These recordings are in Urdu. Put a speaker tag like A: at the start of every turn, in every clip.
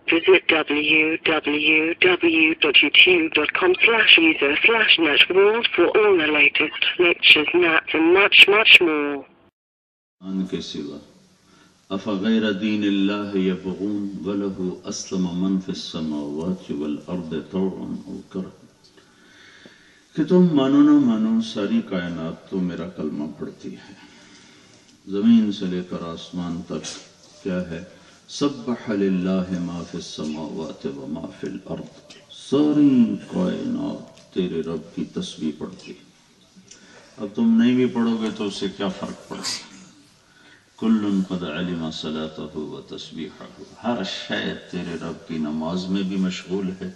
A: Visit www.youtube.com/user/networld for all the latest lectures, nats and much more.
B: ان کے سوا افغیر دین اللہ یبغون وله اسلم من فی السماوات والارض طوعا او کرها، کہ تم مانو نہ مانو ساری کائنات تو میرا کلمہ پڑھتی ہے، زمین سے لے کر آسمان تک کیا ہے، سبح للہ ما فی السماوات وما فی الارض، ساری کائنات تیرے رب کی تسبیح پڑھتی ہے۔ اب تم نہیں بھی پڑھو گے تو اس سے کیا فرق پڑے؟ کل قد علم صلاته و تسبیحه، ہر شے تیرے رب کی نماز میں بھی مشغول ہے،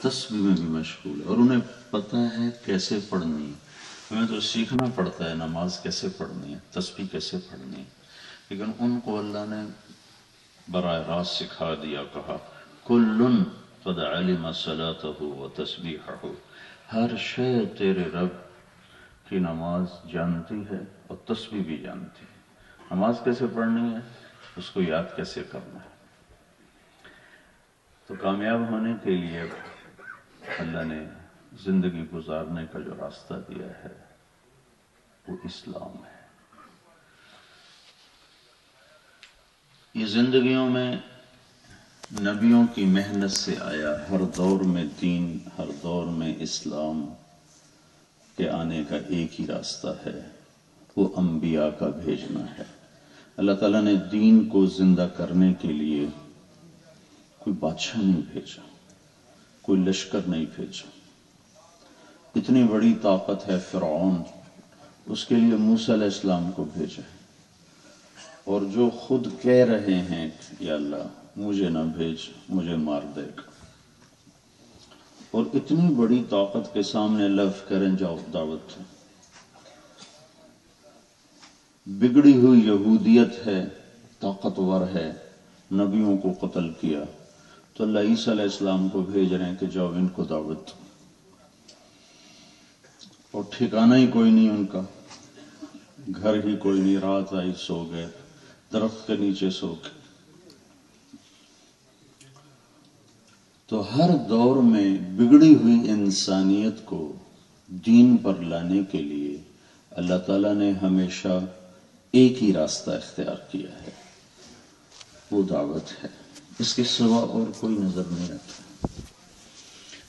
B: تسبیح میں بھی مشغول ہے، اور انہیں پتہ ہے کیسے پڑھنی ہے۔ ہمیں تو سیکھنا پڑتا ہے نماز کیسے پڑھنی ہے، تسبیح کیسے پڑھنی ہے، لیکن ان کو اللہ نے براہ راست سکھا دیا، کہا کل قد علم صلاته و تسبیحه، ہر شے تیرے رب کی نماز جانتی ہے اور تسبیح بھی جانتی ہے۔ نماز کیسے پڑھنی ہے، اس کو یاد کیسے کرنا ہے۔ تو کامیاب ہونے کے لیے اللہ نے زندگی گزارنے کا جو راستہ دیا ہے وہ اسلام ہے۔ یہ زندگیوں میں نبیوں کی محنت سے آیا، ہر دور میں دین، ہر دور میں اسلام کے آنے کا ایک ہی راستہ ہے، وہ انبیاء کا بھیجنا ہے۔ اللہ تعالیٰ نے دین کو زندہ کرنے کے لیے کوئی بادشاہ نہیں بھیجا، کوئی لشکر نہیں بھیجا۔ اتنی بڑی طاقت ہے فرعون، اس کے لیے موسیٰ علیہ السلام کو بھیجا، اور جو خود کہہ رہے ہیں یا اللہ مجھے نہ بھیج، مجھے مار دے گا، اور اتنی بڑی طاقت کے سامنے اللہ کریں جاؤ دعوت ہے۔ بگڑی ہوئی یہودیت ہے، طاقتور ہے، نبیوں کو قتل کیا، تو اللہ عیسیٰ علیہ السلام کو بھیج رہے ہیں کہ جاؤ ان کو دعوت دو، اور ٹھکانہ ہی کوئی نہیں ان کا، گھر ہی کوئی نہیں، رات آئی سو گئے، درخت کے نیچے سو گئے۔ تو ہر دور میں بگڑی ہوئی انسانیت کو دین پر لانے کے لیے اللہ تعالیٰ نے ہمیشہ ایک ہی راستہ اختیار کیا ہے، وہ دعوت ہے، اس کے سوا اور کوئی نظر نہیں آتا۔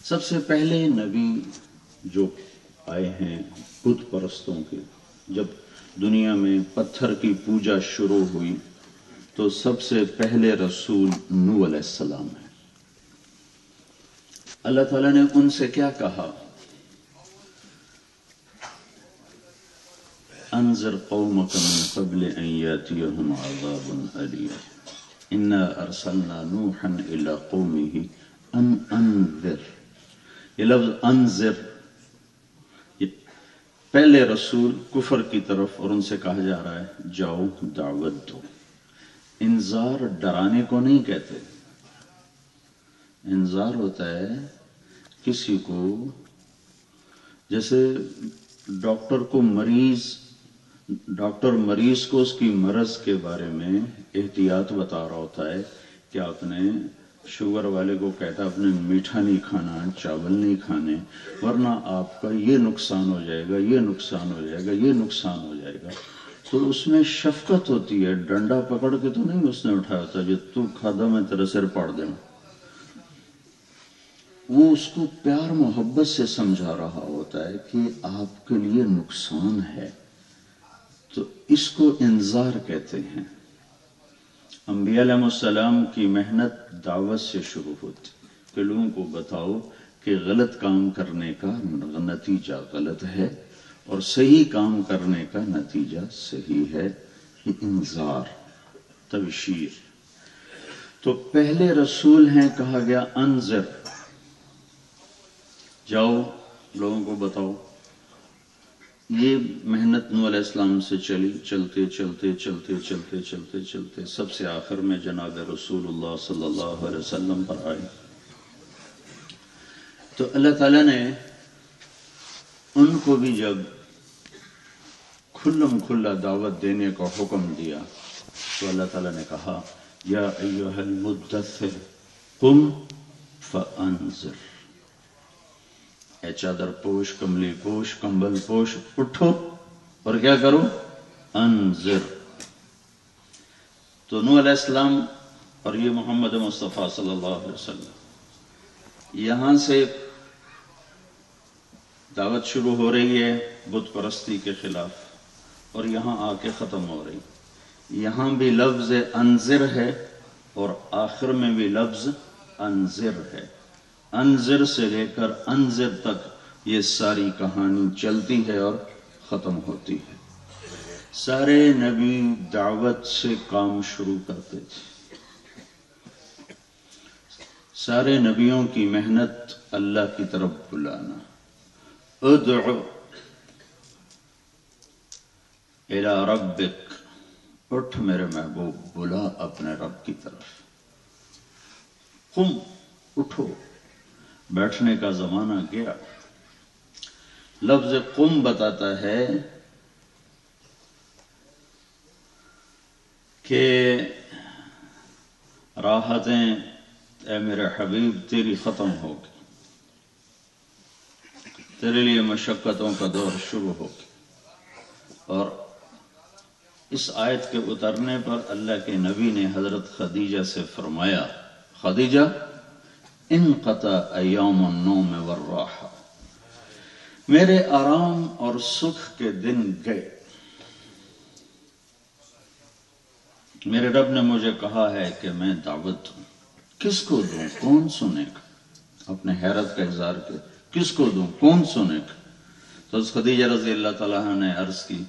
B: سب سے پہلے نبی جو آئے ہیں بت پرستوں کے، جب دنیا میں پتھر کی پوجا شروع ہوئی تو سب سے پہلے رسول نوح علیہ السلام ہے۔ اللہ تعالیٰ نے ان سے کیا کہا؟ انذر قومک من قبل ان یاتیہم عذاب علیم انا ارسلنا نوحا الی قومہ ان انذر، یہ لفظ انذر، یہ پہلے رسول کفر کی طرف، اور ان سے کہا جا رہا ہے جاؤ دعوت دو۔ انذار ڈرانے کو نہیں کہتے، انذار ہوتا ہے کسی کو، جیسے ڈاکٹر مریض کو اس کی مرض کے بارے میں احتیاط بتا رہا ہوتا ہے کہ آپ نے، شوگر والے کو کہتا ہے آپ نے میٹھا نہیں کھانا، چاول نہیں کھانے، ورنہ آپ کا یہ نقصان ہو جائے گا، یہ نقصان ہو جائے گا، یہ نقصان ہو جائے گا۔ تو اس میں شفقت ہوتی ہے، ڈنڈا پکڑ کے تو نہیں اس نے اٹھایا ہوتا جو تو کھادا میں تیرا سر پاڑ دینا، وہ اس کو پیار محبت سے سمجھا رہا ہوتا ہے کہ آپ کے لیے نقصان ہے، تو اس کو انذار کہتے ہیں۔ انبیاء علیہ السلام کی محنت دعوت سے شروع ہوتی کہ لوگوں کو بتاؤ کہ غلط کام کرنے کا نتیجہ غلط ہے اور صحیح کام کرنے کا نتیجہ صحیح ہے، یہ انذار، تبشیر۔ تو پہلے رسول ہیں، کہا گیا انذر، جاؤ لوگوں کو بتاؤ۔ یہ محنت نوح علیہ السلام سے چلی، چلتے چلتے چلتے چلتے چلتے چلتے سب سے آخر میں جناب رسول اللہ صلی اللہ علیہ وسلم پر آئے۔ تو اللہ تعالیٰ نے ان کو بھی جب کھلم کھلا دعوت دینے کا حکم دیا تو اللہ تعالیٰ نے کہا یا ایھا المدثر قم فانذر، اے چادر پوش، کملی پوش، کمبل پوش، اٹھو اور کیا کرو؟ انذر۔ تو نوح علیہ السلام اور یہ محمد مصطفیٰ صلی اللہ علیہ وسلم، یہاں سے دعوت شروع ہو رہی ہے بت پرستی کے خلاف، اور یہاں آ کے ختم ہو رہی۔ یہاں بھی لفظ انذر ہے اور آخر میں بھی لفظ انذر ہے۔ انذر سے لے کر انذر تک یہ ساری کہانی چلتی ہے اور ختم ہوتی ہے۔ سارے نبی دعوت سے کام شروع کرتے تھے۔ سارے نبیوں کی محنت اللہ کی طرف بلانا۔ ادعو الی ربک، اٹھ میرے محبوب، بلا اپنے رب کی طرف۔ قم، اٹھو، بیٹھنے کا زمانہ گیا۔ لفظ قم بتاتا ہے کہ راحتیں اے میرے حبیب تیری ختم ہو گئی، تیرے لیے مشقتوں کا دور شروع ہو گیا۔ اور اس آیت کے اترنے پر اللہ کے نبی نے حضرت خدیجہ سے فرمایا، خدیجہ انقطع ایام النوم والراحہ، میرے آرام اور سکھ کے دن گئے۔ میرے رب نے مجھے کہا ہے کہ میں دعوت دوں، کس کو دوں، کون سنے گا؟ اپنے حیرت کا اظہار کیا، کس کو دوں، کون سنے گا؟ تو خدیجہ رضی اللہ تعالیٰ عنہ نے عرض کی،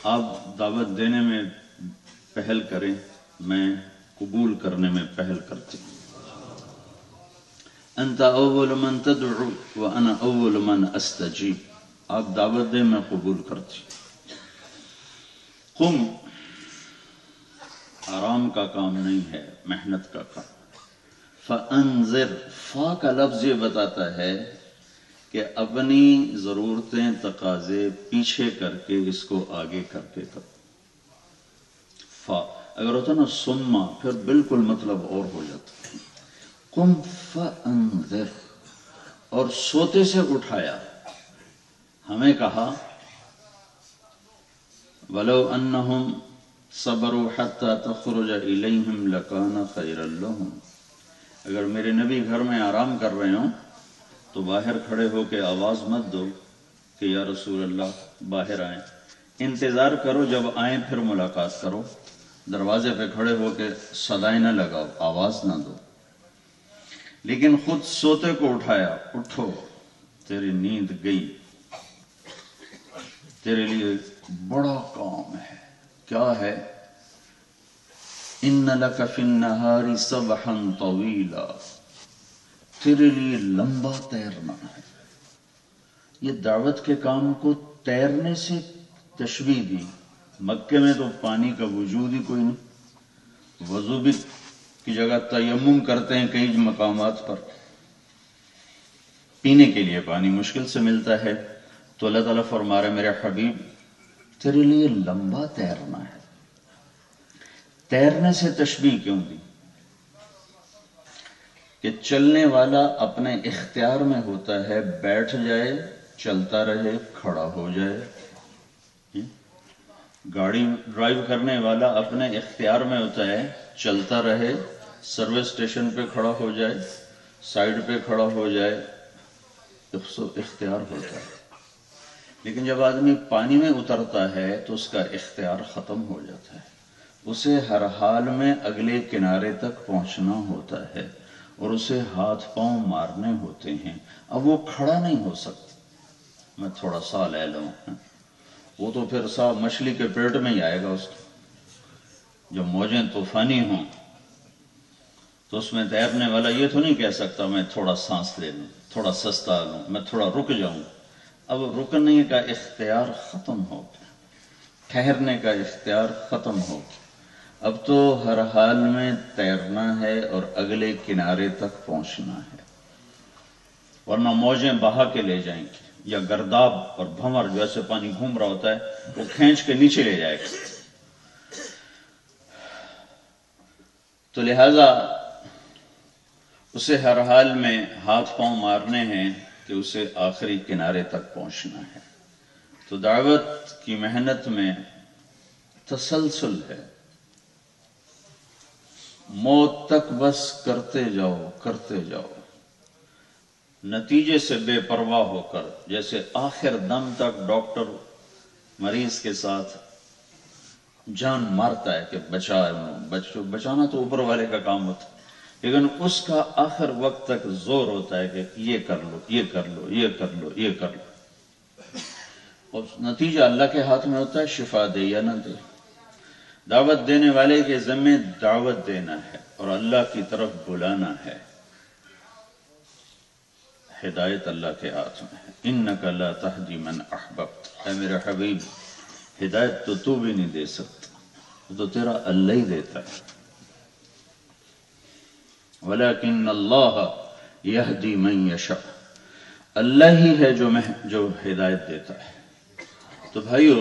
B: آپ دعوت دینے میں پہل کریں، میں قبول کرنے میں پہل کرتی ہوں۔ انت اول من تدعو وانا اول من استجیب، آپ دعوت دیں میں قبول کرتی ہوں۔ قم آرام کا کام نہیں ہے، محنت کا کام۔ فانذر، فا کا لفظ یہ بتاتا ہے کہ اپنی ضرورتیں، تقاضے پیچھے کر کے اس کو آگے کر کے کرو۔ فا اگر ہوتا نا سما، پھر بالکل مطلب اور ہو جاتا۔ قم فانذر، اور سوتے سے اٹھایا، ہمیں کہا وَلَوْ أَنَّهُمْ صَبَرُوا حَتَّى تَخْرُجَ إِلَيْهِمْ لَكَانَ خَيْرًا لَهُمْ، اگر میرے نبی گھر میں آرام کر رہے ہوں تو باہر کھڑے ہو کے آواز مت دو کہ یا رسول اللہ باہر آئیں، انتظار کرو، جب آئیں پھر ملاقات کرو۔ دروازے پہ کھڑے ہو کے صدائیں نہ لگاؤ، آواز نہ دو، لیکن خود سوتے کو اٹھایا، اٹھو تیری نیند گئی، تیرے لیے بڑا کام ہے۔ کیا ہے؟ ان لک فی النہار سبحا طویلا، تیرے لیے لمبا تیرنا ہے۔ یہ دعوت کے کام کو تیرنے سے تشبیہ دی۔ مکے میں تو پانی کا وجود ہی کوئی نہیں، وضو بھی کی جگہ تیمم کرتے ہیں کئی مقامات پر، پینے کے لیے پانی مشکل سے ملتا ہے۔ تو اللہ تعالیٰ فرما رہے میرے حبیب تیرے لیے لمبا تیرنا ہے۔ تیرنے سے تشبیہ کیوں دی؟ کہ چلنے والا اپنے اختیار میں ہوتا ہے، بیٹھ جائے، چلتا رہے، کھڑا ہو جائے۔ گاڑی ڈرائیو کرنے والا اپنے اختیار میں ہوتا ہے، چلتا رہے، سروس اسٹیشن پہ کھڑا ہو جائے، سائیڈ پہ کھڑا ہو جائے، اختیار ہوتا ہے۔ لیکن جب آدمی پانی میں اترتا ہے تو اس کا اختیار ختم ہو جاتا ہے، اسے ہر حال میں اگلے کنارے تک پہنچنا ہوتا ہے اور اسے ہاتھ پاؤں مارنے ہوتے ہیں۔ اب وہ کھڑا نہیں ہو سکتا، میں تھوڑا سا لے لوں، وہ تو پھر سا مچھلی کے پیٹ میں ہی آئے گا اس کو۔ جب موجیں طوفانی ہوں تو اس میں تیرنے والا یہ تو نہیں کہہ سکتا میں تھوڑا سانس لے لوں، تھوڑا سستا لوں، میں تھوڑا رک جاؤں۔ اب رکنے کا اختیار ختم ہو گیا، ٹھہرنے کا اختیار ختم ہو گیا۔ اب تو ہر حال میں تیرنا ہے اور اگلے کنارے تک پہنچنا ہے، ورنہ موجیں بہا کے لے جائیں گی، یا گرداب اور بھنور جو ایسے پانی گھوم رہا ہوتا ہے وہ کھینچ کے نیچے لے جائے گا۔ تو لہذا اسے ہر حال میں ہاتھ پاؤں مارنے ہیں کہ اسے آخری کنارے تک پہنچنا ہے۔ تو دعوت کی محنت میں تسلسل ہے، موت تک بس کرتے جاؤ کرتے جاؤ، نتیجے سے بے پرواہ ہو کر، جیسے آخر دم تک ڈاکٹر مریض کے ساتھ جان مارتا ہے کہ بچانا تو اوپر والے کا کام ہوتا ہے، لیکن اس کا آخر وقت تک زور ہوتا ہے کہ یہ کر لو یہ کر لو یہ کر لو یہ کر لو، اور نتیجہ اللہ کے ہاتھ میں ہوتا ہے، شفا دے یا نہ دے۔ دعوت دینے والے کے ذمہ دعوت دینا ہے اور اللہ کی طرف بلانا ہے، ہدایت اللہ کے ہاتھ میں ہے۔ انک لا تہدی من احببت، اے میرے حبیب ہدایت تو بھی نہیں دے سکتا، وہ تو تیرا اللہ ہی دیتا ہے۔ ولیکن اللہ یہدی من یشاء، اللہ ہی ہے جو ہدایت دیتا ہے۔ تو بھائیو،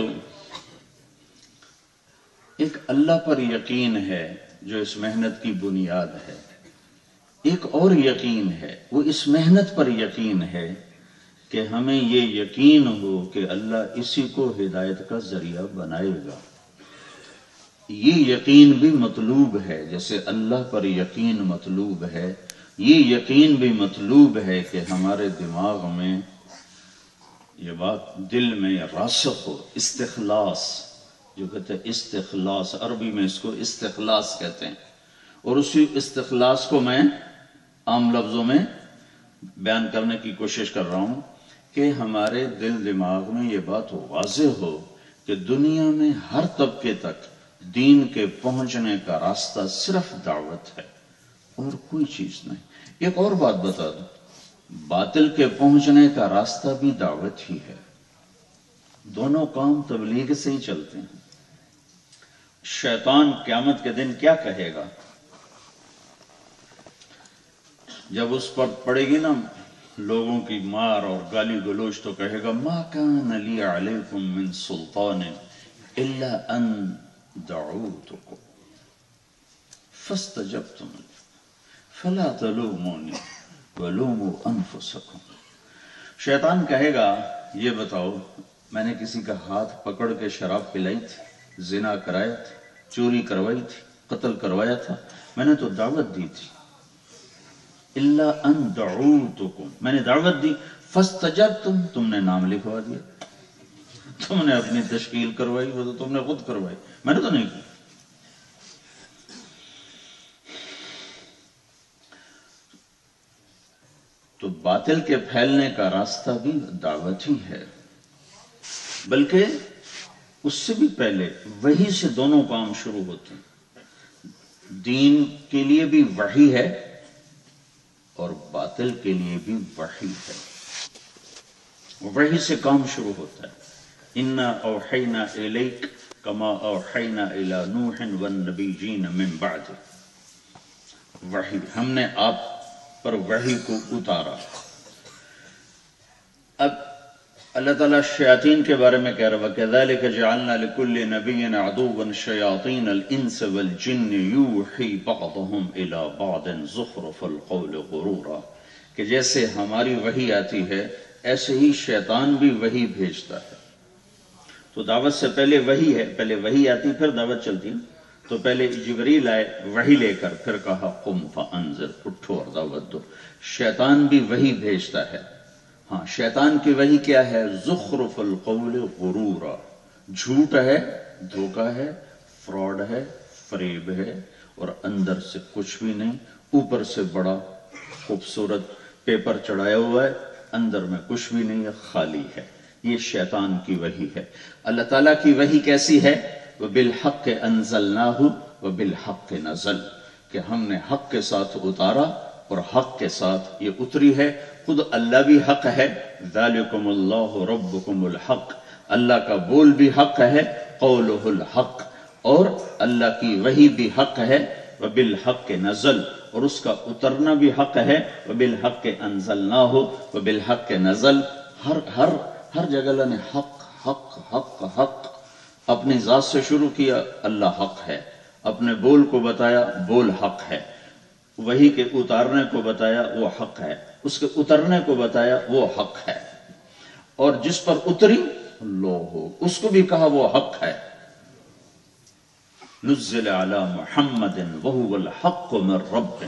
B: ایک اللہ پر یقین ہے جو اس محنت کی بنیاد ہے، ایک اور یقین ہے، وہ اس محنت پر یقین ہے کہ ہمیں یہ یقین ہو کہ اللہ اسی کو ہدایت کا ذریعہ بنائے گا۔ یہ یقین بھی مطلوب ہے، جیسے اللہ پر یقین مطلوب ہے، یہ یقین بھی مطلوب ہے کہ ہمارے دماغ میں یہ بات دل میں راسخ ہو، استخلاص جو کہتے ہیں، استخلاص عربی میں اس کو استخلاص کہتے ہیں، اور اسی استخلاص کو میں عام لفظوں میں بیان کرنے کی کوشش کر رہا ہوں کہ ہمارے دل دماغ میں یہ بات واضح ہو کہ دنیا میں ہر طبقے تک دین کے پہنچنے کا راستہ صرف دعوت ہے اور کوئی چیز نہیں۔ ایک اور بات بتا دوں، باطل کے پہنچنے کا راستہ بھی دعوت ہی ہے، دونوں کام تبلیغ سے ہی چلتے ہیں۔ شیطان قیامت کے دن کیا کہے گا جب اس پر پڑے گی نا لوگوں کی مار اور گالی گلوچ، تو کہے گا ما کان لی علیکم من سلطان الا ان دعوتکم فاستجبتم لی فلا تلومونی ولوموا انفسکم۔ شیطان کہے گا یہ بتاؤ، میں نے کسی کا ہاتھ پکڑ کے شراب پلائی تھی، زنا کرایا تھا، چوری کروائی تھی، قتل کروایا تھا؟ میں نے تو دعوت دی تھی۔ الا ان دعوتکم، میں نے دعوت دی، فاستجبتم، تم نے نام لکھوا دیا، تم نے اپنی تشکیل کروائی، وہ تو تم نے خود کروائی، میں نے تو نہیں کی۔ تو باطل کے پھیلنے کا راستہ بھی دعوت ہی ہے، بلکہ اس سے بھی پہلے وحی سے دونوں کام شروع ہوتے ہیں۔ دین کے لیے بھی وحی ہے اور باطل کے لیے بھی وحی ہے، وحی سے کام شروع ہوتا ہے۔ انا اوحینا الیک کما اوحینا الی نوح والنبیین من بعد، وحی، ہم نے آپ پر وحی کو اتارا۔ اب اللہ تعالیٰ شیاطین کے بارے میں کہہ رہا ہے وَكَذَلِكَ جَعَلْنَا لِكُلِّ نَبِيٍّ عَدُوًّا شَيَاطِينَ الْإِنسِ وَالْجِنِّ يُوحِي بَعْضُهُمْ إِلَى بَعْضٍ زُخْرُفَ الْقَوْلِ غُرُورًا، کہ جیسے ہماری وحی آتی ہے ایسے ہی شیطان بھی وحی بھیجتا ہے۔ تو دعوت سے پہلے وحی ہے، پہلے وحی آتی پھر دعوت چلتی ہے۔ تو پہلے جبریل آئے وحی لے کر، پھر کہا قم فانذر، اٹھو اور دعوت دو۔ شیطان بھی وحی بھیجتا ہے۔ ہاں، شیطان کی وحی کیا ہے؟ زخرف القول غرورا، جھوٹ ہے، دھوکہ ہے، فراڈ ہے، فریب ہے، اور اندر سے کچھ بھی نہیں، اوپر سے بڑا خوبصورت پیپر چڑھایا ہوا ہے، اندر میں کچھ بھی نہیں ہے، خالی ہے۔ یہ شیطان کی وحی ہے۔ اللہ تعالیٰ کی وحی کیسی ہے؟ وَبِالْحَقِّ أَنزَلْنَاهُ وَبِالْحَقِّ نَزَلَ، کہ ہم نے حق کے ساتھ اتارا اور حق کے ساتھ یہ اتری ہے۔ خود اللہ بھی حق ہے، ذَلِكُمُ اللَّهُ رَبُّكُمُ الْحَقِّ، اللہ کا بول بھی حق ہے، قَوْلُهُ الْحَقِّ، اور اللہ کی وحی بھی حق ہے، وَبِالْحَقِّ نَزَلَ، اور اس کا اترنا بھی حق ہے، وَبِالْحَقِّ أَنزَلْنَاهُ وَبِالْحَقِّ نَزَلَ۔ ہر جگہ اللہ نے حق حق حق حق اپنی ذات سے شروع کیا، اللہ حق ہے، اپنے بول کو بتایا، بول حق ہے، وحی کے اتارنے کو بتایا وہ حق ہے، اس کے اترنے کو بتایا وہ حق ہے، اور جس پر اتری لو ہو اس کو بھی کہا وہ حق ہے۔ نزل علی محمد وہو الحق من ربہ،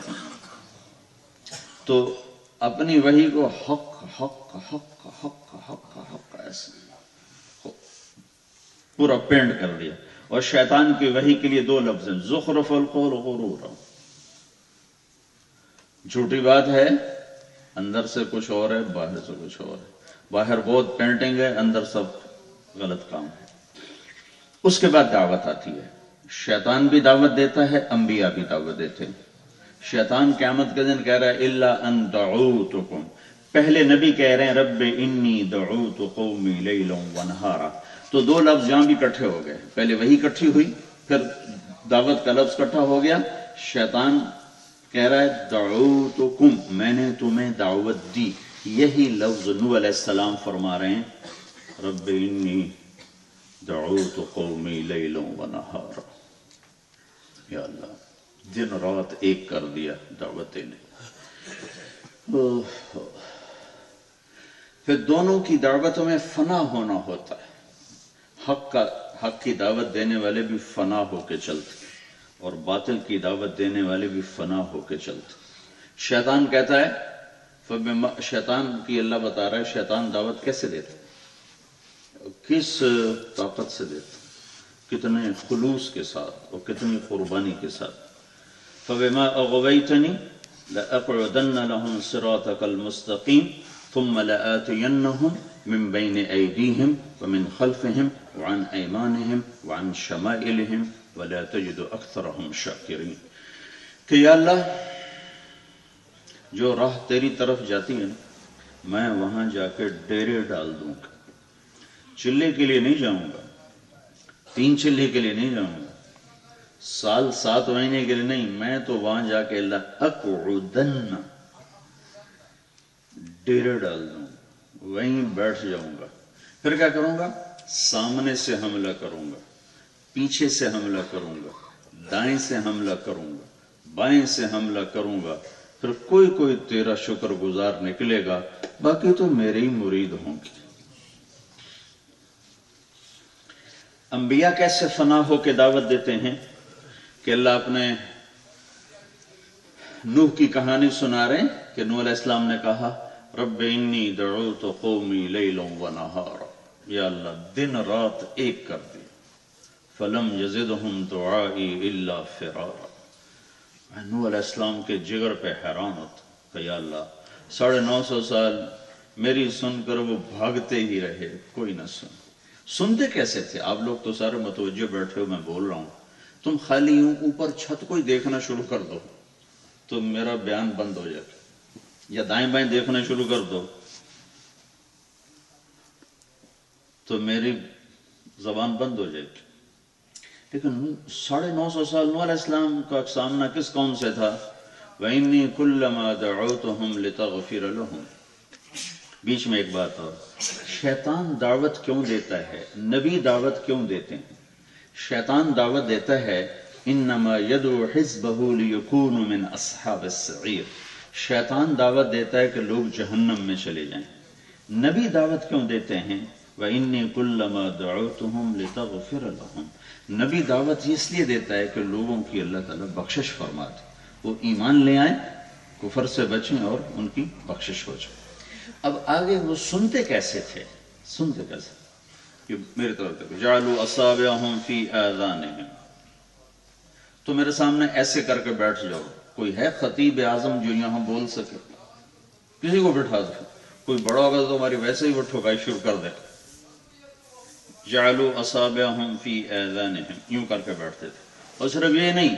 B: تو اپنی وحی کو حق حق حق حق حق حق ایسے پورا پینٹ کر دیا۔ اور شیطان کی وحی کے لیے دو لفظ ہیں، زخرف القول غرورا، جھوٹی بات ہے، اندر سے کچھ اور ہے باہر سے کچھ اور ہے، باہر بہت پینٹنگ ہے اندر سب غلط کام ہے۔ اس کے بعد دعوت آتی ہے، شیطان بھی دعوت دیتا ہے، انبیاء بھی دعوت دیتے ہیں۔ شیطان قیامت کے دن کہہ رہا ہے الا ان دعوتکم، پہلے نبی کہہ رہے ہیں رب انی دعوت قومی لیلا ونہارا، تو دو لفظ یہاں بھی کٹھے ہو گئے، پہلے وہی کٹھی ہوئی پھر دعوت کا لفظ کٹھا ہو گیا۔ شیطان کہہ رہا ہے دعوتکم، میں نے تمہیں دعوت دی، یہی لفظ نوح علیہ السلام فرما رہے ہیں رب انی دعوت قومی لیلا ونہارا، یا اللہ دن رات ایک کر دیا دعوت نے۔ پھر دونوں کی دعوتوں میں فنا ہونا ہوتا ہے، حق کی دعوت دینے والے بھی فنا ہو کے چلتے اور باطل کی دعوت دینے والے بھی فنا ہو کے چلتے۔ شیطان کہتا ہے، شیطان کی اللہ بتا رہا ہے شیطان دعوت کیسے دیتا، کس طاقت سے دیتا، کتنے خلوص کے ساتھ اور کتنی قربانی کے ساتھ۔ فَبِمَا أَغْوَيْتَنِي لَأَقْعُدَنَّ لَهُمْ صِرَاطَكَ الْمُسْتَقِيمَ ثُمَّ لَآتِيَنَّهُمْ مِنْ بَيْنِ أَيْدِيهِمْ وَمِنْ خَلْفِهِمْ وَعَنْ أَيْمَانِهِمْ وَعَنْ شَمَائِلِهِمْ وَلَا تَجِدُ أَكْثَرَهُمْ شَاكِرِينَ، کہ یا اللہ جو راہ تیری طرف جاتی ہے میں وہاں جا کے ڈیرے ڈال دوں گا، چلے کے لیے نہیں جاؤں گا، 3 چلے کے لیے نہیں جاؤں گا، سال 7 مہینے کے لیے نہیں، میں تو وہاں جا کے لَأَقْعُدَنَّ ڈیرے ڈال دوں، وہیں بیٹھ جاؤں گا۔ پھر کیا کروں گا؟ سامنے سے حملہ کروں گا، پیچھے سے حملہ کروں گا، دائیں سے حملہ کروں گا، بائیں سے حملہ کروں گا، پھر کوئی تیرا شکر گزار نکلے گا، باقی تو میرے ہی مرید ہوں گے۔ انبیاء کیسے فنا ہو کے دعوت دیتے ہیں کہ اللہ اپنے نوح کی کہانی سنا رہے ہیں کہ نوح علیہ السلام نے کہا رب انی دعوت قومی لیلا ونہارا، یا اللہ دن رات ایک کر دیا، فلم یزدہم دعائی الا فرارا۔ میں نوح علیہ السلام کے جگر پہ حیران ہوتا کہ یا اللہ 950 سال میری سن کر وہ بھاگتے ہی رہے، کوئی نہ سنتے کیسے تھے؟ آپ لوگ تو سارے متوجہ بیٹھے ہو، میں بول رہا ہوں، تم خالی ہوں اوپر چھت کو ہی دیکھنا شروع کر دو تو میرا بیان بند ہو جائے، یا دائیں بائیں دیکھنا شروع کر دو تو میری زبان بند ہو جائے گی۔ لیکن 950 سال نوح علیہ السلام کا سامنا کس قوم سے تھا؟ وَإِنِّي كُلَّمَا دَعَوْتُهُمْ لِتَغْفِرَ لَهُمْ۔ بیچ میں ایک بات اور، شیطان دعوت کیوں دیتا ہے؟ نبی دعوت کیوں دیتے ہیں؟ شیطان دعوت دیتا ہے انما يدعو حزبه ليكونوا من اصحاب السعیر، شیطان دعوت دیتا ہے کہ لوگ جہنم میں چلے جائیں۔ نبی دعوت کیوں دیتے ہیں؟ وَإِنِّي كُلَّمَا دَعَوْتُهُمْ لِتَغْفِرَ لَهُمْ، نبی دعوت اس لیے دیتا ہے کہ لوگوں کی اللہ تعالیٰ بخشش فرماتے، وہ ایمان لے آئیں، کفر سے بچیں اور ان کی بخشش ہو جائے۔ اب آگے وہ سنتے کیسے تھے؟ سنتے کیسے؟ کہ میری طرف دیکھو، جعلوا اصابعهم فی آذانہم، تو میرے سامنے ایسے کر کے بیٹھ جاؤ، کوئی ہے خطیب اعظم جو یہاں بول سکے؟ کسی کو بٹھا دو، کوئی بڑا ہوگا تو تمہاری ویسے ہی وہ ٹھکائی شروع کر دے۔ جعلوا اصابعهم فی آذانہم، یوں کر کے بیٹھتے تھے، اور صرف یہ نہیں،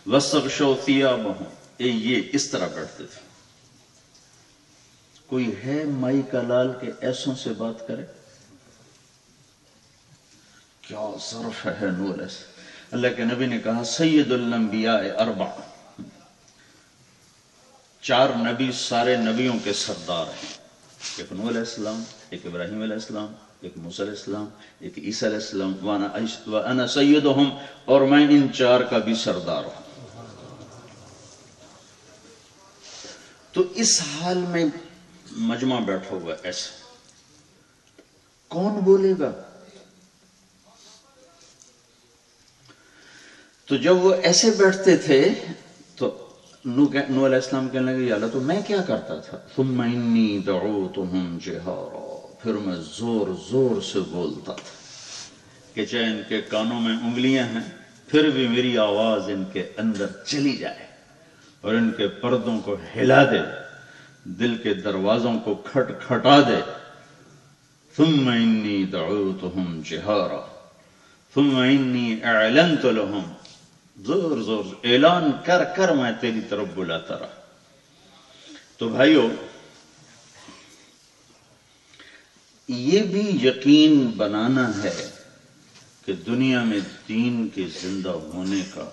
B: واستغشوا ثیابہم، یہ اس طرح بیٹھتے تھے۔ کوئی ہے مائی کا لال کے ایسوں سے بات کرے؟ کیا ظرف ہے نوح علیہ السلام۔ اللہ کے نبی نے کہا سید الانبیاء 4، 4 نبی سارے نبیوں کے سردار ہیں، ایک نوح علیہ السلام، ایک ابراہیم علیہ السلام، ایک موسیٰ علیہ السلام، ایک عیسیٰ علیہ السلام، وَأَنَا سَيِّدُهُمْ، اور میں ان 4 کا بھی سردار ہوں۔ تو اس حال میں مجمع بیٹھا ہوا ایسے کون بولے گا؟ تو جب وہ ایسے بیٹھتے تھے تو نو علیہ السلام کہنے لگے یا اللہ تو میں کیا کرتا تھا؟ ثم انی دعوتهم جہارا، پھر میں زور زور سے بولتا تھا کہ چاہے ان کے کانوں میں انگلیاں ہیں پھر بھی میری آواز ان کے اندر چلی جائے اور ان کے پردوں کو ہلا دے، دل کے دروازوں کو کھٹ کھٹا دے. ثم انی دعوتهم جہارا ثم انی اعلنت لهم، زور زور اعلان کر کر میں تیری طرف بلاتا رہا. تو بھائیو یہ بھی یقین بنانا ہے کہ دنیا میں دین کے زندہ ہونے کا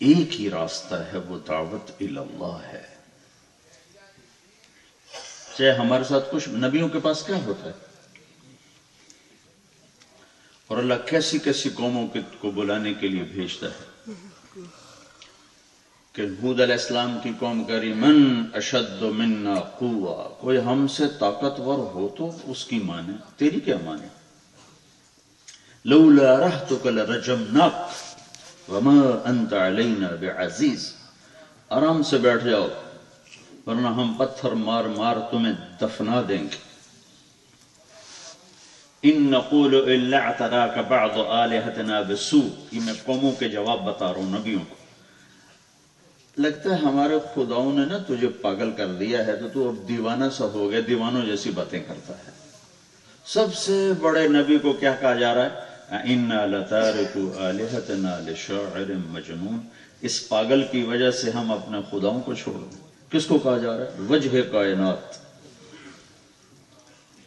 B: ایک ہی راستہ ہے، وہ دعوت الی اللہ ہے. چاہے ہمارے ساتھ کچھ نبیوں کے پاس کیا ہوتا ہے اور اللہ کیسی کیسی قوموں کو بلانے کے لیے بھیجتا ہے کہ ہود علیہ السلام کی قوم کری من اشد منا قوہ، کوئی ہم سے طاقتور ہو تو اس کی مانے، تیری کیا مانے؟ لولا رہتک لرجمناک وما انت علینا بعزیز، آرام سے بیٹھ جاؤ ورنہ ہم پتھر مار مار تمہیں دفنا دیں گے. ان نقول الا اعتراک بعض آلہتنا بسوء، یہ میں قوموں کے جواب بتا رہا ہوں نبیوں کو. لگتا ہے ہمارے خداؤں نے نا تجھے پاگل کر دیا ہے تو اب دیوانہ سا ہو گیا، دیوانوں جیسی باتیں کرتا ہے. سب سے بڑے نبی کو کیا کہا جا رہا ہے؟ انا لتارکوا آلہتنا لشاعر مجنون، اس پاگل کی وجہ سے ہم اپنے خداؤں کو چھوڑ دیں. کس کو کہا جا رہا ہے؟ وجہ کائنات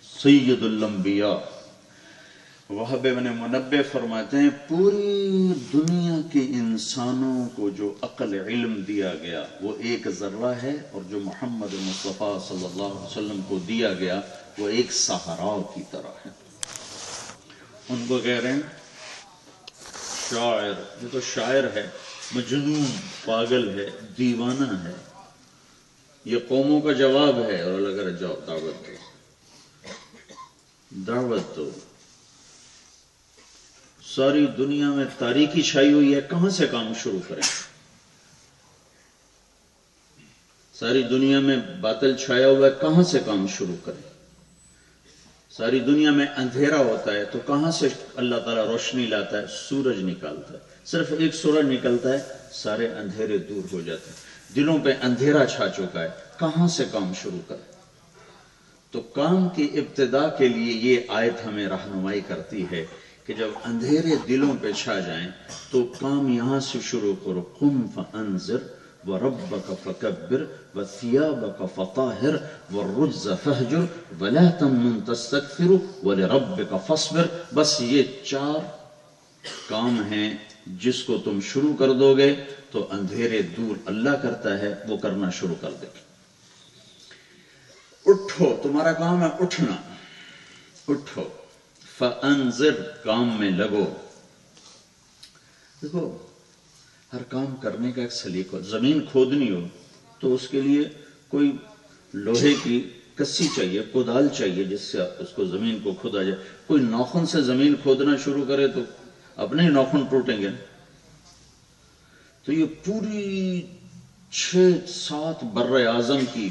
B: سید الانبیاء. وہب ابن منبہ فرماتے ہیں پوری دنیا کے انسانوں کو جو عقل علم دیا گیا وہ ایک ذرہ ہے، اور جو محمد مصطفیٰ صلی اللہ علیہ وسلم کو دیا گیا وہ ایک صحرا کی طرح ہے. ان کو کہہ رہے ہیں شاعر، یہ تو شاعر ہے، مجنون پاگل ہے، دیوانہ ہے. یہ قوموں کا جواب ہے. اور اللہ کہہ جاؤ دعوت دو، دعوت دو. ساری دنیا میں تاریکی چھائی ہوئی ہے، کہاں سے کام شروع کریں؟ ساری دنیا میں باطل چھایا ہوا ہے، کہاں سے کام شروع کریں؟ ساری دنیا میں اندھیرا ہوتا ہے تو کہاں سے اللہ تعالیٰ روشنی لاتا ہے؟ سورج نکالتا ہے. صرف ایک سورج نکلتا ہے سارے اندھیرے دور ہو جاتے ہیں. دلوں پہ اندھیرا چھا چکا ہے، کہاں سے کام شروع کریں؟ تو کام کی ابتدا کے لیے یہ آیت ہمیں رہنمائی کرتی ہے کہ جب اندھیرے دلوں پہ چھا جائیں تو کام یہاں سے شروع کرو. قم فانذر وربک فکبر وثیابک فطاہر والرجز فہجر ولا تمنن تستکثر ولربک فاصبر. بس یہ 4 کام ہیں جس کو تم شروع کر دو گے تو اندھیرے دور اللہ کرتا ہے، وہ کرنا شروع کر دے گے. اٹھو، تمہارا کام ہے اٹھنا، اٹھو. فانذر، کام میں لگو. دیکھو ہر کام کرنے کا ایک سلیقہ. زمین کھودنی ہو تو اس کے لیے کوئی لوہے کی کسی چاہیے، کدال چاہیے جس سے اس کو زمین کو کھودا جائے. کوئی ناخن سے زمین کھودنا شروع کرے تو اپنے ہی ناخن ٹوٹیں گے. تو یہ پوری 6-7 بر اعظم کی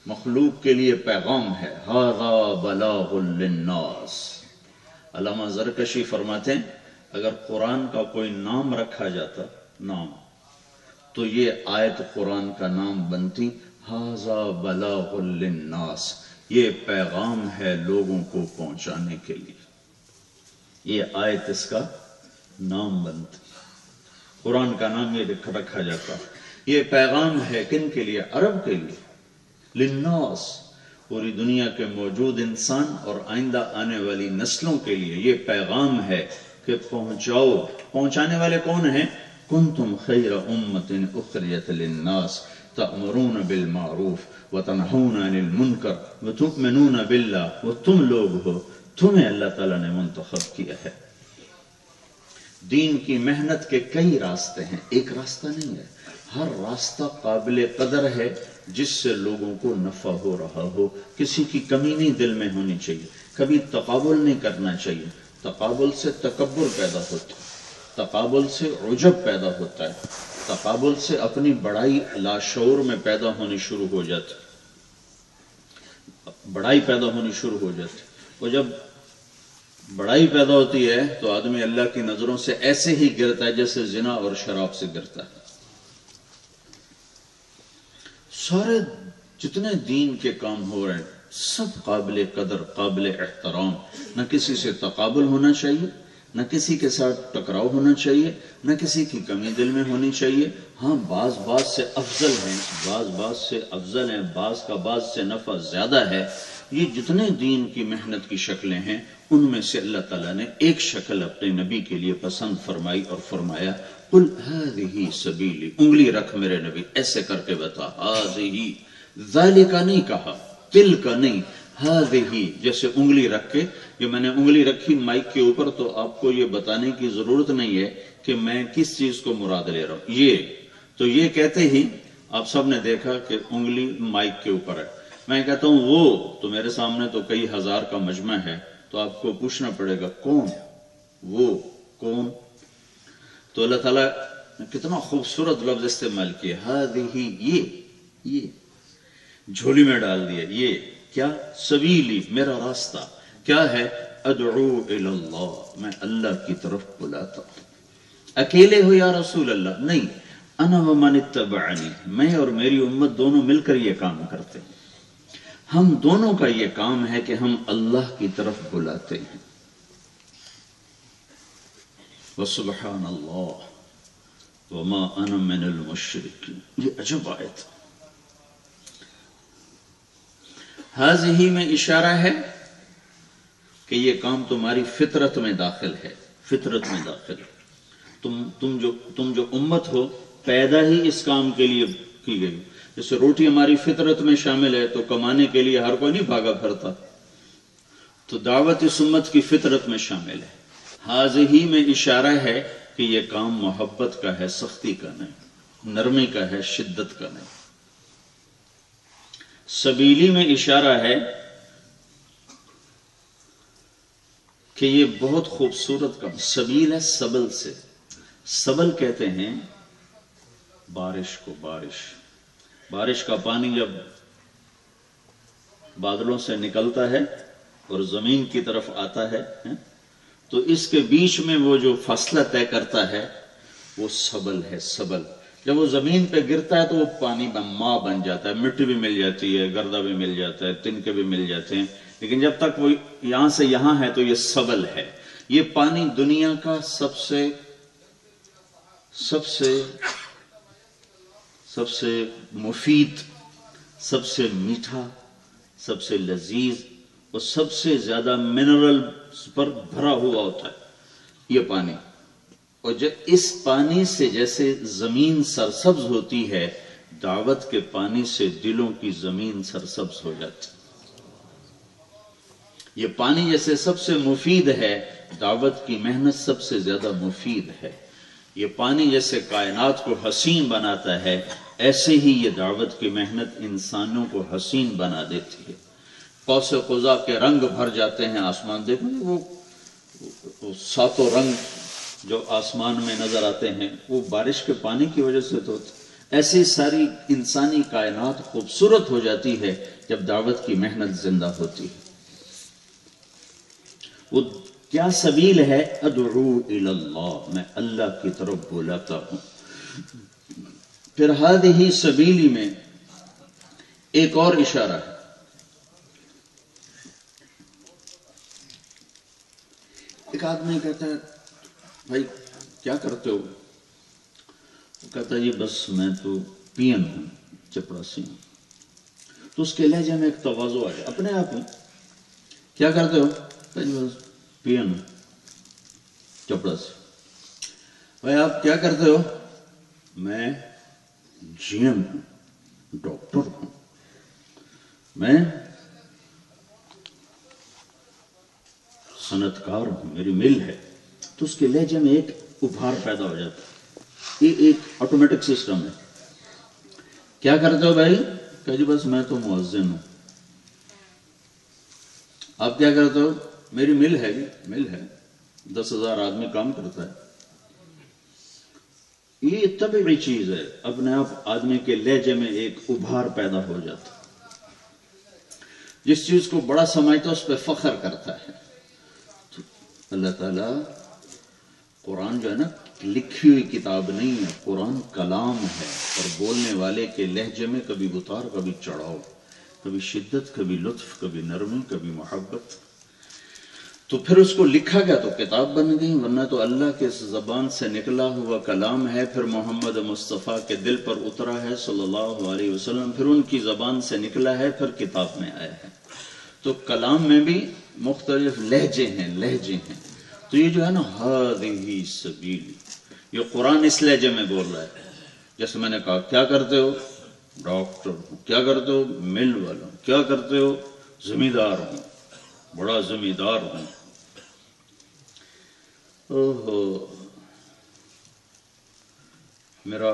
B: مخلوق کے لیے پیغام ہے. ھذا بلاغ للناس. علامہ زرکشی فرماتے ہیں اگر قرآن کا کوئی نام رکھا جاتا نام تو یہ آیت قرآن کا نام بنتی. ھذا بلاغ للناس، یہ پیغام ہے لوگوں کو پہنچانے کے لیے. یہ آیت اس کا نام بنتی. قرآن کا نام یہ رکھا جاتا. یہ پیغام ہے کن کے لیے؟ عرب کے لیے. للناس، پوری دنیا کے موجود انسان اور آئندہ آنے والی نسلوں کے لیے یہ پیغام ہے کہ پہنچاؤ. پہنچانے والے کون ہیں؟ کنتم خیر امت اخرجت للناس تأمرون بالمعروف وتنہون عن المنکر وتؤمنون باللہ. وہ تم لوگ ہو، تمہیں اللہ تعالیٰ نے منتخب کیا ہے. دین کی محنت کے کئی راستے ہیں، ایک راستہ نہیں ہے. ہر راستہ قابل قدر ہے جس سے لوگوں کو نفع ہو رہا ہو. کسی کی کمی نہیں دل میں ہونی چاہیے. کبھی تقابل نہیں کرنا چاہیے. تقابل سے تکبر پیدا ہوتا ہے، تقابل سے عجب پیدا ہوتا ہے، تقابل سے اپنی بڑائی لاشعور میں پیدا ہونی شروع ہو جاتی، بڑائی پیدا ہونی شروع ہو جاتی. اور جب بڑائی پیدا ہوتی ہے تو آدمی اللہ کی نظروں سے ایسے ہی گرتا ہے جیسے زنا اور شراب سے گرتا ہے. سارے جتنے دین کے کام ہو رہے ہیں سب قابل قدر، قابل احترام. نہ کسی سے تقابل ہونا چاہیے، نہ کسی کے ساتھ ٹکراؤ ہونا چاہیے، نہ کسی کی کمی دل میں ہونی چاہیے. ہاں بعض سے افضل ہیں، بعض سے افضل ہیں، بعض کا بعض سے نفع زیادہ ہے. یہ جتنے دین کی محنت کی شکلیں ہیں ان میں سے اللہ تعالیٰ نے ایک شکل اپنے نبی کے لیے پسند فرمائی اور فرمایا قل هذه سبیلی، انگلی رکھ میرے نبی، ایسے کر کے بتا. هذه، ذالک نہیں کہا، تل کا نہیں، هذه جیسے انگلی رکھ کے. یہ میں نے انگلی رکھی مائک کے اوپر تو آپ کو یہ بتانے کی ضرورت نہیں ہے کہ میں کس چیز کو مراد لے رہا ہوں. یہ کہتے ہی آپ سب نے دیکھا کہ انگلی مائک کے اوپر ہے. میں کہتا ہوں وہ تو میرے سامنے تو کئی ہزار کا مجمع ہے، تو آپ کو پوچھنا پڑے گا کون وہ، کون. تو اللہ تعالیٰ نے کتنا خوبصورت لفظ استعمال کیا، هذه، یہ جھولی میں ڈال دیا. یہ کیا؟ سبیلی، میرا راستہ کیا ہے؟ ادعو الی اللہ، میں اللہ کی طرف بلاتا ہوں. اکیلے ہو یا رسول اللہ؟ نہیں، انا ومن اتبعنی، میں اور میری امت دونوں مل کر یہ کام کرتے ہیں. ہم دونوں کا یہ کام ہے کہ ہم اللہ کی طرف بلاتے ہیں. وسبحان اللہ وما انا من المشرکین. یہ عجب آیت. ہذہ میں اشارہ ہے کہ یہ کام تمہاری فطرت میں داخل ہے، فطرت میں داخل ہے. تم جو امت ہو پیدا ہی اس کام کے لیے کی گئی. جیسے روٹی ہماری فطرت میں شامل ہے تو کمانے کے لیے ہر کوئی نہیں بھاگا پھرتا، تو دعوت اس امت کی فطرت میں شامل ہے. ہذہ میں اشارہ ہے کہ یہ کام محبت کا ہے، سختی کا نہیں، نرمی کا ہے، شدت کا نہیں. سبیلی میں اشارہ ہے کہ یہ بہت خوبصورت کام. سبیل ہے سبل سے، سبل کہتے ہیں بارش کو. بارش کا پانی جب بادلوں سے نکلتا ہے اور زمین کی طرف آتا ہے تو اس کے بیچ میں وہ جو فاصلہ طے کرتا ہے وہ سبل ہے. سبل جب وہ زمین پہ گرتا ہے تو وہ پانی ماں بن جاتا ہے، مٹی بھی مل جاتی ہے، گردہ بھی مل جاتا ہے، تنکے بھی مل جاتے ہیں، لیکن جب تک وہ یہاں سے یہاں ہے تو یہ سبل ہے. یہ پانی دنیا کا سب سے مفید، سب سے میٹھا، سب سے لذیذ اور سب سے زیادہ منرل پر بھرا ہوا ہوتا ہے یہ پانی. اور جب اس پانی سے جیسے زمین سرسبز ہوتی ہے، دعوت کے پانی سے دلوں کی زمین سرسبز ہو جاتی. یہ پانی جیسے سب سے مفید ہے، دعوت کی محنت سب سے زیادہ مفید ہے. یہ پانی جیسے کائنات کو حسین بناتا ہے، ایسے ہی یہ دعوت کی محنت انسانوں کو حسین بنا دیتی ہے. قوس قزح کے رنگ بھر جاتے ہیں آسمان. دیکھو وہ ساتوں رنگ جو آسمان میں نظر آتے ہیں وہ بارش کے پانی کی وجہ سے تو ایسی ساری انسانی کائنات خوبصورت ہو جاتی ہے جب دعوت کی محنت زندہ ہوتی ہے. وہ کیا سبیل ہے؟ ادعو الی اللہ، میں اللہ کی طرف بلاتا ہوں. پھر ہذہ سبیلی میں ایک اور اشارہ ہے. ایک آدمی کہتا ہے بھائی کیا کرتے ہو؟ وہ کہتا ہے جی بس میں تو پین ہوں، چپراسی ہوں. تو اس کے لہجے میں ایک تواضع آ جائے اپنے آپ میں. کیا کرتے ہو؟ جی بس پین ہوں، چپراسی. بھائی آپ کیا کرتے ہو؟ میں جی ایم ہوں، ڈاکٹر ہوں، میں صنعت کار ہوں، میری مل ہے. تو اس کے لہجے میں ایک ابھار پیدا ہو جاتا ہے. یہ ایک آٹومیٹک سسٹم ہے. کیا کرتے ہو بھائی؟ کہ جی بس میں تو مؤذن ہوں. آپ کیا کرتے ہو؟ میری مل ہے جی، مل ہے، 10,000 آدمی کام کرتا ہے. یہ طبیعی چیز ہے، اپنے آپ آدمی کے لہجے میں ایک ابھار پیدا ہو جاتا. جس چیز کو بڑا سمجھتا اس پہ فخر کرتا ہے. تو اللہ تعالیٰ قرآن جو ہے نا لکھی ہوئی کتاب نہیں ہے، قرآن کلام ہے، اور بولنے والے کے لہجے میں کبھی اتار کبھی چڑھاؤ، کبھی شدت کبھی لطف کبھی نرمی کبھی محبت. تو پھر اس کو لکھا گیا تو کتاب بن گئی، ورنہ تو اللہ کے زبان سے نکلا ہوا کلام ہے، پھر محمد مصطفیٰ کے دل پر اترا ہے صلی اللہ علیہ وسلم، پھر ان کی زبان سے نکلا ہے، پھر کتاب میں آیا ہے. تو کلام میں بھی مختلف لہجے ہیں، لہجے ہیں. تو یہ جو ہے نا ہذہ سبیلی، یہ قرآن اس لہجے میں بول رہا ہے. جیسے میں نے کہا کیا کرتے ہو؟ ڈاکٹر ہوں. کیا کرتے ہو؟ مل والا ہوں. کیا کرتے ہو؟ زمیندار ہوں، بڑا زمیندار ہوں. اوہو، میرا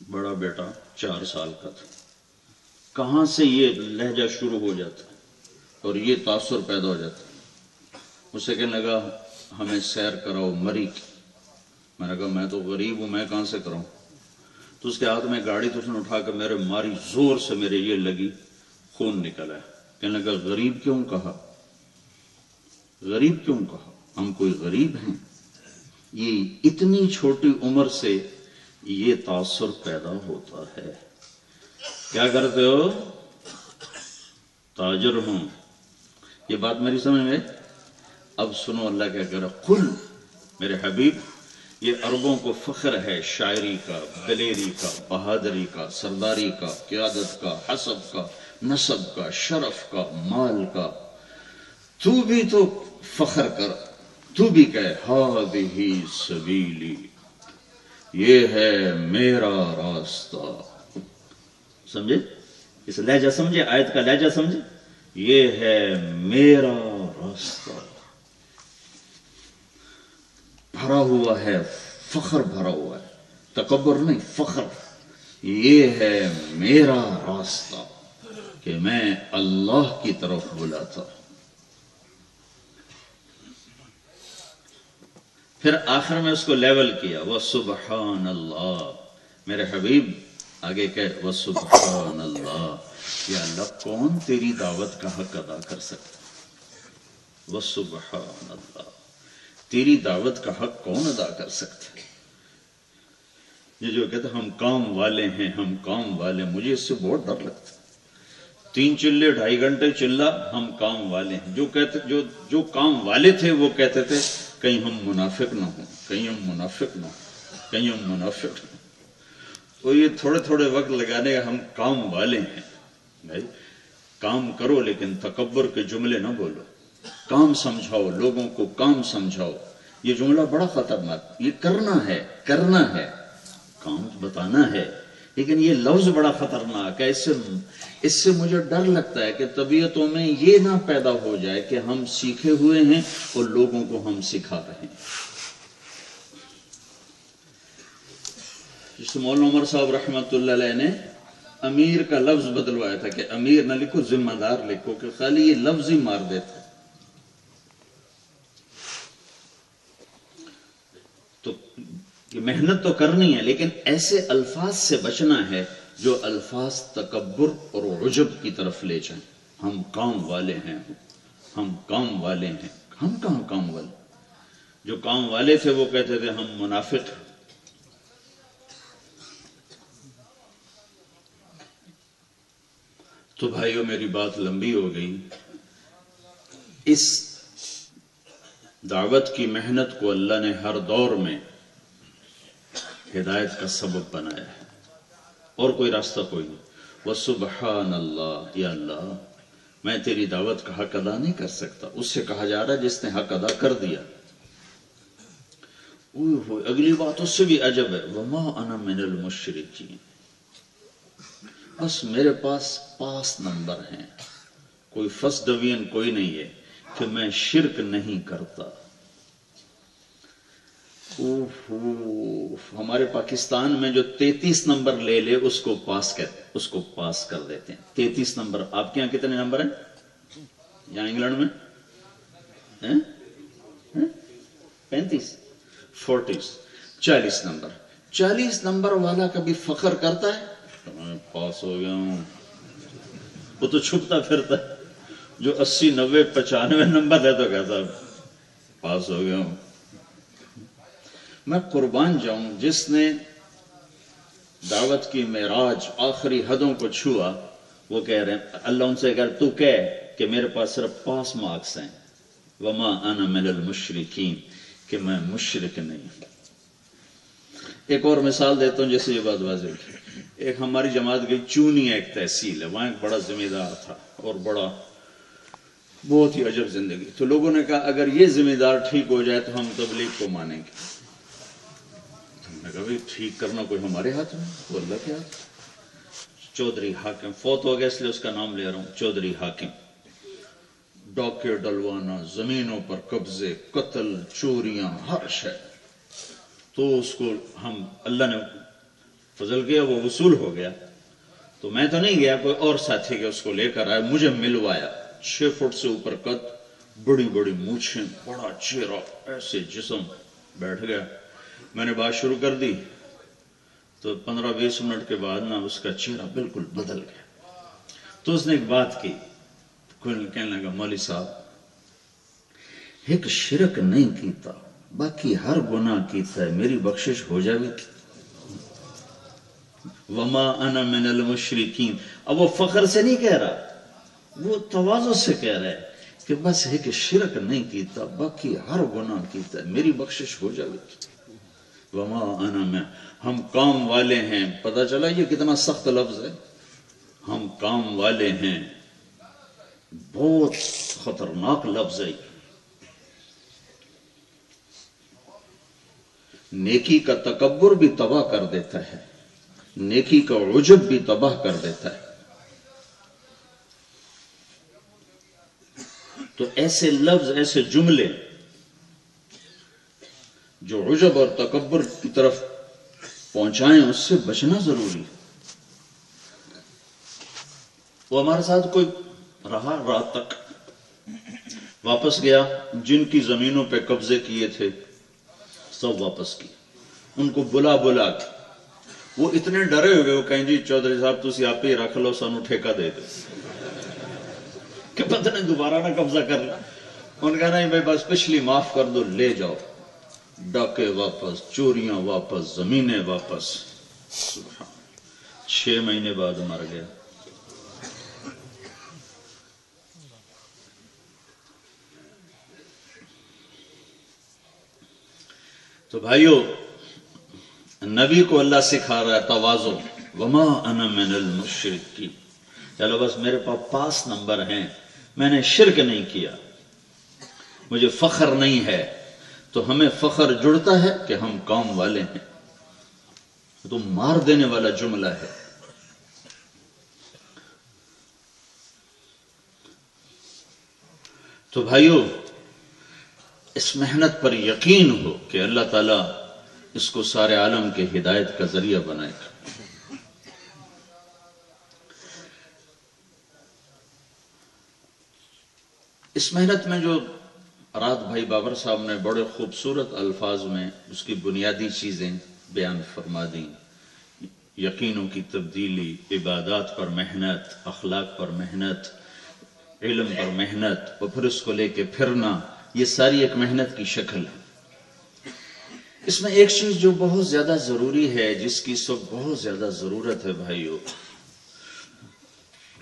B: بڑا بیٹا 4 سال کا تھا، کہاں سے یہ لہجہ شروع ہو جاتا اور یہ تاثر پیدا ہو جاتا. اسے کہنے لگا ہمیں سیر کراؤ مری کی. میں نے کہا میں تو غریب ہوں، میں کہاں سے کراؤں؟ تو اس کے ہاتھ میں گاڑی تو اس نے اٹھا کر میرے ماری، زور سے میرے یہ لگی، خون نکلا ہے. کہنے لگا غریب کیوں کہا؟ غریب کیوں کہا؟ ہم کوئی غریب ہیں؟ یہ اتنی چھوٹی عمر سے یہ تاثر پیدا ہوتا ہے. کیا کرتے ہو؟ تاجر ہوں. یہ بات میری سمجھ میں؟ اب سنو اللہ کیا کہہ رہا. قل، میرے حبیب، یہ عربوں کو فخر ہے شاعری کا، دلیری کا، بہادری کا، سرداری کا، قیادت کا، حسب کا، نسب کا، شرف کا، مال کا. تو بھی تو فخر کر، تو بھی کہے ہذہ سبیلی، یہ ہے میرا راستہ. سمجھے؟ اس لہجہ سمجھے، آیت کا لہجہ سمجھے. یہ ہے میرا راستہ، بھرا ہوا ہے، فخر بھرا ہوا ہے، تکبر نہیں، فخر. یہ ہے میرا راستہ کہ میں اللہ کی طرف بلاتا. پھر آخر میں اس کو لیول کیا، وَسُبْحَانَ اللَّهِ. میرے حبیب آگے کہ وَسُبْحَانَ اللَّهِ، یا اللہ کون تیری دعوت کا حق ادا کر سکتا؟ وَسُبْحَانَ اللَّهِ، تیری دعوت کا حق کون ادا کر سکتا ہے؟ یہ جو کہتا ہم کام والے ہیں، ہم کام والے، مجھے اس سے بہت ڈر لگتا. 3 چلے 2.5 گھنٹے چلا ہم کام والے ہیں. جو کام والے تھے وہ کہتے تھے کہیں ہم منافق نہ ہوں، کہیں ہم منافق نہ ہوں، کہیں ہم منافق نہ ہوں. تو یہ تھوڑے تھوڑے وقت لگانے کا، ہم کام والے ہیں. بھائی کام کرو لیکن تکبر کے جملے نہ بولو، کام سمجھاؤ، لوگوں کو کام سمجھاؤ. یہ جملہ بڑا خطرناک، یہ کرنا ہے، کرنا ہے، کام بتانا ہے، لیکن یہ لفظ بڑا خطرناک ہے. اس سے مجھے ڈر لگتا ہے کہ طبیعتوں میں یہ نہ پیدا ہو جائے کہ ہم سیکھے ہوئے ہیں اور لوگوں کو ہم سکھا رہے ہیں. جس مولانا عمر صاحب رحمۃ اللہ علیہ نے امیر کا لفظ بدلوایا تھا کہ امیر نہ لکھو، ذمہ دار لکھو، کہ خالی یہ لفظ ہی مار دیتا. تو یہ محنت تو کرنی ہے، لیکن ایسے الفاظ سے بچنا ہے جو الفاظ تکبر اور عجب کی طرف لے جائیں. ہم کام والے ہیں، ہم کام والے ہیں. ہم کہاں کام والے؟ جو کام والے تھے وہ کہتے تھے ہم منافق ہیں. تو بھائیو میری بات لمبی ہو گئی. اس دعوت کی محنت کو اللہ نے ہر دور میں ہدایت کا سبب بنایا ہے، اور کوئی راستہ کوئی نہیں. وَسُبْحَانَ اللَّهِ، یا اللہ میں تیری دعوت کا حق ادا نہیں کر سکتا. اس سے کہا جا رہا ہے جس نے حق ادا کر دیا. اگلی بات اس سے بھی عجب ہے، وَمَا أَنَا مِنَ الْمُشْرِكِينَ، بس میرے پاس نمبر ہیں، کوئی فرسٹ ڈویژن کوئی نہیں ہے کہ میں شرک نہیں کرتا. ہمارے پاکستان میں جو 33 نمبر لے لے اس کو پاس کر دیتے ہیں. 33 نمبر. آپ کے یہاں کتنے نمبر ہیں یہاں انگلینڈ میں؟ 35 40 40 نمبر. 40 نمبر والا کبھی فخر کرتا ہے تو میں پاس ہو گیا ہوں؟ وہ تو چھپتا پھرتا ہے. جو 80 90 95 نمبر ہے تو کہتا پاس ہو گیا ہوں. میں قربان جاؤں جس نے دعوت کی معراج آخری حدوں کو چھوا، وہ کہہ رہے ہیں اللہ ان سے تو کہہ کہ میرے پاس صرف 5 مارکس ہیں، وما انا من المشرکین، کہ میں مشرک نہیں ہوں. ایک اور مثال دیتا ہوں جیسے یہ بات واضح کی. ایک ہماری جماعت گئی چونی، ایک تحصیل ہے، وہاں ایک بڑا ذمہ دار تھا اور بہت ہی عجب زندگی. تو لوگوں نے کہا اگر یہ ذمہ دار ٹھیک ہو جائے تو ہم تبلیغ کو مانیں گے. میں نے کہا بھائی ٹھیک کرنا کوئی ہمارے ہاتھ میں، وہ اللہ کے ہاتھ. چودھری حاکم فوت ہو گیا اس لیے اس کا نام لے رہا ہوں. چودھری حاکم، ڈاکے ڈلوانا، زمینوں پر قبضے، قتل، چوریاں، ہر شے. تو اس کو ہم اللہ نے فضل کیا، وہ وصول ہو گیا. تو میں تو نہیں گیا، کوئی اور ساتھی کے اس کو لے کر آیا، مجھے ملوایا. 6 فٹ سے اوپر قد، بڑی بڑی مونچھیں، بڑا چہرہ، ایسے جسم. بیٹھ گیا، میں نے بات شروع کر دی تو 15-20 منٹ کے بعد نا اس کا چہرہ بالکل بدل گیا. تو اس نے ایک بات کی، کہنے لگا مولوی صاحب ایک شرک نہیں کیتا، باقی ہر گناہ کیتا ہے، میری بخشش ہو جائے گی؟ وما انا من المشرکین. اب وہ فخر سے نہیں کہہ رہا، وہ تواضع سے کہہ رہا ہے کہ بس ایک شرک نہیں کیتا، باقی ہر گناہ کیتا ہے، میری بخشش ہو جائے گی. وما انا من، ہم کام والے ہیں. پتہ چلا یہ کتنا سخت لفظ ہے. ہم کام والے ہیں، بہت خطرناک لفظ ہے. نیکی کا تکبر بھی تباہ کر دیتا ہے، نیکی کا عجب بھی تباہ کر دیتا ہے. تو ایسے لفظ، ایسے جملے جو عجب اور تکبر کی طرف پہنچائیں، اس سے بچنا ضروری ہے. وہ ہمارے ساتھ کوئی رہا رات تک، واپس گیا، جن کی زمینوں پہ قبضے کیے تھے سب واپس کیے. ان کو بلا کے وہ اتنے ڈرے ہوئے، وہ کہیں جی چودھری صاحب تسی آپ ہی رکھ لو، سانو ٹھیکہ دے دو کہ پتہ نہیں دوبارہ نہ قبضہ کر لیں. ان کا نہیں بھائی بس پچھلی معاف کر دو، لے جاؤ. ڈاکے واپس، چوریاں واپس، زمینیں واپس. 6 مہینے بعد مر گیا. تو بھائیو، نبی کو اللہ سکھا رہا ہے تواضع. وما انا من المشرکین. چلو بس میرے پاس 5 نمبر ہیں، میں نے شرک نہیں کیا، مجھے فخر نہیں ہے. تو ہمیں فخر جڑتا ہے کہ ہم کام والے ہیں. تو مار دینے والا جملہ ہے. تو بھائیو، اس محنت پر یقین ہو کہ اللہ تعالیٰ اس کو سارے عالم کے ہدایت کا ذریعہ بنائے گا. اس محنت میں جو رات بھائی بابر صاحب نے بڑے خوبصورت الفاظ میں اس کی بنیادی چیزیں بیان فرما دیں، یقینوں کی تبدیلی، عبادات پر محنت، اخلاق پر محنت، علم پر محنت، اور پھر اس کو لے کے پھرنا، یہ ساری ایک محنت کی شکل ہے. اس میں ایک چیز جو بہت زیادہ ضروری ہے، جس کی سب بہت زیادہ ضرورت ہے بھائیو،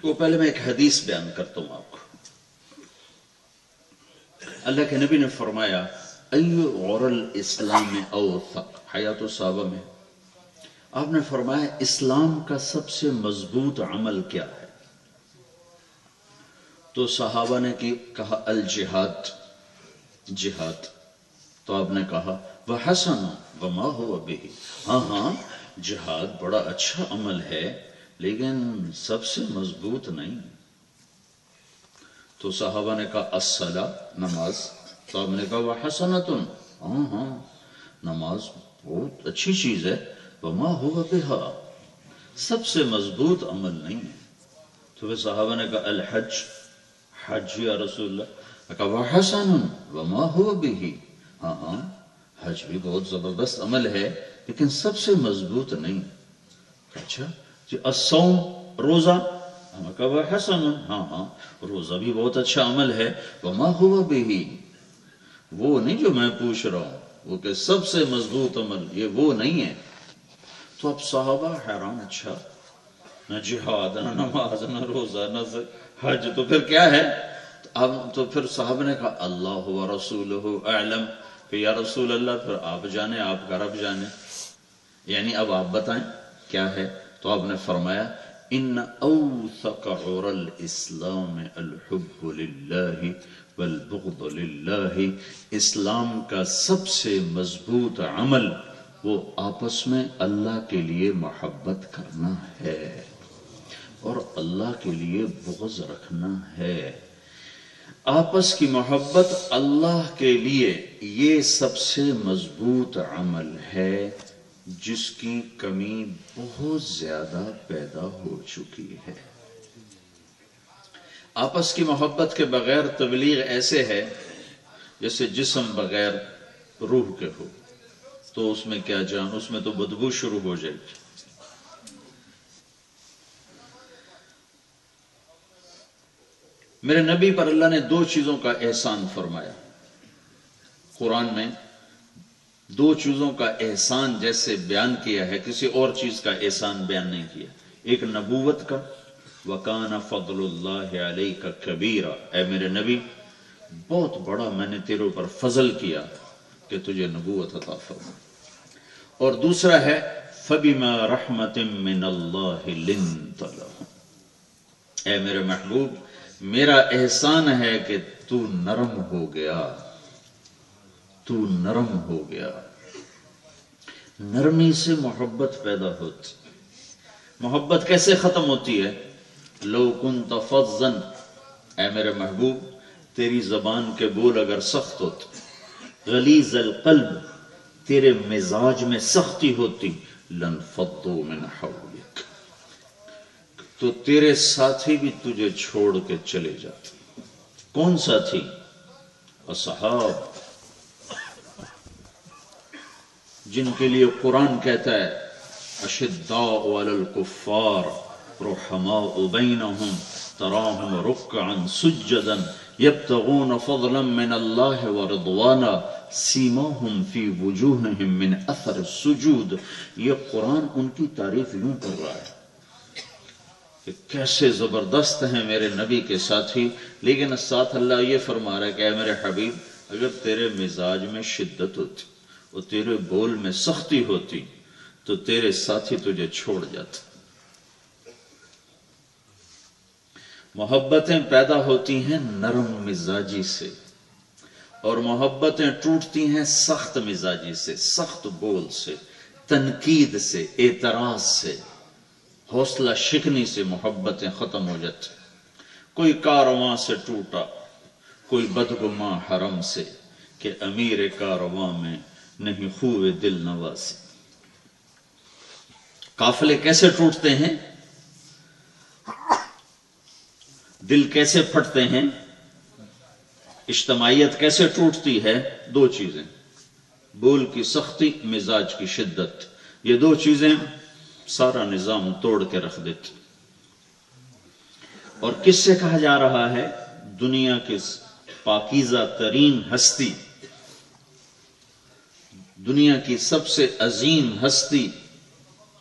B: وہ پہلے میں ایک حدیث بیان کرتا ہوں آپ کو. اللہ کے نبی نے فرمایا ایو غر الاسلام اوثق. حیات الصحابہ میں آپ نے فرمایا اسلام کا سب سے مضبوط عمل کیا ہے؟ تو صحابہ نے کہا الجہاد، جہاد. تو آپ نے کہا وحسن وما هو به. ہاں جہاد بڑا اچھا عمل ہے لیکن سب سے مضبوط نہیں. تو صحابہ نے کہا الصلاۃ، نماز. تو آپ نے کہا وحسنۃ. ہاں نماز بہت اچھی چیز ہے، وما ہوا بہا، سب سے مضبوط عمل نہیں ہے۔ تو پھر صحابہ نے کہا الحج، حج یا رسول اللہ، کہا وحسن وما ہوا بہ، ہاں ہاں حج بھی بہت زبردست عمل ہے لیکن سب سے مضبوط نہیں۔ اچھا جی الصوم، روزہ، ہم کہا وحسن، ہاں ہاں روزہ بھی بہت اچھا عمل ہے، وما ہوا بہ، وہ نہیں جو میں پوچھ رہا ہوں، وہ کہ سب سے مضبوط عمل یہ وہ نہیں ہے۔ تو اب صحابہ حیران، اچھا نہ جہاد نہ نماز نہ روزہ نہ حج، تو پھر کیا ہے؟ اب تو پھر صحابہ نے کہا اللہ و رسولہ اعلم، کہ یا رسول اللہ پھر آپ جانے، آپ کا رب جانے، یعنی اب آپ بتائیں کیا ہے؟ تو آپ نے فرمایا ان اوثق عر الاسلام الحب للہ والبغض للہ، اسلام کا سب سے مضبوط عمل وہ آپس میں اللہ کے لیے محبت کرنا ہے اور اللہ کے لیے بغض رکھنا ہے۔ آپس کی محبت اللہ کے لیے یہ سب سے مضبوط عمل ہے جس کی کمی بہت زیادہ پیدا ہو چکی ہے۔ آپس کی محبت کے بغیر تبلیغ ایسے ہے جیسے جسم بغیر روح کے ہو، تو اس میں کیا جان، اس میں تو بدبو شروع ہو جائے گی۔ میرے نبی پر اللہ نے دو چیزوں کا احسان فرمایا، قرآن میں دو چیزوں کا احسان جیسے بیان کیا ہے، کسی اور چیز کا احسان بیان نہیں کیا۔ ایک نبوت کا، وَكَانَ فَضْلُ اللَّهِ عَلَيْكَ كَبِيرًا، اے میرے نبی بہت بڑا میں نے تیرے اوپر فضل کیا کہ تجھے نبوت عطا فرما۔ اور دوسرا ہے فَبِمَا رَحْمَةٍ مِّنَ اللَّهِ لِنْتَ لَهُمْ، اے میرے محبوب میرا احسان ہے کہ تو نرم ہو گیا، تو نرم ہو گیا۔ نرمی سے محبت پیدا ہوتی۔ محبت کیسے ختم ہوتی ہے؟ لو کنت فظا، اے میرے محبوب تیری زبان کے بول اگر سخت ہوتے، غلیظ القلب تیرے مزاج میں سختی ہوتی، لانفضوا من حولک، تو تیرے ساتھی بھی تجھے چھوڑ کے چلے جاتے۔ کون ساتھی؟ اصحاب، جن کے لیے قرآن کہتا ہے اشداء علی الکفار رحماء بینہم تراہم رکعا سجدا یبتغون فضلا من اللہ ورضوانا سیماہم فی وجوہہم من اثر السجود۔ یہ قرآن ان کی تعریف یوں کر رہا ہے کہ کیسے زبردست ہیں میرے نبی کے ساتھی، لیکن ساتھ اللہ یہ فرما رہا ہے کہ اے میرے حبیب اگر تیرے مزاج میں شدت ہوتی اور تیرے بول میں سختی ہوتی تو تیرے ساتھی تجھے چھوڑ جاتے۔ محبتیں پیدا ہوتی ہیں نرم مزاجی سے، اور محبتیں ٹوٹتی ہیں سخت مزاجی سے، سخت بول سے، تنقید سے، اعتراض سے، حوصلہ شکنی سے محبتیں ختم ہو جاتی۔ کوئی کارواں سے ٹوٹا، کوئی بدگماں حرم سے، کہ امیر کارواں میں نہیں خوئے دل نواز۔ قافلے کیسے ٹوٹتے ہیں، دل کیسے پھٹتے ہیں، اجتماعیت کیسے ٹوٹتی ہے؟ دو چیزیں، بول کی سختی، مزاج کی شدت، یہ دو چیزیں سارا نظام توڑ کے رکھ دیتی۔ اور کس سے کہا جا رہا ہے؟ دنیا کی پاکیزہ ترین ہستی، دنیا کی سب سے عظیم ہستی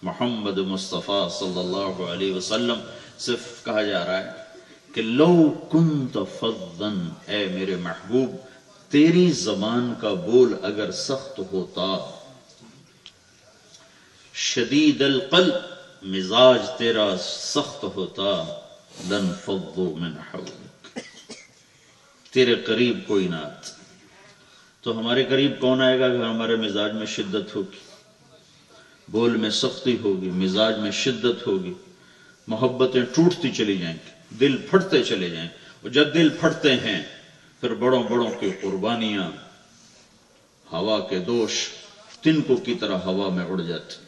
B: محمد مصطفیٰ صلی اللہ علیہ وسلم سے کہا جا رہا ہے کہ لو کنت فظا، اے میرے محبوب تیری زبان کا بول اگر سخت ہوتا، شدید القلب مزاج تیرا سخت ہوتا، لانفضوا من حولک، تیرے قریب کوئی نہ آتا۔ تو ہمارے قریب کون آئے گا اگر ہمارے مزاج میں شدت ہوگی، بول میں سختی ہوگی، مزاج میں شدت ہوگی، محبتیں ٹوٹتی چلی جائیں گی، دل پھٹتے چلے جائیں، اور جب دل پھٹتے ہیں پھر بڑوں بڑوں کی قربانیاں، ہوا کے دوش، تنکوں کی طرح ہوا میں اڑ جاتے.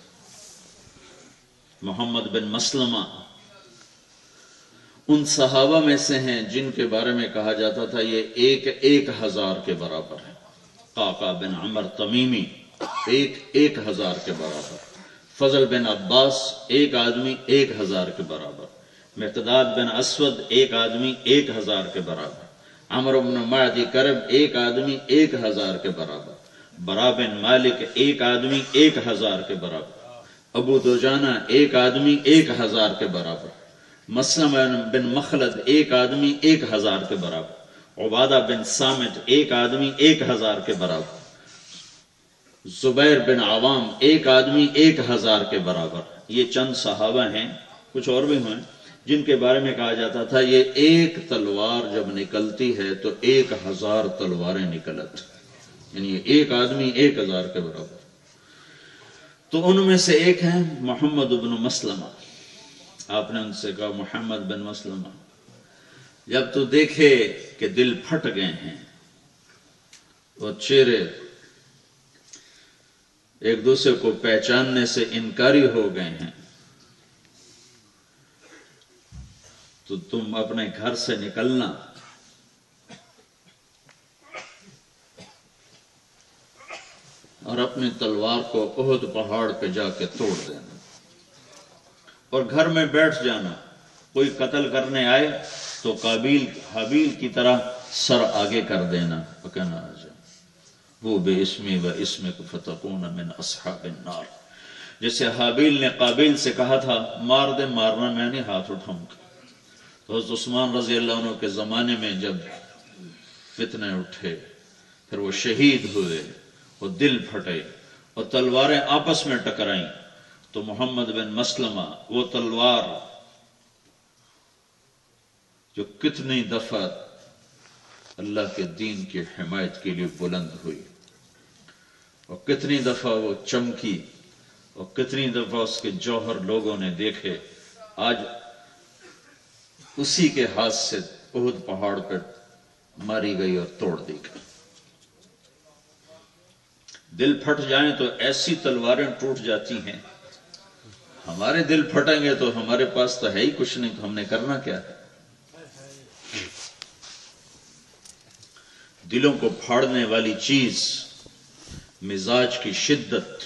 B: محمد بن مسلمہ ان صحابہ میں سے ہیں جن کے بارے میں کہا جاتا تھا یہ 1000 کے برابر ہے. قعقاع بن عمر تمیمی 1000 کے برابر. فضل بن عباس ایک آدمی 1000 کے برابر. مقداد بن اسود ایک آدمی 1000 کے برابر. عمرو بن معدی کرب ایک آدمی 1000 کے برابر. برا بن مالک ایک آدمی 1000 کے برابر. ابو دجانہ ایک آدمی 1000 کے برابر. مسلمہ بن مخلد ایک آدمی 1000 کے برابر. عبادہ بن سامت ایک آدمی 1000 کے برابر. زبیر بن عوام ایک آدمی 1000 کے برابر. یہ چند صحابہ ہیں، کچھ اور بھی ہیں جن کے بارے میں کہا جاتا تھا یہ ایک تلوار جب نکلتی ہے تو 1000 تلواریں نکلت، یعنی ایک آدمی 1000 کے برابر. تو ان میں سے ایک ہیں محمد بن مسلمہ. آپ نے ان سے کہا محمد بن مسلمہ جب تو دیکھے کہ دل پھٹ گئے ہیں اور چہرے ایک دوسرے کو پہچاننے سے انکاری ہو گئے ہیں تو تم اپنے گھر سے نکلنا اور اپنی تلوار کو احد پہاڑ پہ جا کے توڑ دینا اور گھر میں بیٹھ جانا. کوئی قتل کرنے آئے تو قابیل حابیل کی طرح سر آگے کر دینا. کہنا آ جا وہ بے اسمی و اسمک فتکون من اصحاب النار. جیسے حابیل نے قابیل سے کہا تھا مار دے، مارنا میں نہیں، ہاتھ اٹھاؤں گا. تو حضرت عثمان رضی اللہ عنہ کے زمانے میں جب فتنے اٹھے پھر وہ شہید ہوئے، وہ دل پھٹے اور تلواریں آپس میں ٹکرائیں تو محمد بن مسلمہ وہ تلوار جو کتنی دفعہ اللہ کے دین کی حمایت کے لیے بلند ہوئی اور کتنی دفعہ وہ چمکی اور کتنی دفعہ اس کے جوہر لوگوں نے دیکھے، آج اسی کے ہاتھ سے احد پہاڑ پر ماری گئی اور توڑ دی گئی. دل پھٹ جائیں تو ایسی تلواریں ٹوٹ جاتی ہیں. ہمارے دل پھٹیں گے تو ہمارے پاس تو ہے ہی کچھ نہیں، تو ہم نے کرنا کیا ہے؟ دلوں کو پھاڑنے والی چیز مزاج کی شدت،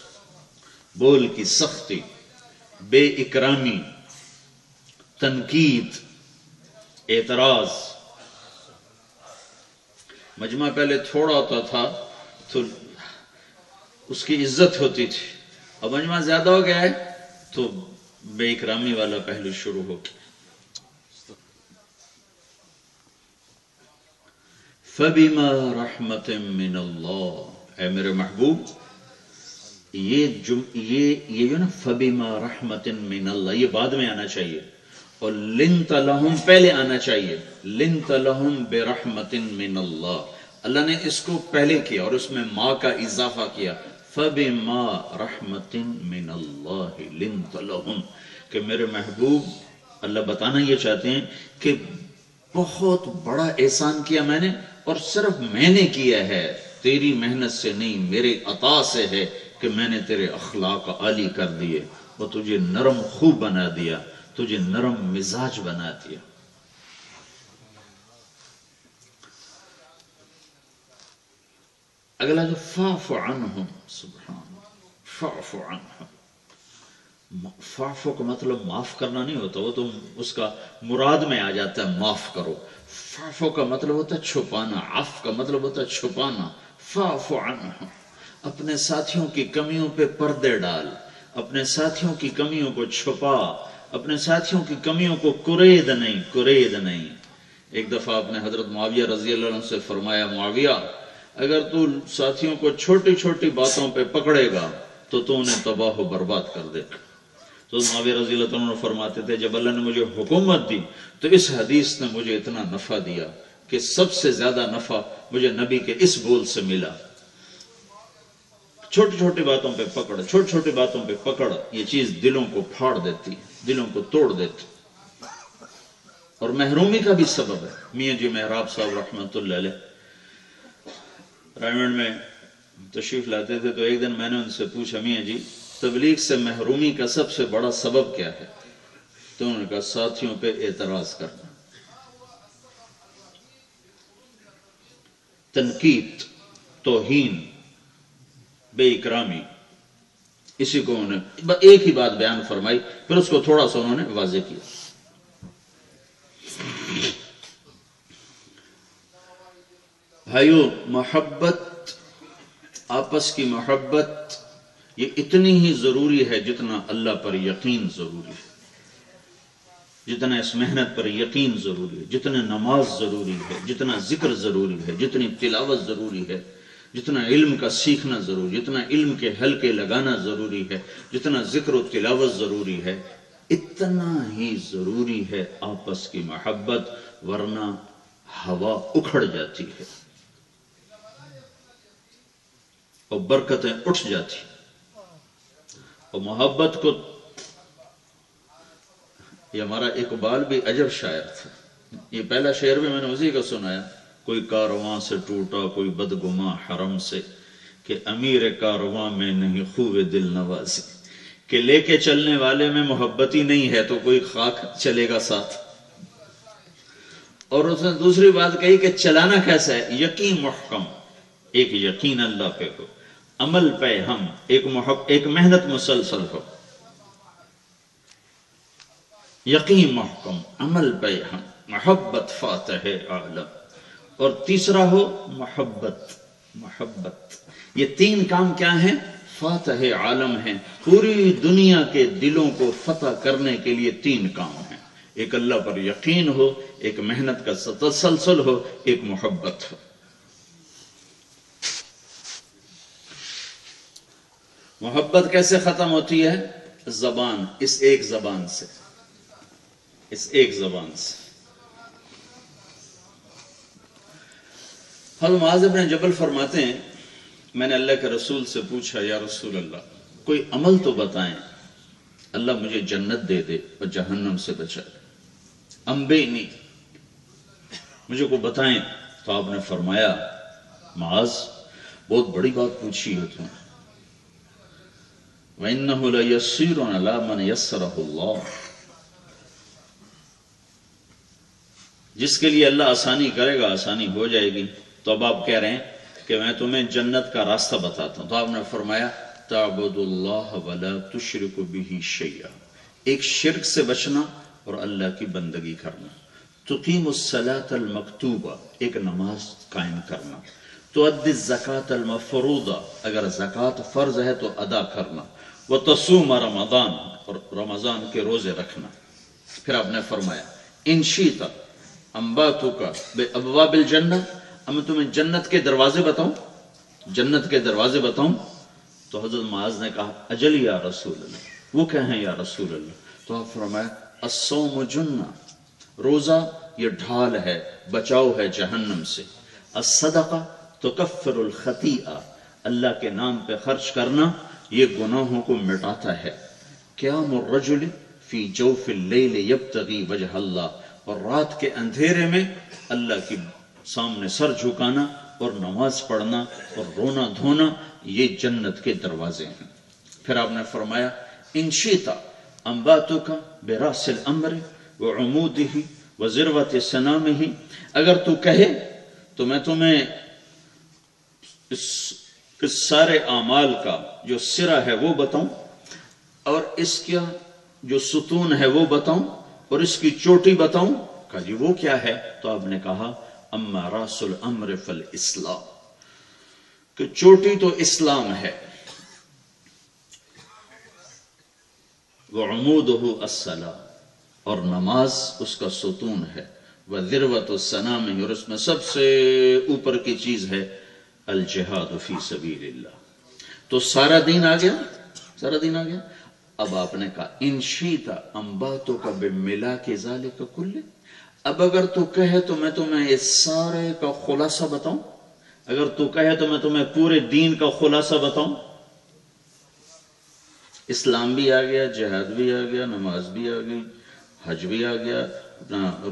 B: بول کی سختی، بے اکرامی، تنقید، اعتراض. مجمع پہلے تھوڑا ہوتا تھا تو اس کی عزت ہوتی تھی، اب مجمع زیادہ ہو گیا ہے تو بے اکرامی والا پہلو شروع ہو گیا. فَبِمَا رَحْمَةٍ مِّنَ اللَّهِ، اے میرے محبوب یہ جو نا فَبِمَا رَحْمَةٍ مِّنَ اللَّهِ یہ بعد میں آنا چاہیے اور لِنْتَ لَهُمْ پہلے آنا چاہیے. لِنْتَ لَهُمْ بِرَحْمَةٍ مِّنَ اللَّهِ، اللہ نے اس کو پہلے کیا اور اس میں ما کا اضافہ کیا. فَبِمَا رَحْمَةٍ مِّنَ اللَّهِ لِنْتَ لَهُمْ کہ میرے محبوب اللہ بتانا یہ چاہتے ہیں کہ بہت بڑا احسان کیا میں نے اور صرف میں نے کیا ہے، تیری محنت سے نہیں، میرے عطا سے ہے کہ میں نے تیرے اخلاق عالی کر دیے اور تجھے نرم خوب بنا دیا، تجھے نرم مزاج بنا دیا. اگلا جو فاعف عنہم، سبحان اللہ، فاعف عنہم. فاعف کا مطلب معاف کرنا نہیں ہوتا، وہ تو اس کا مراد میں آ جاتا ہے معاف کرو. فاعف کا مطلب ہوتا ہے چھپانا، عف کا مطلب ہوتا ہے چھپانا. فاعف عنہم، اپنے ساتھیوں کی کمیوں پہ پردے ڈال، اپنے ساتھیوں کی کمیوں کو چھپا، اپنے ساتھیوں کی کمیوں کو کرید نہیں. ایک دفعہ آپ نے حضرت معاویہ رضی اللہ عنہ سے فرمایا معاویہ اگر تو ساتھیوں کو چھوٹی چھوٹی باتوں پہ پکڑے گا تو انہیں تباہ و برباد کر دے گا. تو معاویہ رضی اللہ عنہ فرماتے تھے جب اللہ نے مجھے حکومت دی تو اس حدیث نے مجھے اتنا نفع دیا کہ سب سے زیادہ نفع مجھے نبی کے اس بول سے ملا. چھوٹی چھوٹی باتوں پہ پکڑ، چھوٹی چھوٹی باتوں پہ پکڑ، یہ چیز دلوں کو پھاڑ دیتی، دلوں کو توڑ دیتی اور محرومی کا بھی سبب ہے. میاں جی محراب صاحب رحمۃ اللہ علیہ رائمنڈ میں تشریف لاتے تھے تو ایک دن میں نے ان سے پوچھا میاں جی تبلیغ سے محرومی کا سب سے بڑا سبب کیا ہے؟ تو انہوں نے کہا ساتھیوں پہ اعتراض کرنا، تنقید، توہین، بے اکرامی. اسی کو انہوں نے ایک ہی بات بیان فرمائی، پھر اس کو تھوڑا سا انہوں نے واضح کیا. بھائیو، محبت، آپس کی محبت یہ اتنی ہی ضروری ہے جتنا اللہ پر یقین ضروری ہے، جتنا اس محنت پر یقین ضروری ہے، جتنا نماز ضروری ہے، جتنا ذکر ضروری ہے، جتنی تلاوت ضروری ہے، جتنا علم کا سیکھنا ضروری، جتنا علم کے حلقے لگانا ضروری ہے، جتنا ذکر و تلاوت ضروری ہے، اتنا ہی ضروری ہے آپس کی محبت، ورنہ ہوا اکھڑ جاتی ہے اور برکتیں اٹھ جاتی. اور محبت کو، یہ ہمارا اقبال بھی عجب شاعر تھا، یہ پہلا شعر بھی میں نے اسی کا سنایا، کوئی کارواں سے ٹوٹا کوئی بدگماں حرم سے، کہ امیر کارواں میں نہیں خوب دل نوازی، کہ لے کے چلنے والے میں محبت ہی نہیں ہے تو کوئی خاک چلے گا ساتھ. اور اس نے دوسری بات کہی کہ چلانا کیسا ہے، یقین محکم، ایک یقین اللہ پہ ہو، عمل پہ ہم، ایک محنت مسلسل ہو، یقین محکم، عمل پہ ہم، محبت فاتح عالم، اور تیسرا ہو محبت. محبت، یہ تین کام کیا ہیں؟ فاتح عالم ہیں، پوری دنیا کے دلوں کو فتح کرنے کے لیے تین کام ہیں، ایک اللہ پر یقین ہو، ایک محنت کا تسلسل ہو، ایک محبت ہو. محبت کیسے ختم ہوتی ہے؟ زبان، اس ایک زبان سے، اس ایک زبان سے. حضرت معاذ بن جبل فرماتے ہیں میں نے اللہ کے رسول سے پوچھا یا رسول اللہ کوئی عمل تو بتائیں اللہ مجھے جنت دے دے اور جہنم سے بچائے، انبئنی، مجھے کو بتائیں. تو آپ نے فرمایا معاذ بہت بڑی بات پوچھی ہے تم، وَإِنَّهُ لَيَسِّرٌ عَلَى مَنْ يَسَّرَهُ اللَّهُ، جس کے لیے اللہ آسانی کرے گا آسانی ہو جائے گی. تو اب آپ کہہ رہے ہیں کہ میں تمہیں جنت کا راستہ بتاتا ہوں. تو آپ نے فرمایا تعبد اللہ ولا تشرک بہ شیئا، ایک شرک سے بچنا اور اللہ کی بندگی کرنا. تقیم الصلاۃ المکتوبہ، ایک نماز قائم کرنا. تؤدی الزکاۃ المفروضہ، اگر زکوٰۃ فرض ہے تو ادا کرنا. وتصوم رمضان، اور رمضان کے روزے رکھنا. پھر آپ نے فرمایا ان شئت انباتک بابواب الجنہ، اب میں تمہیں جنت کے دروازے بتاؤں، جنت کے دروازے بتاؤں. تو حضرت معاذ نے کہا اجل یا رسول اللہ، وہ کیا ہیں یا رسول اللہ؟ تو آپ فرمایا الصوم جنہ، روزہ یہ ڈھال ہے، بچاؤ ہے جہنم سے. الصدقہ تکفر الخطیئہ، اللہ کے نام پہ خرچ کرنا یہ گناہوں کو مٹاتا ہے. قیام الرجل فی جوف اللیل یبتغی وجہ اللہ، اور رات کے اندھیرے میں اللہ کی سامنے سر جھکانا اور نماز پڑھنا اور رونا دھونا، یہ جنت کے دروازے ہیں. پھر آپ نے فرمایا ان شئت انباتک براس الامر وعمودہ وذروۃ سنامہ، اگر تو کہے تو میں تمہیں اس سارے اعمال کا جو سرا ہے وہ بتاؤں اور اس کا جو ستون ہے وہ بتاؤں اور اس کی چوٹی بتاؤں. کہا جی وہ کیا ہے؟ تو آپ نے کہا اما راس الامر فالاسلام، کہ چوٹی تو اسلام ہے، وعمودہ الصلاۃ، اور نماز اس کا ستون ہے، وذروۃ السنام، اور اس میں سب سے اوپر کی چیز ہے الجہاد فی سبیل اللہ. تو سارا دین آ گیا، سارا دین آ گیا. اب آپ نے کہا ان شئت انباتک بملاک ذلک کلہ، اب اگر تو کہے تو میں تمہیں اس سارے کا خلاصہ بتاؤں، اگر تو کہے تو میں تمہیں پورے دین کا خلاصہ بتاؤں. اسلام بھی آ گیا، جہاد بھی آ گیا، نماز بھی آ گئی، حج بھی آ گیا،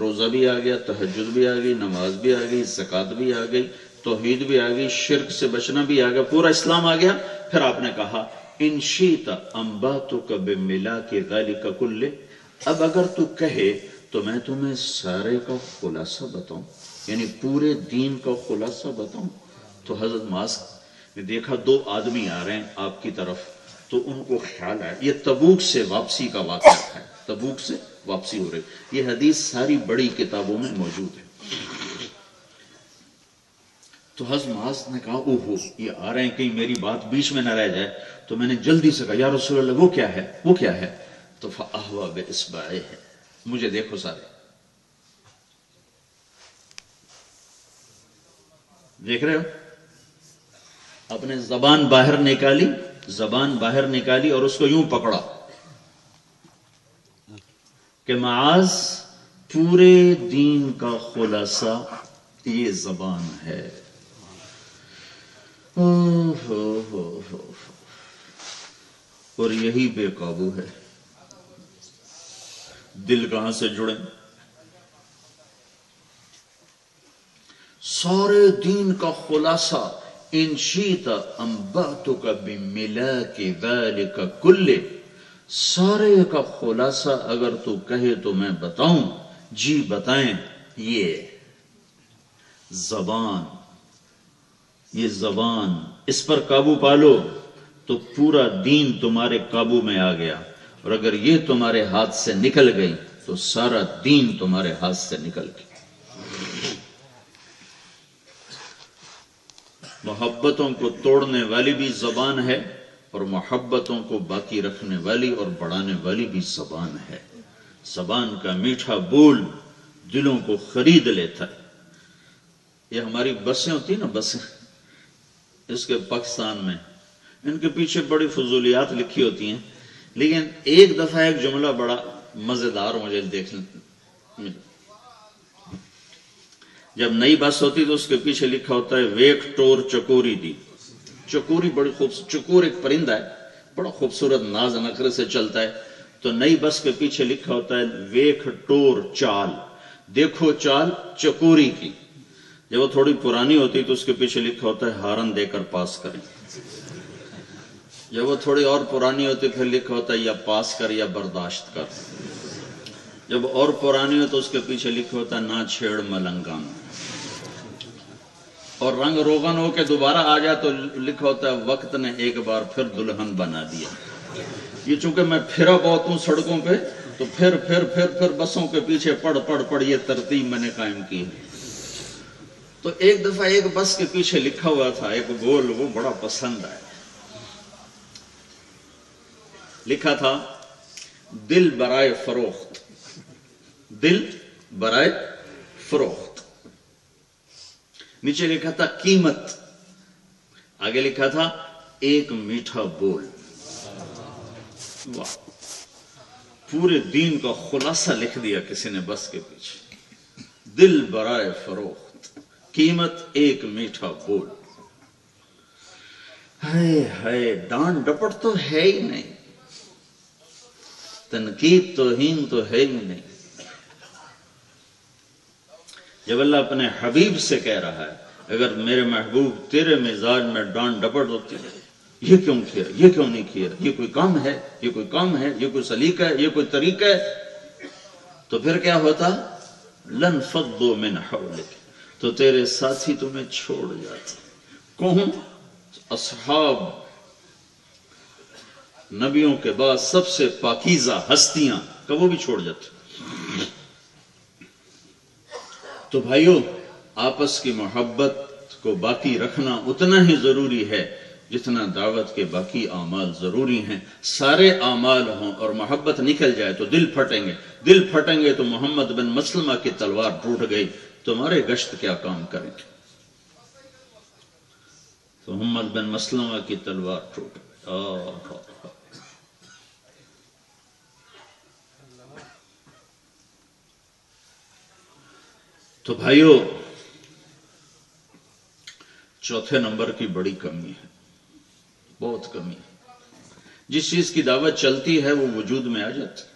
B: روزہ بھی آ گیا، تہجد بھی آ گئی، نماز بھی آ گئی، زکوٰۃ بھی آ گئی، توحید بھی آ گئی، شرک سے بچنا بھی آ گیا، پورا اسلام آ گیا۔ پھر آپ نے کہا ان شئت انباتک بملاک ذلک کلہ، اب اگر تو کہے تو میں تمہیں سارے کا خلاصہ بتاؤں، یعنی پورے دین کا خلاصہ بتاؤں۔ تو حضرت معاذ نے دیکھا 2 آدمی آ رہے ہیں آپ کی طرف، تو ان کو خیال آیا، یہ تبوک سے واپسی کا واقعہ ہے، تبوک سے واپسی ہو رہی، یہ حدیث ساری بڑی کتابوں میں موجود ہے۔ تو حضرت معاذ نے کہا اوہو یہ آ رہے ہیں، کہیں میری بات بیچ میں نہ رہ جائے، تو میں نے جلدی سے کہا یا رسول اللہ وہ کیا ہے، وہ کیا ہے؟ تو فأہویٰ بإصبعہ، مجھے دیکھو سارے، دیکھ رہے ہو؟ اپنے زبان باہر نکالی، زبان باہر نکالی اور اس کو یوں پکڑا کہ معاذ پورے دین کا خلاصہ یہ زبان ہے۔ اور یہی بے قابو ہے، دل کہاں سے جڑے؟ سارے دین کا خلاصہ ان شئت انباتک بملاک ذلک کلہ، سارے کا خلاصہ اگر تو کہے تو میں بتاؤں، جی بتائیں۔ یہ زبان، یہ زبان، اس پر قابو پالو تو پورا دین تمہارے قابو میں آ گیا، اور اگر یہ تمہارے ہاتھ سے نکل گئی تو سارا دین تمہارے ہاتھ سے نکل گیا۔ محبتوں کو توڑنے والی بھی زبان ہے، اور محبتوں کو باقی رکھنے والی اور بڑھانے والی بھی زبان ہے۔ زبان کا میٹھا بول دلوں کو خرید لیتا ہے۔ یہ ہماری بسیں ہوتی ہیں نا، بسیں اس کے پاکستان میں، ان کے پیچھے بڑی فضولیات لکھی ہوتی ہیں، لیکن ایک دفعہ ایک جملہ بڑا مزیدار مجھے دیکھنے، جب نئی بس ہوتی تو اس کے پیچھے لکھا ہوتا ہے ویک ٹور چکوری دی۔ چکوری بڑی خوبصورت، چکور ایک پرندہ ہے، بڑا خوبصورت ناز نخرے سے چلتا ہے، تو نئی بس کے پیچھے لکھا ہوتا ہے ویک ٹور چال، دیکھو چال چکوری کی۔ جب وہ تھوڑی پرانی ہوتی تو اس کے پیچھے لکھا ہوتا ہے ہارن دے کر پاس کریں۔ جب وہ تھوڑی اور پرانی ہوتی پھر لکھا ہوتا ہے یا پاس کر یا برداشت کر۔ جب اور پرانی ہو تو اس کے پیچھے لکھا ہوتا ہے نہ چھیڑ ملنگان، اور رنگ روغن ہو کے دوبارہ آ جائے تو لکھا ہوتا ہے وقت نے ایک بار پھر دلہن بنا دیا۔ یہ چونکہ میں پھرا بہت ہوں سڑکوں پہ، تو پھر بسوں کے پیچھے پڑ یہ ترتیب میں نے قائم کی ہے۔ تو ایک دفعہ ایک بس کے پیچھے لکھا ہوا تھا ایک بول، وہ بڑا پسند آیا، لکھا تھا دل برائے فروخت، دل برائے فروخت، نیچے لکھا تھا قیمت، آگے لکھا تھا ایک میٹھا بول۔ واہ، پورے دین کا خلاصہ لکھ دیا کسی نے بس کے پیچھے، دل برائے فروخت، قیمت ایک میٹھا بول۔ ہائے ہائے، ڈانٹ ڈپٹ تو ہے ہی نہیں، تنقید توہین تو ہے ہی نہیں۔ جب اللہ اپنے حبیب سے کہہ رہا ہے اگر میرے محبوب تیرے مزاج میں ڈانٹ ڈپٹ ہوتی ہے، یہ کیوں کیا، یہ کیوں نہیں کیا، یہ کوئی کام ہے، یہ کوئی کام ہے، یہ کوئی سلیقہ ہے، یہ کوئی طریقہ ہے، تو پھر کیا ہوتا؟ لن فضوا من حولک، تو تیرے ساتھی تمہیں چھوڑ جاتے۔ کون؟ اصحاب، نبیوں کے بعد سب سے پاکیزہ ہستیاں کا وہ بھی چھوڑ جاتے۔ تو بھائیو، آپس کی محبت کو باقی رکھنا اتنا ہی ضروری ہے جتنا دعوت کے باقی اعمال ضروری ہیں۔ سارے اعمال ہوں اور محبت نکل جائے تو دل پھٹیں گے، دل پھٹیں گے تو محمد بن مسلمہ کی تلوار ٹوٹ گئی، تمہارے گشت کیا کام کریں گے؟ تو محمد بن مسلمہ کی تلوار ٹوٹ گئی۔ تو بھائیو، چوتھے نمبر کی بڑی کمی ہے، بہت کمی ہے۔ جس چیز کی دعوت چلتی ہے وہ وجود میں آ جاتی ہے۔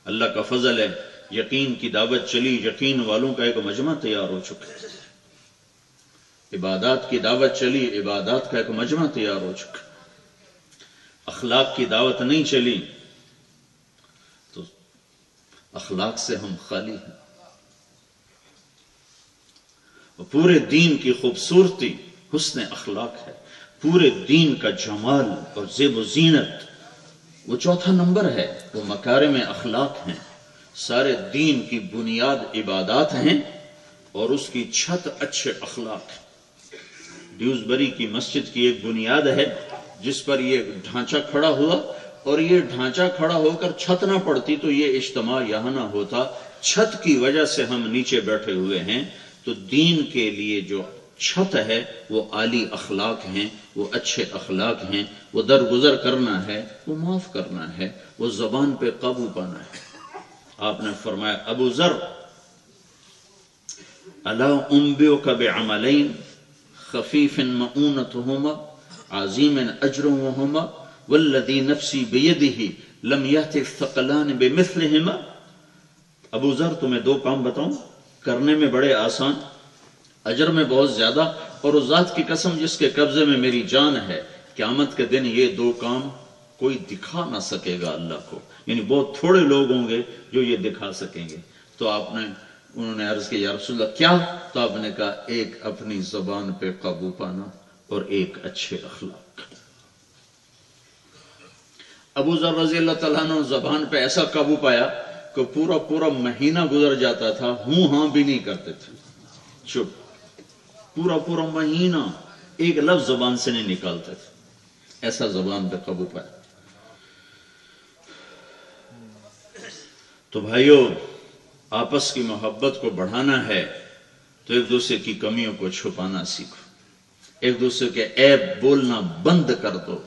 B: اللہ کا فضل ہے، یقین کی دعوت چلی، یقین والوں کا ایک مجمع تیار ہو چکا ہے۔ عبادات کی دعوت چلی، عبادات کا ایک مجمع تیار ہو چکا، اخلاق کی دعوت نہیں چلی تو اخلاق سے ہم خالی ہیں۔ اور پورے دین کی خوبصورتی حسن اخلاق ہے، پورے دین کا جمال اور زیب و زینت وہ چوتھا نمبر ہے، وہ مکارم اخلاق ہیں۔ سارے دین کی بنیاد عبادات ہیں اور اس کی چھت اچھے اخلاق ہیں۔ ڈیوزبری کی مسجد کی ایک بنیاد ہے جس پر یہ ڈھانچہ کھڑا ہوا، اور یہ ڈھانچہ کھڑا ہو کر چھت نہ پڑتی تو یہ اجتماع یہاں نہ ہوتا۔ چھت کی وجہ سے ہم نیچے بیٹھے ہوئے ہیں، تو دین کے لیے جو چھت ہے وہ عالی اخلاق ہیں، وہ اچھے اخلاق ہیں، وہ درگزر کرنا ہے، وہ معاف کرنا ہے، وہ زبان پہ قابو پانا ہے۔ آپ نے فرمایا ابو ذر الا انبئک بعملین خفیف مؤونتہما عظیم اجرہما والذی نفسی بیدہ لم یأت الثقلان بمثلہما۔ ابو ذر تمہیں دو کام بتاؤں، کرنے میں بڑے آسان، اجر میں بہت زیادہ، اور اس ذات کی قسم جس کے قبضے میں میری جان ہے، قیامت کے دن یہ دو کام کوئی دکھا نہ سکے گا اللہ کو، یعنی بہت تھوڑے لوگ ہوں گے جو یہ دکھا سکیں گے۔ تو انہوں نے عرض کی یا رسول اللہ کیا؟ تو آپ نے کہا ایک اپنی زبان پہ قابو پانا اور ایک اچھے اخلاق۔ ابو ذر رضی اللہ تعالیٰ عنہ زبان پہ ایسا قابو پایا کہ پورا مہینہ گزر جاتا تھا، ہوں ہاں بھی نہیں کرتے تھے، چپ، پورا مہینہ ایک لفظ زبان سے نہیں نکالتے تھے، ایسا زبان پہ قابو پایا۔ تو بھائیو، آپس کی محبت کو بڑھانا ہے تو ایک دوسرے کی کمیوں کو چھپانا سیکھو، ایک دوسرے کے عیب بولنا بند کر دو،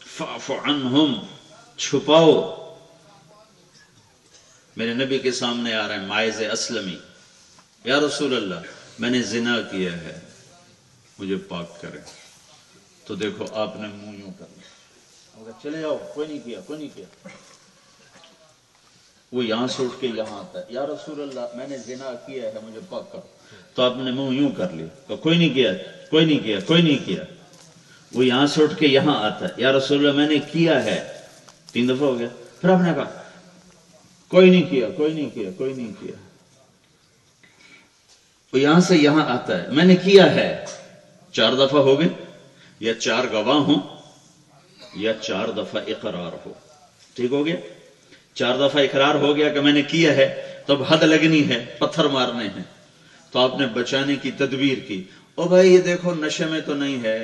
B: فاعف عنہم، چھپاؤ۔ میرے نبی کے سامنے آ رہے ہیں ماعز اسلمی، یا رسول اللہ میں نے زنا کیا ہے، مجھے پاک کریں۔ تو دیکھو آپ نے منہ یوں کر لیا، چلے جاؤ، کوئی نہیں کیا۔ وہ یہاں سے اٹھ کے یہاں آتا ہے، یا رسول اللہ میں نے زنا کیا ہے، مجھے پاک کرو۔ تو آپ نے منہ یوں کر لیا، کوئی نہیں کیا۔ وہ یہاں سے اٹھ کے یہاں آتا ہے، یا رسول اللہ میں نے کیا ہے، 3 دفعہ ہو گیا۔ پھر آپ نے کہا کوئی نہیں کیا۔ وہ یہاں سے یہاں آتا ہے، میں نے کیا ہے، 4 دفعہ ہو گئے، یا 4 گواہ ہوں یا 4 دفعہ اقرار ہو، ٹھیک ہو گیا؟ 4 دفعہ اقرار ہو گیا کہ میں نے کیا ہے، تو اب حد لگنی ہے، پتھر مارنے ہیں۔ تو آپ نے بچانے کی تدبیر کی، او بھائی یہ دیکھو نشے میں تو نہیں ہے۔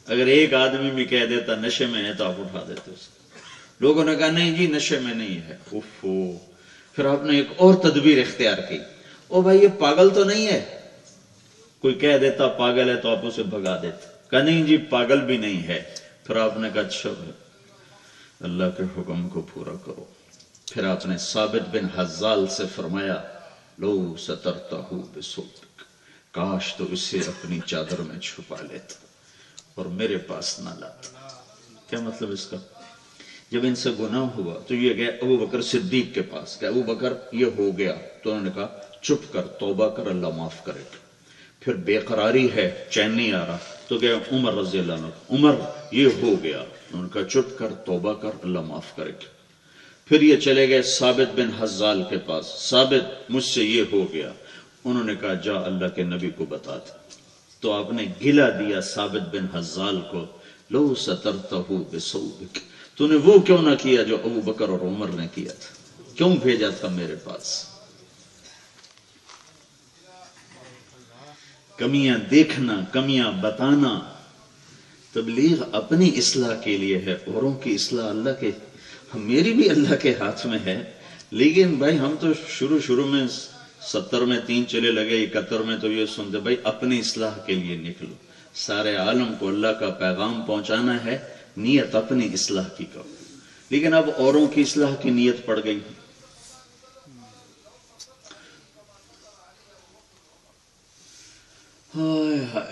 B: اگر ایک آدمی بھی کہہ دیتا نشے میں ہے تو آپ اٹھا دیتے اس کو۔ لوگوں نے کہا نہیں جی نشے میں نہیں ہے، پھر آپ نے ایک اور تدبیر اختیار کی، او بھائی یہ پاگل تو نہیں ہے؟ کوئی کہہ دیتا پاگل ہے تو آپ اسے بھگا دیتے، کہا نہیں جی پاگل بھی نہیں ہے۔ پھر آپ نے کہا اچھا اللہ کے حکم کو پورا کرو۔ پھر آپ نے ثابت بن حزال سے فرمایا لو سترتہ بصوتک، کاش تو اسے اپنی چادر میں چھپا لیتا اور میرے پاس نہ لاتا۔ کیا مطلب اس کا؟ جب ان سے گناہ ہوا تو یہ گئے ابو بکر صدیق کے پاس کہ ابو بکر یہ ہو گیا، تو انہوں نے کہا چپ کر، توبہ کر، اللہ معاف کرے گا۔ پھر بے قراری ہے، چین نہیں آ رہا، تو گئے عمر رضی اللہ عنہ، عمر یہ ہو گیا، انہوں نے کہا چپ کر، توبہ کر، اللہ معاف کرے گا۔ پھر یہ چلے گئے ثابت بن حزال کے پاس، ثابت مجھ سے یہ ہو گیا، انہوں نے کہا جا اللہ کے نبی کو بتا دے۔ تو آپ نے گلہ دیا ثابت بن حزال کو، لو سترتہ بثوبک، تو نے وہ کیوں نہ کیا جو ابو بکر اور عمر نے کیا تھا، کیوں بھیجا تھا میرے پاس؟ کمیاں دیکھنا، کمیاں بتانا، تبلیغ اپنی اصلاح کے لیے ہے، اوروں کی اصلاح اللہ کے، میری بھی اللہ کے ہاتھ میں ہے، لیکن بھائی ہم تو شروع میں 70 میں 3 چلے لگے، 71 میں تو یہ سنتے بھائی اپنی اصلاح کے لیے نکلو، سارے عالم کو اللہ کا پیغام پہنچانا ہے، نیت اپنی اصلاح کی کرو۔ لیکن اب اوروں کی اصلاح کی نیت پڑ گئی۔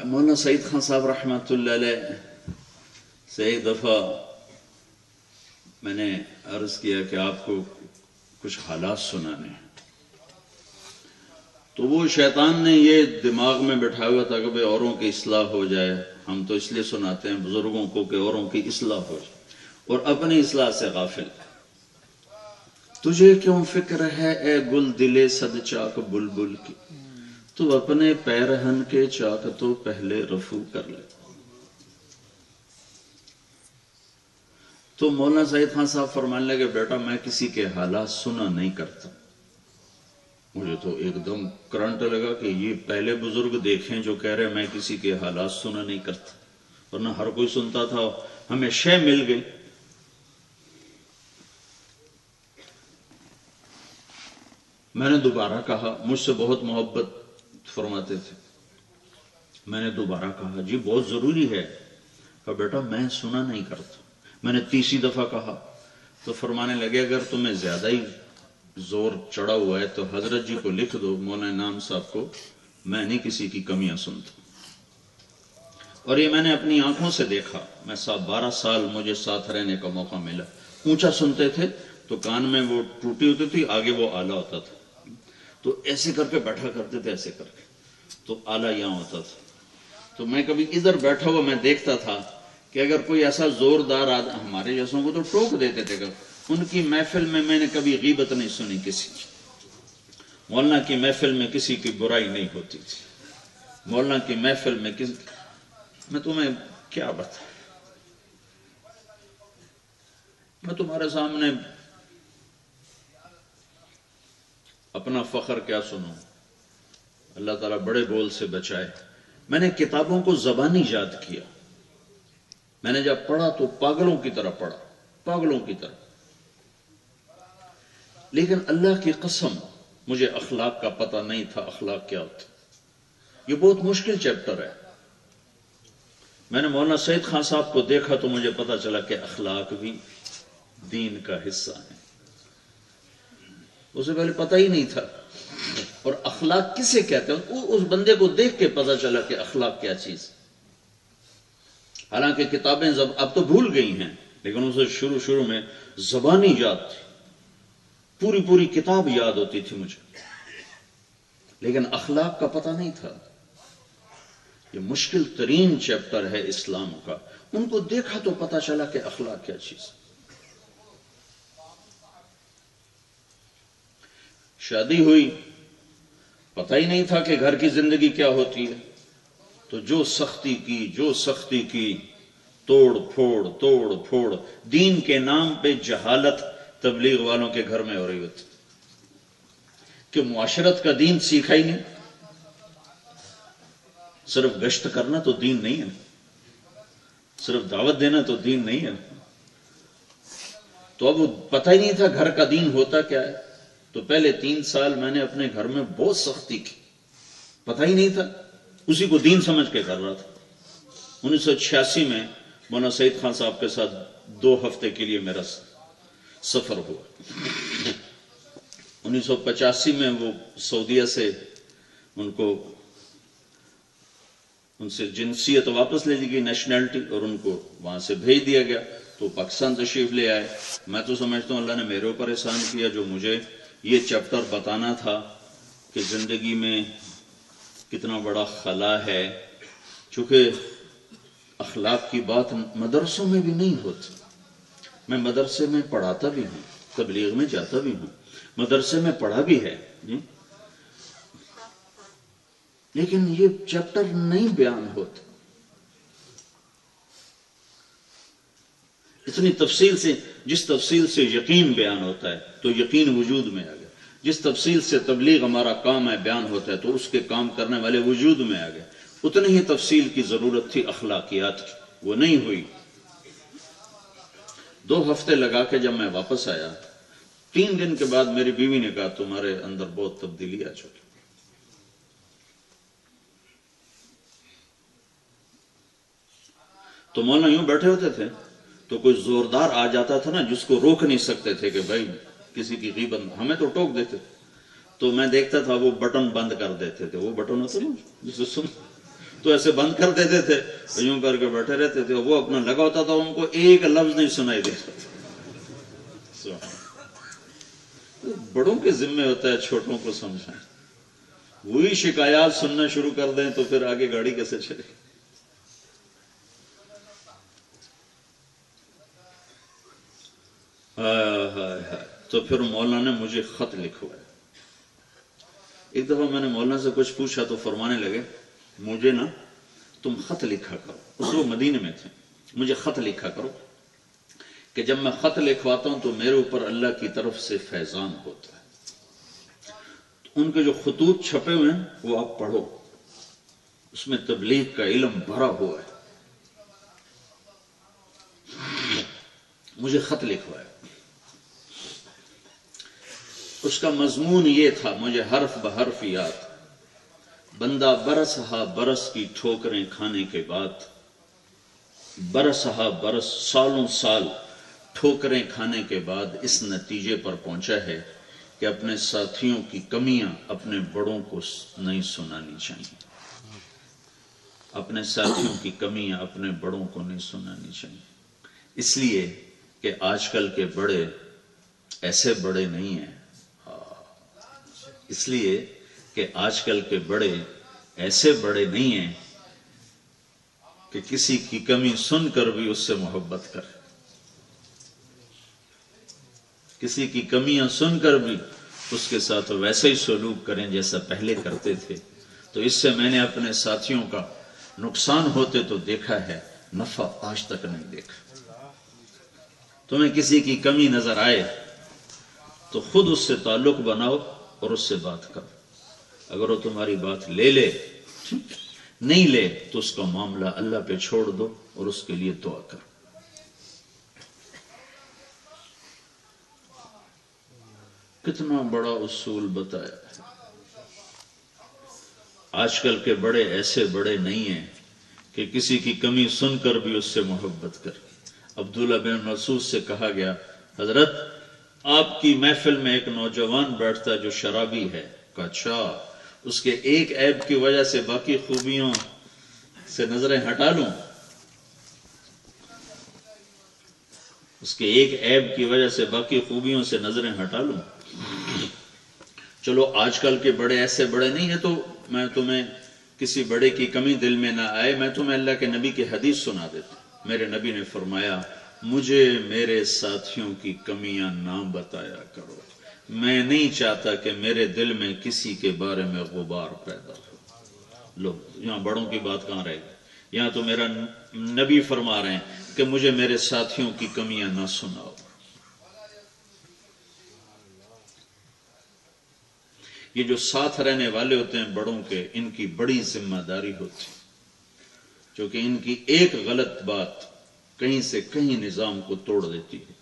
B: مولانا سعید خان صاحب رحمۃ اللہ علیہ سے ایک دفعہ میں نے عرض کیا کہ آپ کو کچھ حالات سنانے ہیں، تو وہ شیطان نے یہ دماغ میں بٹھایا ہوا تھا کہ بھئی اوروں کی اصلاح ہو جائے، ہم تو اس لیے سناتے ہیں بزرگوں کو کہ اوروں کی اصلاح ہو جائے، اور اپنی اصلاح سے غافل۔ تجھے کیوں فکر ہے اے گل دلے صد چاک بلبل کی، تو اپنے پیرہن کے چاک تو پہلے رفو کر لے۔ تو مولانا سعید خان صاحب فرمانے لگے بیٹا میں کسی کے حالات سنا نہیں کرتا۔ مجھے تو ایک دم کرنٹ لگا کہ یہ پہلے بزرگ دیکھیں جو کہہ رہے میں کسی کے حالات سنا نہیں کرتا، ورنہ ہر کوئی سنتا تھا، ہمیں شے مل گئی۔ میں نے دوبارہ کہا، مجھ سے بہت محبت فرماتے تھے، میں نے دوبارہ کہا جی بہت ضروری ہے، کہا بیٹا میں سنا نہیں کرتا۔ میں نے تیسری دفعہ کہا تو فرمانے لگے اگر تمہیں زیادہ ہی زور چڑھا ہوا ہے تو حضرت جی کو لکھ دو، مولانا انعام صاحب کو، میں نہیں کسی کی کمیاں سنتا۔ اور یہ میں نے اپنی آنکھوں سے دیکھا، میں 12 سال مجھے ساتھ رہنے کا موقع ملا۔ اونچا سنتے تھے تو کان میں وہ ٹوٹی ہوتی تھی، آگے وہ آلہ ہوتا تھا، تو ایسے کر کے بیٹھا کرتے تھے، ایسے کر کے، تو آلہ یہاں ہوتا تھا۔ تو میں کبھی ادھر بیٹھا ہوا میں دیکھتا تھا کہ اگر کوئی ایسا زوردار آدمی، ہمارے جیسوں کو تو ٹوک دیتے تھے، ان کی محفل میں نے کبھی غیبت نہیں سنی کسی کی۔ مولانا کی محفل میں کسی کی برائی نہیں ہوتی تھی، مولانا کی محفل میں میں تمہیں کیا بتا، میں تمہارے سامنے اپنا فخر کیا سنوں، اللہ تعالیٰ بڑے بول سے بچائے۔ میں نے کتابوں کو زبانی یاد کیا، میں نے جب پڑھا تو پاگلوں کی طرح پڑھا، پاگلوں کی طرح، لیکن اللہ کی قسم مجھے اخلاق کا پتہ نہیں تھا، اخلاق کیا ہوتا۔ یہ بہت مشکل چیپٹر ہے۔ میں نے مولانا سعید خان صاحب کو دیکھا تو مجھے پتا چلا کہ اخلاق بھی دین کا حصہ ہے، اسے پہلے پتہ ہی نہیں تھا۔ اور اخلاق کسے کہتے ہیں اس بندے کو دیکھ کے پتا چلا کہ اخلاق کیا چیز، حالانکہ کتابیں اب تو بھول گئی ہیں، لیکن اسے شروع میں زبانی یاد تھی، پوری کتاب یاد ہوتی تھی مجھے، لیکن اخلاق کا پتہ نہیں تھا۔ یہ مشکل ترین چیپٹر ہے اسلام کا، ان کو دیکھا تو پتا چلا کہ اخلاق کیا چیز۔ شادی ہوئی، پتہ ہی نہیں تھا کہ گھر کی زندگی کیا ہوتی ہے، تو جو سختی کی، توڑ پھوڑ، دین کے نام پہ جہالت تبلیغ والوں کے گھر میں ہو رہی ہوتی کہ معاشرت کا دین سیکھا ہی نہیں، صرف گشت کرنا تو دین نہیں ہے، صرف دعوت دینا تو دین نہیں ہے۔ تو اب پتہ ہی نہیں تھا گھر کا دین ہوتا کیا ہے، تو پہلے 3 سال میں نے اپنے گھر میں بہت سختی کی، پتہ ہی نہیں تھا، اسی کو دین سمجھ کے کر رہا تھا۔ 1986 میں مولانا سعید خان صاحب کے ساتھ 2 ہفتے کے لیے میرا سفر ہوا۔ 1985 میں وہ سعودیہ سے ان سے جنسیت واپس لے لی گئی، نیشنلٹی، اور ان کو وہاں سے بھیج دیا گیا، تو پاکستان تشریف لے آئے۔ میں تو سمجھتا ہوں اللہ نے میرے اوپر احسان کیا جو مجھے یہ چیپٹر بتانا تھا کہ زندگی میں کتنا بڑا خلا ہے، چونکہ اخلاق کی بات مدرسوں میں بھی نہیں ہوتی۔ میں مدرسے میں پڑھاتا بھی ہوں، تبلیغ میں جاتا بھی ہوں، مدرسے میں پڑھا بھی ہے، لیکن یہ چیپٹر نہیں بیان ہوتا اتنی تفصیل سے۔ جس تفصیل سے یقین بیان ہوتا ہے تو یقین وجود میں آ گیا، جس تفصیل سے تبلیغ ہمارا کام ہے بیان ہوتا ہے تو اس کے کام کرنے والے وجود میں آ گئے، اتنی ہی تفصیل کی ضرورت تھی اخلاقیات کی، وہ نہیں ہوئی۔ 2 ہفتے لگا کے جب میں واپس آیا، 3 دن کے بعد میری بیوی نے کہا تمہارے اندر بہت تبدیلی آ چکی۔ تو مولانا یوں بیٹھے ہوتے تھے تو کوئی زوردار آ جاتا تھا نا جس کو روک نہیں سکتے تھے کہ بھائی کسی کی غیبت، ہمیں تو ٹوک دیتے تھے، تو میں دیکھتا تھا وہ بٹن بند کر دیتے تھے، وہ بٹن ہوتا نا جسے سن، تو ایسے بند کر دیتے تھے، یوں کر کے بیٹھے رہتے تھے، وہ اپنا لگا ہوتا تھا، ان کو ایک لفظ نہیں سنائی دیتا تھا۔ بڑوں کے ذمہ ہوتا ہے چھوٹوں کو سمجھائیں۔ وہی شکایات سننا شروع کر دیں تو پھر آگے گاڑی کیسے چلے؟ تو پھر مولانا نے مجھے خط لکھوایا. ایک دفعہ میں نے مولانا سے کچھ پوچھا تو فرمانے لگے مجھے نا تم خط لکھا کرو. اس وہ مدینے میں تھے. مجھے خط لکھا کرو کہ جب میں خط لکھواتا ہوں تو میرے اوپر اللہ کی طرف سے فیضان ہوتا ہے. ان کے جو خطوط چھپے ہوئے ہیں وہ آپ پڑھو، اس میں تبلیغ کا علم بھرا ہوا ہے. مجھے خط لکھوایا. اس کا مضمون یہ تھا، مجھے حرف بحرف یاد. بندہ برس ہا برس کی ٹھوکریں کھانے کے بعد، برس ہا برس سالوں سال ٹھوکریں کھانے کے بعد اس نتیجے پر پہنچا ہے کہ اپنے ساتھیوں کی کمیاں اپنے بڑوں کو نہیں سنانی چاہیے. اپنے ساتھیوں کی کمیاں اپنے بڑوں کو نہیں سنانی چاہیے. اس لیے کہ آج کل کے بڑے ایسے بڑے نہیں ہیں. اس لیے کہ آج کل کے بڑے ایسے بڑے نہیں ہیں کہ کسی کی کمی سن کر بھی اس سے محبت کرے، کسی کی کمیاں سن کر بھی اس کے ساتھ ویسے ہی سلوک کریں جیسا پہلے کرتے تھے. تو اس سے میں نے اپنے ساتھیوں کا نقصان ہوتے تو دیکھا ہے، نفع آج تک نہیں دیکھا. تمہیں کسی کی کمی نظر آئے تو خود اس سے تعلق بناؤ اور اس سے بات کرو. اگر وہ تمہاری بات لے لے، نہیں لے تو اس کا معاملہ اللہ پہ چھوڑ دو اور اس کے لیے دعا کرو. کتنا بڑا اصول بتایا ہے. آج کل کے بڑے ایسے بڑے نہیں ہیں کہ کسی کی کمی سن کر بھی اس سے محبت کرے. عبداللہ بن مسعود سے کہا گیا حضرت آپ کی محفل میں ایک نوجوان بیٹھتا جو شرابی ہے. کہا اچھا، اس کے ایک عیب کی وجہ سے باقی خوبیوں سے نظریں ہٹا لوں؟ اس کے ایک عیب کی وجہ سے باقی خوبیوں سے نظریں ہٹا لوں؟ چلو آج کل کے بڑے ایسے بڑے نہیں ہیں تو میں تمہیں کسی بڑے کی کمی دل میں نہ آئے میں تمہیں اللہ کے نبی کی حدیث سنا دیتا. میرے نبی نے فرمایا مجھے میرے ساتھیوں کی کمیاں نہ بتایا کرو، میں نہیں چاہتا کہ میرے دل میں کسی کے بارے میں غبار پیدا ہو. لو یہاں بڑوں کی بات کہاں رہے گی؟ یہاں تو میرا نبی فرما رہے ہیں کہ مجھے میرے ساتھیوں کی کمیاں نہ سناؤ. یہ جو ساتھ رہنے والے ہوتے ہیں بڑوں کے، ان کی بڑی ذمہ داری ہوتی ہے، کیونکہ ان کی ایک غلط بات کہیں سے کہیں نظام کو توڑ دیتی ہے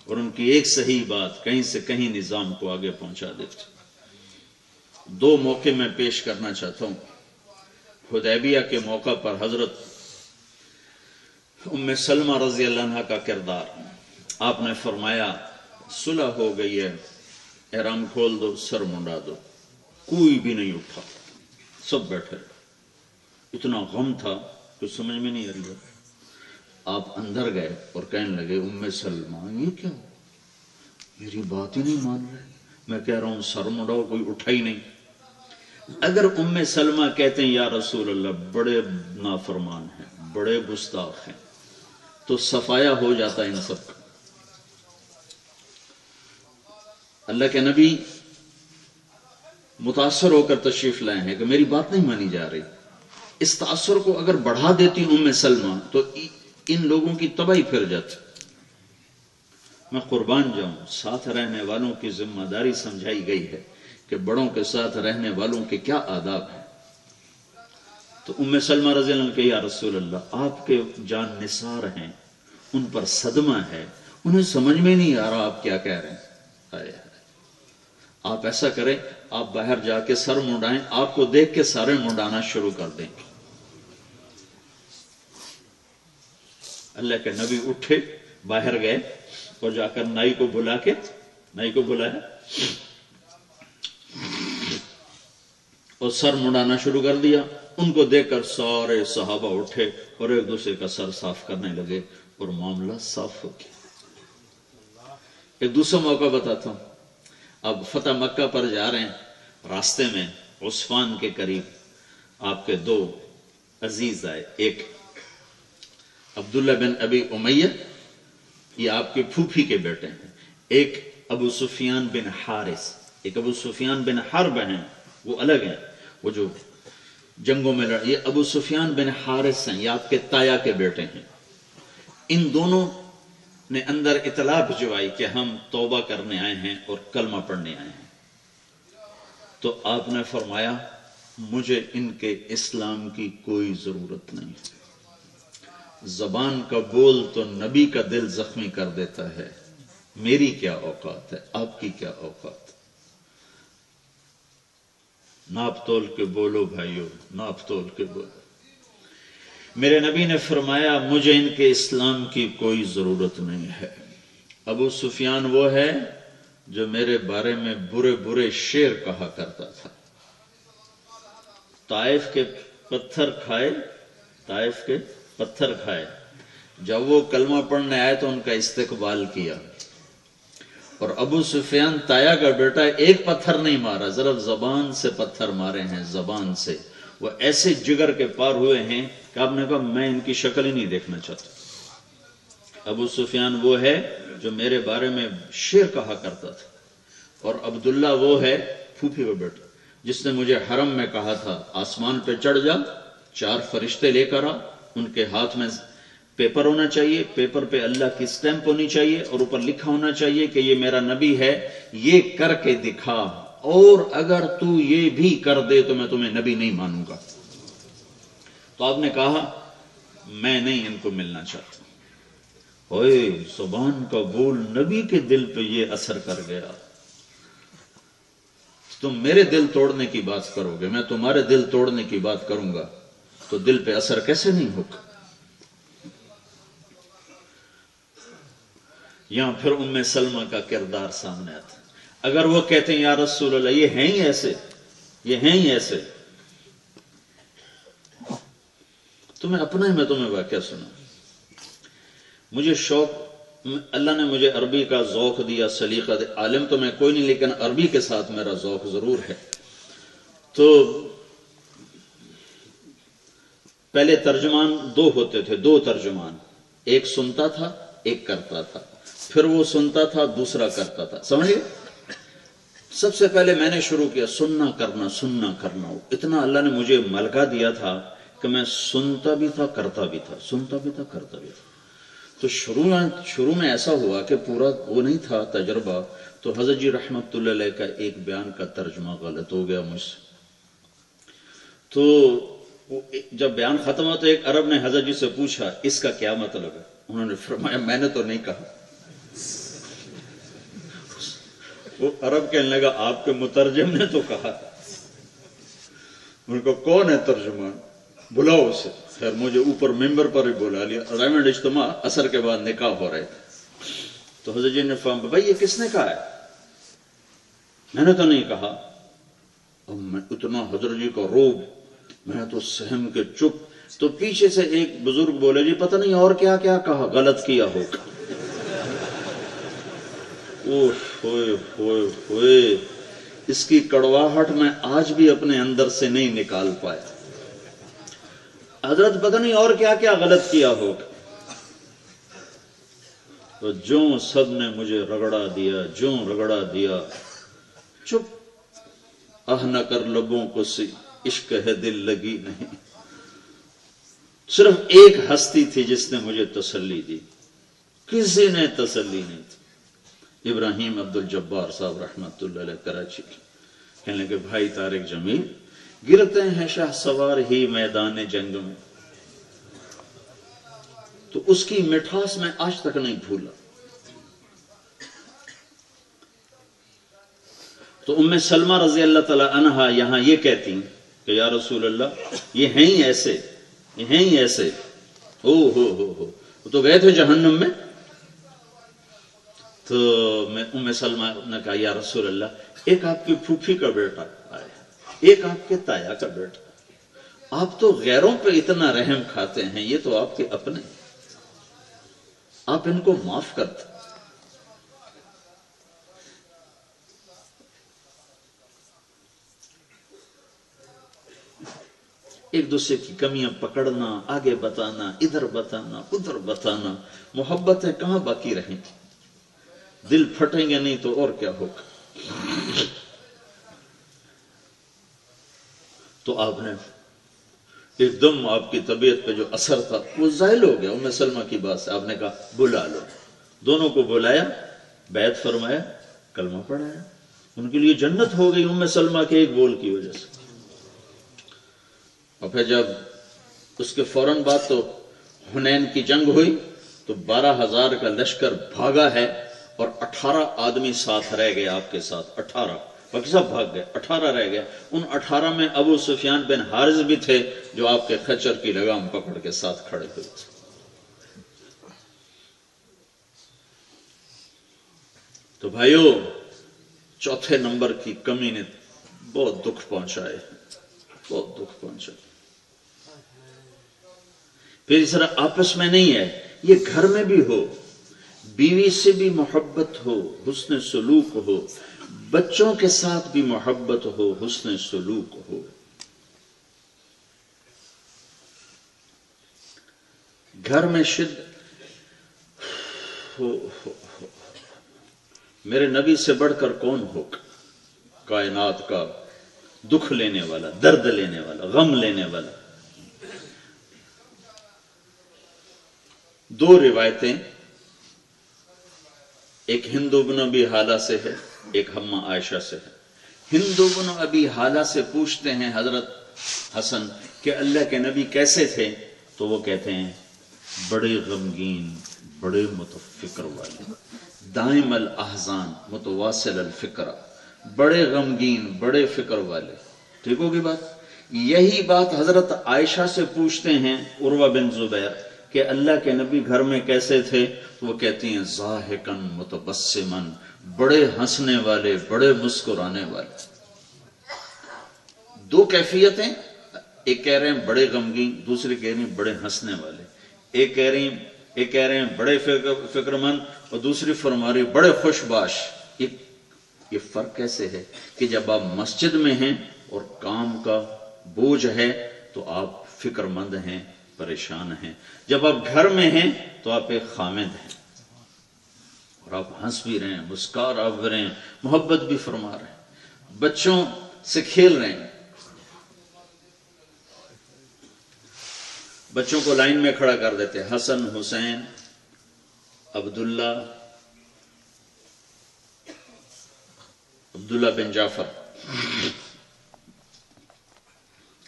B: اور ان کی ایک صحیح بات کہیں سے کہیں نظام کو آگے پہنچا دیتی ہے. دو موقع میں پیش کرنا چاہتا ہوں. حدیبیہ کے موقع پر حضرت ام سلمہ رضی اللہ عنہ کا کردار. آپ نے فرمایا صلح ہو گئی ہے، احرام کھول دو، سر منڈا دو. کوئی بھی نہیں اٹھا، سب بیٹھے. اتنا غم تھا کچھ سمجھ میں نہیں آ رہی. آپ اندر گئے اور کہنے لگے ام سلمہ یہ کیا، میری بات ہی نہیں مان رہے. میں کہہ رہا ہوں سر منڈاؤ، کوئی اٹھا ہی نہیں. اگر ام سلمہ کہتے ہیں یا رسول اللہ بڑے نافرمان ہیں، بڑے گستاخ ہیں، تو صفایا ہو جاتا ان سب کا. اللہ کے نبی متاثر ہو کر تشریف لائے ہیں کہ میری بات نہیں مانی جا رہی. اس تاثر کو اگر بڑھا دیتی ام سلمہ تو ان لوگوں کی تباہی پھر جاتی. میں قربان جاؤں، ساتھ رہنے والوں کی ذمہ داری سمجھائی گئی ہے کہ بڑوں کے ساتھ رہنے والوں کے کیا آداب ہیں. تو ام سلمہ رضی اللہ عنہ کہ یا رسول اللہ آپ کے جان نثار ہیں، ان پر صدمہ ہے، انہیں سمجھ میں نہیں آ رہا آپ کیا کہہ رہے ہیں. آپ ایسا کریں، آپ باہر جا کے سر منڈائیں، آپ کو دیکھ کے سارے منڈانا شروع کر دیں. اللہ کے نبی اٹھے، باہر گئے اور جا کر نائی کو بلایا اور سر منڈانا شروع کر دیا. ان کو دیکھ کر سارے صحابہ اٹھے اور ایک دوسرے کا سر صاف کرنے لگے اور معاملہ صاف ہو گیا. ایک دوسرا موقع بتاتا ہوں. اب فتح مکہ پر جا رہے ہیں، راستے میں عثفان کے قریب آپ کے دو عزیز آئے، ایک عبداللہ بن ابی امیہ، یہ آپ کے پھوپھی کے بیٹے ہیں، ایک ابو سفیان بن حارث، ایک ابو سفیان بن حرب ہیں، وہ الگ ہیں، وہ جو جنگوں میں لڑے، یہ ابو سفیان بن حارث ہیں، یہ آپ کے تایا کے بیٹے ہیں۔ ان دونوں نے اندر اطلاع بھجوائی کہ ہم توبہ کرنے آئے ہیں اور کلمہ پڑھنے آئے ہیں، تو آپ نے فرمایا مجھے ان کے اسلام کی کوئی ضرورت نہیں، زبان کا بول تو نبی کا دل زخمی کر دیتا ہے، میری کیا اوقات ہے، آپ کی کیا اوقات۔ ناپ تول کے بولو بھائیو، ناپ تول کے بولو۔ میرے نبی نے فرمایا مجھے ان کے اسلام کی کوئی ضرورت نہیں ہے۔ ابو سفیان وہ ہے جو میرے بارے میں برے برے شعر کہا کرتا تھا، طائف کے پتھر کھائے، طائف کے پتھر کھائے، جب وہ کلمہ پڑھنے آئے تو ان کا استقبال کیا، اور ابو سفیان تایا کا بیٹا ایک پتھر نہیں مارا، ضرب زبان سے پتھر مارے ہیں، زبان سے، وہ ایسے جگر کے پار ہوئے ہیں کہ آپ نے کہا میں ان کی شکل ہی نہیں دیکھنا چاہتا۔ ابو سفیان وہ ہے جو میرے بارے میں شعر کہا کرتا تھا، اور عبداللہ وہ ہے پھوپھی کا بیٹا جس نے مجھے حرم میں کہا تھا آسمان پہ چڑھ جا، 4 فرشتے لے کر آ، ان کے ہاتھ میں پیپر ہونا چاہیے، پیپر پہ اللہ کی سٹیمپ ہونی چاہیے، اور اوپر لکھا ہونا چاہیے کہ یہ میرا نبی ہے، یہ کر کے دکھا، اور اگر تو یہ بھی کر دے تو میں تمہیں نبی نہیں مانوں گا۔ تو آپ نے کہا میں نہیں ان کو ملنا چاہتا۔ اوئے زبان کا بول نبی کے دل پہ یہ اثر کر گیا، تم میرے دل توڑنے کی بات کرو گے، میں تمہارے دل توڑنے کی بات کروں گا تو دل پہ اثر کیسے نہیں ہوگا۔ یہاں پھر ام سلمہ کا کردار سامنے آتا ہے۔ اگر وہ کہتے ہیں یا رسول اللہ یہ ہیں ہی ایسے، یہ ہیں ہی ایسے، تمہیں اپنا ہی میں تمہیں واقعہ سنا، مجھے شوق، اللہ نے مجھے عربی کا ذوق دیا، سلیقہ دیا، عالم تو میں کوئی نہیں لیکن عربی کے ساتھ میرا ذوق ضرور ہے۔ تو پہلے ترجمان 2 ہوتے تھے، 2 ترجمان، ایک سنتا تھا ایک کرتا تھا، پھر وہ سنتا تھا دوسرا کرتا تھا، سمجھے؟ سب سے پہلے میں نے شروع کیا سننا کرنا، سننا کرنا، اتنا اللہ نے مجھے ملکہ دیا تھا کہ میں سنتا بھی تھا کرتا بھی تھا، سنتا بھی تھا کرتا بھی تھا۔ تو شروع میں ایسا ہوا کہ پورا وہ نہیں تھا تجربہ، تو حضرت جی رحمت اللہ علیہ کا ایک بیان کا ترجمہ غلط ہو گیا مجھ سے۔ تو جب بیان ختم ہوا تو ایک عرب نے حضرت جی سے پوچھا اس کا کیا مطلب ہے؟ انہوں نے فرمایا میں نے تو نہیں کہا۔ وہ عرب کہنے لگا آپ کے مترجم نے تو کہا۔ ان کو کون ہے ترجمان؟ بلاؤ اسے۔ خیر مجھے اوپر ممبر پر ہی بلا لیا، ڈائمنڈ اجتماع عصر کے بعد نکاح ہو رہے تھے، تو حضرت جی نے فرمایا بھائی یہ کس نے کہا ہے؟ میں نے تو نہیں کہا۔ اب میں اتنا حضرت جی کا روب، میں تو سہم کے چپ، تو پیچھے سے ایک بزرگ بولے جی پتہ نہیں اور کیا کیا کہا، غلط کیا ہوگا۔ ہوئے ہوئے ہوئے، اس کی کڑواہٹ میں آج بھی اپنے اندر سے نہیں نکال پایا۔ حضرت پتہ نہیں اور کیا کیا غلط کیا ہوگا۔ تو جو سب نے مجھے رگڑا دیا، جو رگڑا دیا، چپ، نہ کر لبوں کو سی عشق ہے دل لگی نہیں۔ صرف ایک ہستی تھی جس نے مجھے تسلی دی، کسی نے تسلی نہیں تھی، ابراہیم عبدالجبار صاحب رحمت اللہ علیہ کراچی کے، کہنے لگے بھائی طارق جمیل گرتے ہیں شاہ سوار ہی میدان جنگ میں، تو اس کی مٹھاس میں آج تک نہیں بھولا۔ تو ام سلمہ رضی اللہ تعالی عنہا یہاں یہ کہتی کہ یا رسول اللہ یہ ہیں ہی ایسے، یہ ہیں ہی ایسے، ہو تو گئے تھے جہنم میں۔ تو میں ام سلمہ نے کہا یا رسول اللہ ایک آپ کی پھوپھی کا بیٹا آیا، ایک آپ کے تایا کا بیٹا، آپ تو غیروں پہ اتنا رحم کھاتے ہیں، یہ تو آپ کے اپنے، آپ ان کو معاف کرتے۔ ایک دوسرے کی کمیاں پکڑنا، آگے بتانا، ادھر بتانا، ادھر بتانا، محبتیں کہاں باقی رہیں گی؟ دل پھٹیں گے نہیں تو اور کیا ہوگا؟ تو آپ نے ایک دم آپ کی طبیعت پہ جو اثر تھا وہ زائل ہو گیا۔ ام سلمہ کی بات سے آپ نے کہا بلا لو، دونوں کو بلایا، بیعت فرمایا، کلمہ پڑھایا، ان کے لیے جنت ہو گئی ام سلمہ کے ایک بول کی وجہ سے۔ اور پھر جب اس کے فوراً بعد تو حنین کی جنگ ہوئی تو 12,000 کا لشکر بھاگا ہے اور 18 آدمی ساتھ رہ گئے آپ کے ساتھ، 18 باقی سب بھاگ گئے، 18 رہ گئے۔ ان 18 میں ابو سفیان بن حارث بھی تھے جو آپ کے خچر کی لگام پکڑ کے ساتھ کھڑے ہوئے تھے۔ تو بھائیو، چوتھے نمبر کی کمی نے بہت دکھ پہنچائے، بہت دکھ پہنچائے۔ پھر اس طرح آپس میں نہیں ہے، یہ گھر میں بھی ہو، بیوی سے بھی محبت ہو، حسن سلوک ہو، بچوں کے ساتھ بھی محبت ہو، حسن سلوک ہو۔ گھر میں میرے نبی سے بڑھ کر کون ہوگا کائنات کا دکھ لینے والا، درد لینے والا، غم لینے والا۔ دو روایتیں، ایک ہند بن ابی حالہ سے ہے، ایک ہمہ عائشہ سے ہے۔ ہند بن ابی حالہ سے پوچھتے ہیں حضرت حسن کہ اللہ کے نبی کیسے تھے؟ تو وہ کہتے ہیں بڑے غمگین، بڑے متفکر والے، دائم الاحزان متواصل الفکر، بڑے غمگین، بڑے فکر والے۔ ٹھیک ہوگی بات؟ یہی بات حضرت عائشہ سے پوچھتے ہیں عروہ بن زبیر کہ اللہ کے نبی گھر میں کیسے تھے؟ تو وہ کہتی ہیں ضاحکن متبسمن، بڑے ہنسنے والے، بڑے مسکرانے والے۔ دو کیفیتیں، ایک کہہ رہے ہیں بڑے غمگین، دوسری کہہ رہی ہیں بڑے ہنسنے والے۔ ایک کہہ رہے ہیں بڑے فکر مند اور دوسری فرما رہی بڑے خوش باش۔ یہ فرق کیسے ہے کہ جب آپ مسجد میں ہیں اور کام کا بوجھ ہے تو آپ فکر مند ہیں، پریشان ہیں، جب آپ گھر میں ہیں تو آپ ایک خامد ہیں اور آپ ہنس بھی رہے ہیں، مسکار آپ بھی رہے ہیں، محبت بھی فرما رہے ہیں، بچوں سے کھیل رہے ہیں۔ بچوں کو لائن میں کھڑا کر دیتے، حسن، حسین، عبداللہ بن جعفر،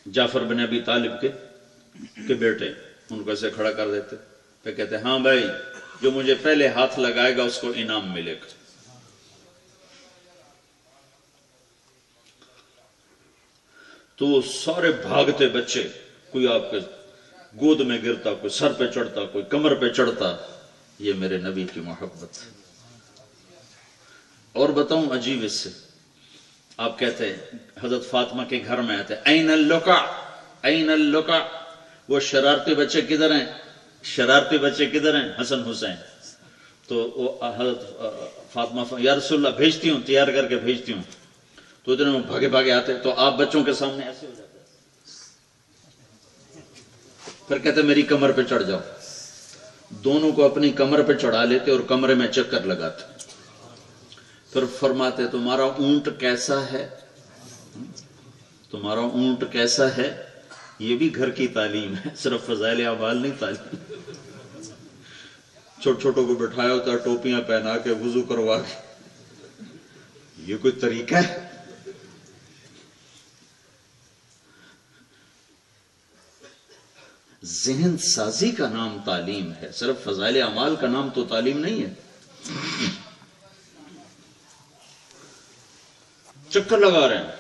B: جعفر بن ابی طالب کے بیٹے، ان کو ایسے کھڑا کر دیتے، پھر کہتے ہاں بھائی جو مجھے پہلے ہاتھ لگائے گا اس کو انعام ملے گا۔ تو وہ سارے بھاگتے بچے، کوئی آپ کے گود میں گرتا، کوئی سر پہ چڑھتا، کوئی کمر پہ چڑھتا۔ یہ میرے نبی کی محبت۔ اور بتاؤں عجیب اس سے، آپ کہتے ہیں حضرت فاطمہ کے گھر میں آتے این اللقع، این اللقع، وہ شرارتی بچے کدھر ہیں؟ شرارتی بچے کدھر ہیں؟ حسن حسین۔ تو وہ حضرت فاطمہ یا رسول اللہ بھیجتی ہوں، تیار کر کے بھیجتی ہوں، تو ادھر میں بھاگے بھاگے آتے، تو آپ بچوں کے سامنے ایسے ہو جاتے، پھر کہتے میری کمر پہ چڑھ جاؤ، دونوں کو اپنی کمر پہ چڑھا لیتے اور کمرے میں چکر لگاتے، پھر فرماتے تمہارا اونٹ کیسا ہے؟ تمہارا اونٹ کیسا ہے؟ یہ بھی گھر کی تعلیم ہے، صرف فضائل اعمال نہیں تعلیم۔ چھوٹے چھوٹوں کو بٹھایا ہوتا ہے، ٹوپیاں پہنا کے، وضو کروا کے، یہ کوئی طریقہ ہے؟ ذہن سازی کا نام تعلیم ہے، صرف فضائل اعمال کا نام تو تعلیم نہیں ہے۔ چکر لگا رہے ہیں،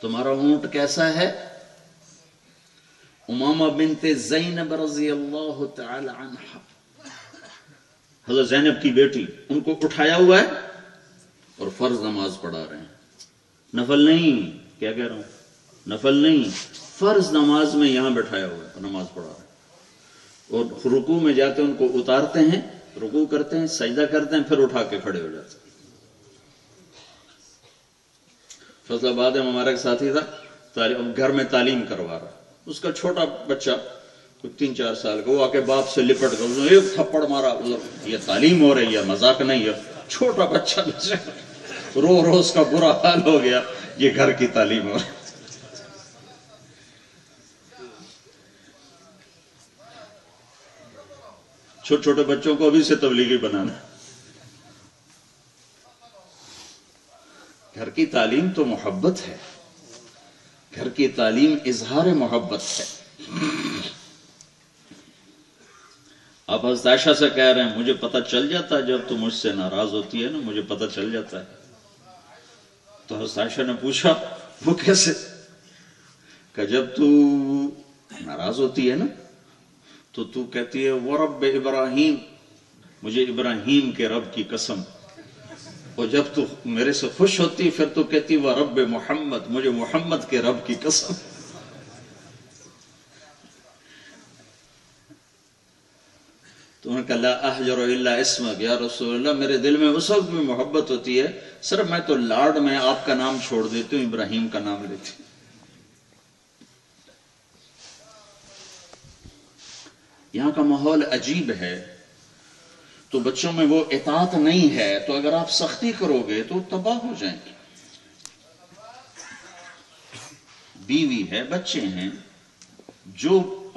B: تمہارا اونٹ کیسا ہے؟ امامہ بنت زینب رضی اللہ تعالی عنہ، حضرت زینب کی بیٹی، ان کو اٹھایا ہوا ہے اور فرض نماز پڑھا رہے ہیں، نفل نہیں، کیا کہہ رہا ہوں، نفل نہیں، فرض نماز میں یہاں بٹھایا ہوا ہے، نماز پڑھا رہے ہیں، اور رکوع میں جاتے ان کو اتارتے ہیں، رکوع کرتے ہیں، سجدہ کرتے ہیں، پھر اٹھا کے کھڑے ہو جاتے ہیں۔ فیصل آباد میں ہمارا ایک ساتھی تھا، گھر میں تعلیم کروا رہا، اس کا چھوٹا بچہ کوئی 3-4 سال کا، وہ آ کے باپ سے لپٹ کر ایک تھپڑ مارا، یہ تعلیم ہو رہی ہے، مذاق نہیں ہے، چھوٹا بچہ رو رو اس کا برا حال ہو گیا، یہ گھر کی تعلیم ہو رہی ہے۔ چھوٹے چھوٹے بچوں کو ابھی سے تبلیغی بنانا۔ گھر کی تعلیم تو محبت ہے، گھر کی تعلیم اظہار محبت ہے۔ آپ حضرت عائشہ سے کہہ رہے ہیں مجھے پتہ چل جاتا ہے جب تو مجھ سے ناراض ہوتی ہے نا، مجھے پتہ چل جاتا ہے۔ تو حضرت عائشہ نے پوچھا وہ کیسے؟ کہ جب تو ناراض ہوتی ہے نا تو کہتی ہے وَرَبِّ ابراہیم، مجھے ابراہیم کے رب کی قسم، اور جب تو میرے سے خوش ہوتی پھر تو کہتی وَرَبِّ محمد، مجھے محمد کے رب کی قسم۔ تو انہوں نے کہا لا احجر الا اسمک یا رسول اللہ، میرے دل میں اس وقت بھی محبت ہوتی ہے، صرف میں تو لاڈ میں آپ کا نام چھوڑ دیتی ہوں، ابراہیم کا نام لیتی ہوں۔ یہاں کا ماحول عجیب ہے، تو بچوں میں وہ اطاعت نہیں ہے، تو اگر آپ سختی کرو گے تو تباہ ہو جائیں گے۔ بیوی ہے، بچے ہیں، جو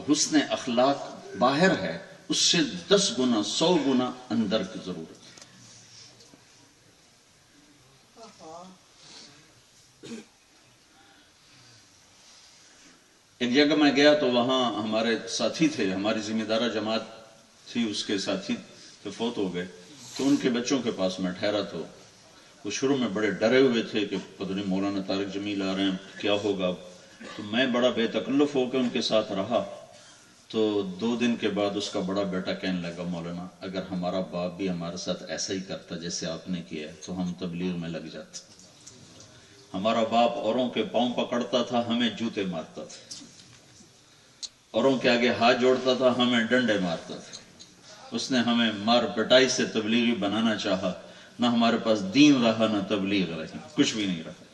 B: حسن اخلاق باہر ہے اس سے 10 گنا 100 گنا اندر کی ضرورت ہے۔ ایک جگہ میں گیا تو وہاں ہمارے ساتھی تھے، ہماری ذمہ دارہ جماعت تھی، اس کے ساتھی تو فوت ہو گئے، تو ان کے بچوں کے پاس میں ٹھہرا، تو وہ شروع میں بڑے ڈرے ہوئے تھے کہ پتہ نہیں مولانا طارق جمیل آ رہے ہیں کیا ہوگا، تو میں بڑا بے تکلف ہو کے ان کے ساتھ رہا۔ تو 2 دن کے بعد اس کا بڑا بیٹا کہنے لگا مولانا اگر ہمارا باپ بھی ہمارے ساتھ ایسا ہی کرتا جیسے آپ نے کیا ہے تو ہم تبلیغ میں لگ جاتے۔ ہمارا باپ اوروں کے پاؤں پکڑتا تھا، ہمیں جوتے مارتا تھا، اوروں کے آگے ہاتھ جوڑتا تھا، ہمیں ڈنڈے مارتا تھا۔ اس نے ہمیں مار پٹائی سے تبلیغی بنانا چاہا، نہ ہمارے پاس دین رہا نہ تبلیغ رہی، کچھ بھی نہیں رہا۔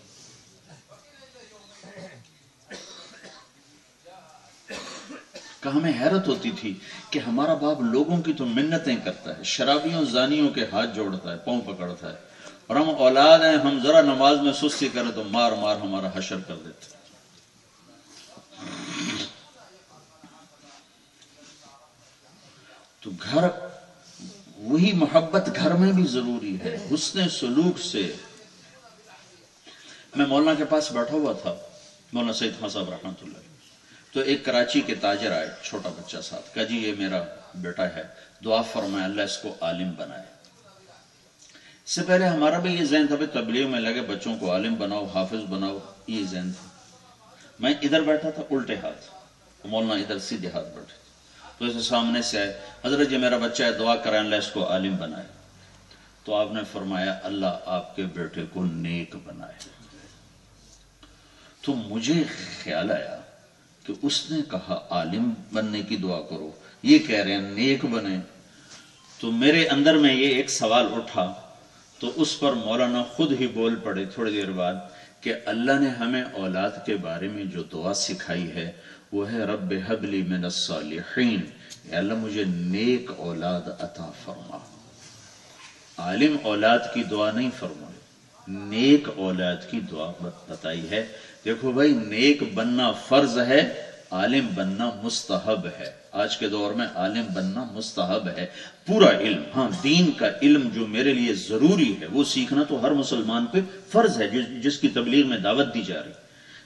B: کہ ہمیں حیرت ہوتی تھی کہ ہمارا باپ لوگوں کی تو منتیں کرتا ہے، شرابیوں زانیوں کے ہاتھ جوڑتا ہے، پاؤں پکڑتا ہے، اور ہم اولاد ہیں، ہم ذرا نماز میں سستی کریں تو مار مار ہمارا حشر کر دیتے۔ تو گھر، وہی محبت گھر میں بھی ضروری ہے، حسن سلوک سے۔ میں مولانا کے پاس بیٹھا ہوا تھا، مولانا سید خان صاحب رحمۃ اللہ، تو ایک کراچی کے تاجر آئے، چھوٹا بچہ ساتھ، کہا جی یہ میرا بیٹا ہے، دعا فرمائے اللہ اس کو عالم بنائے۔ اس سے پہلے ہمارا بھی یہ ذہن تھا کہ تبلیغ میں لگے بچوں کو عالم بناؤ، حافظ بناؤ، یہ ذہن تھا۔ میں ادھر بیٹھا تھا الٹے ہاتھ، مولانا ادھر سیدھے ہاتھ بیٹھے، تو اسے سامنے سے آئے، حضرت جی میرا بچہ ہے، دعا کریں اللہ اس کو عالم بنائے۔ تو آپ نے فرمایا اللہ آپ کے بیٹے کو نیک بنائے۔ تو مجھے خیال آیا کہ اس نے کہا عالم بننے کی دعا کرو، یہ کہہ رہے ہیں نیک بنے، تو میرے اندر میں یہ ایک سوال اٹھا، تو اس پر مولانا خود ہی بول پڑے تھوڑی دیر بعد کہ اللہ نے ہمیں اولاد کے بارے میں جو دعا سکھائی ہے وہ ہے رب ہب لی من الصالحین، اے اللہ مجھے نیک اولاد عطا فرما۔ عالم اولاد کی دعا نہیں فرمائی، نیک اولاد کی دعا بتائی ہے۔ دیکھو بھائی، نیک بننا فرض ہے، عالم بننا مستحب ہے۔ آج کے دور میں عالم بننا مستحب ہے، پورا علم، ہاں دین کا علم جو میرے لیے ضروری ہے وہ سیکھنا تو ہر مسلمان پہ فرض ہے، جس کی تبلیغ میں دعوت دی جا رہی۔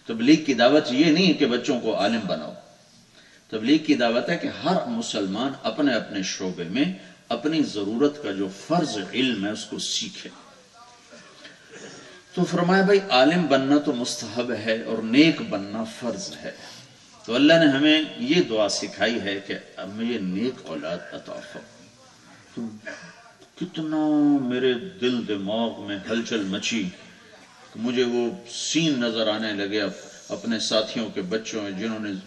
B: تبلیغ کی دعوت یہ نہیں ہے کہ بچوں کو عالم بناؤ، تبلیغ کی دعوت ہے کہ ہر مسلمان اپنے اپنے شعبے میں اپنی ضرورت کا جو فرض علم ہے اس کو سیکھے۔ تو فرمایا بھائی عالم بننا تو مستحب ہے اور نیک بننا فرض ہے، تو اللہ نے ہمیں یہ دعا سکھائی ہے کہ اب مجھے نیک اولاد عطا فرما۔ تو کتنا میرے دل دماغ میں ہلچل مچی، مجھے وہ سین نظر آنے لگے اپنے ساتھیوں کے بچوں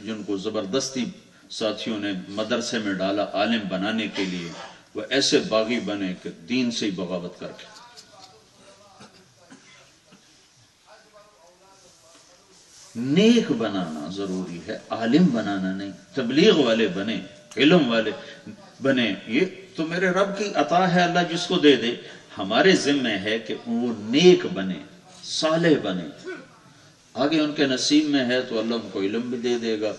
B: جن کو زبردستی ساتھیوں نے مدرسے میں ڈالا عالم بنانے کے لیے، وہ ایسے باغی بنے کہ دین سے ہی بغاوت کر کے۔ نیک بنانا ضروری ہے، عالم بنانا نہیں۔ تبلیغ والے بنے، علم والے بنے، یہ تو میرے رب کی عطا ہے، اللہ جس کو دے دے۔ ہمارے ذمہ ہے کہ وہ نیک بنے، صالح بنے، آگے ان کے نصیب میں ہے تو اللہ ان کو علم بھی دے دے گا۔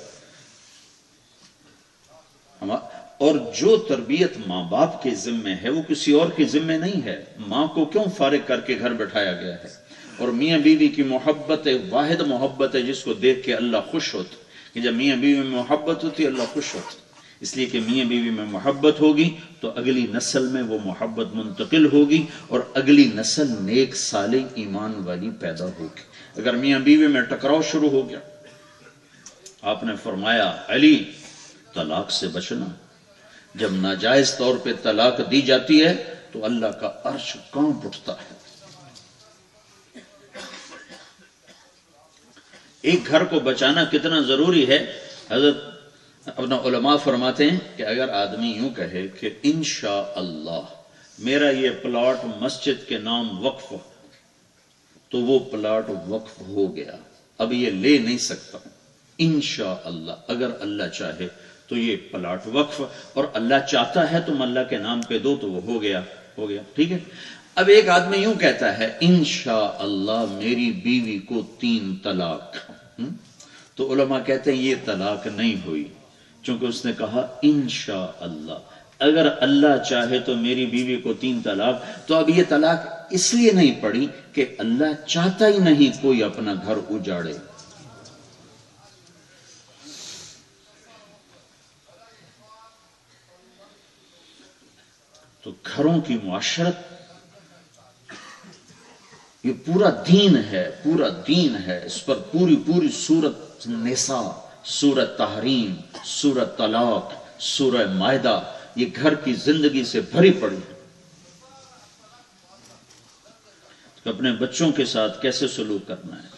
B: اور جو تربیت ماں باپ کے ذمہ ہے وہ کسی اور کے ذمہ نہیں ہے۔ ماں کو کیوں فارغ کر کے گھر بٹھایا گیا ہے؟ اور میاں بیوی کی محبت واحد محبت ہے جس کو دیکھ کے اللہ خوش ہوتا، کہ جب میاں بیوی میں محبت ہوتی ہے اللہ خوش ہوتا، اس لیے کہ میاں بیوی میں محبت ہوگی تو اگلی نسل میں وہ محبت منتقل ہوگی اور اگلی نسل نیک صالح ایمان والی پیدا ہوگی۔ اگر میاں بیوی میں ٹکراؤ شروع ہو گیا، آپ نے فرمایا علی طلاق سے بچنا، جب ناجائز طور پہ طلاق دی جاتی ہے تو اللہ کا عرش کانپ اٹھتا ہے۔ ایک گھر کو بچانا کتنا ضروری ہے، حضرت اپنا علماء فرماتے ہیں کہ اگر آدمی یوں کہے کہ انشاءاللہ میرا یہ پلاٹ مسجد کے نام وقف تو وہ پلاٹ وقف ہو گیا، اب یہ لے نہیں سکتا۔ انشاءاللہ اگر اللہ چاہے تو یہ پلاٹ وقف، اور اللہ چاہتا ہے تم اللہ کے نام پہ دو تو وہ ہو گیا، ٹھیک ہے۔ اب ایک آدمی یوں کہتا ہے انشاءاللہ میری بیوی کو 3 طلاق، تو علماء کہتے ہیں یہ طلاق نہیں ہوئی، چونکہ اس نے کہا انشاءاللہ اگر اللہ چاہے تو میری بیوی کو 3 طلاق، تو اب یہ طلاق اس لیے نہیں پڑی کہ اللہ چاہتا ہی نہیں کوئی اپنا گھر اجاڑے۔ تو گھروں کی معاشرت یہ پورا دین ہے، پورا دین ہے، اس پر پوری سورت نساء، سورت تحریم، سورت طلاق، سورہ مائدہ، یہ گھر کی زندگی سے بھری پڑی ہے۔ اپنے بچوں کے ساتھ کیسے سلوک کرنا ہے،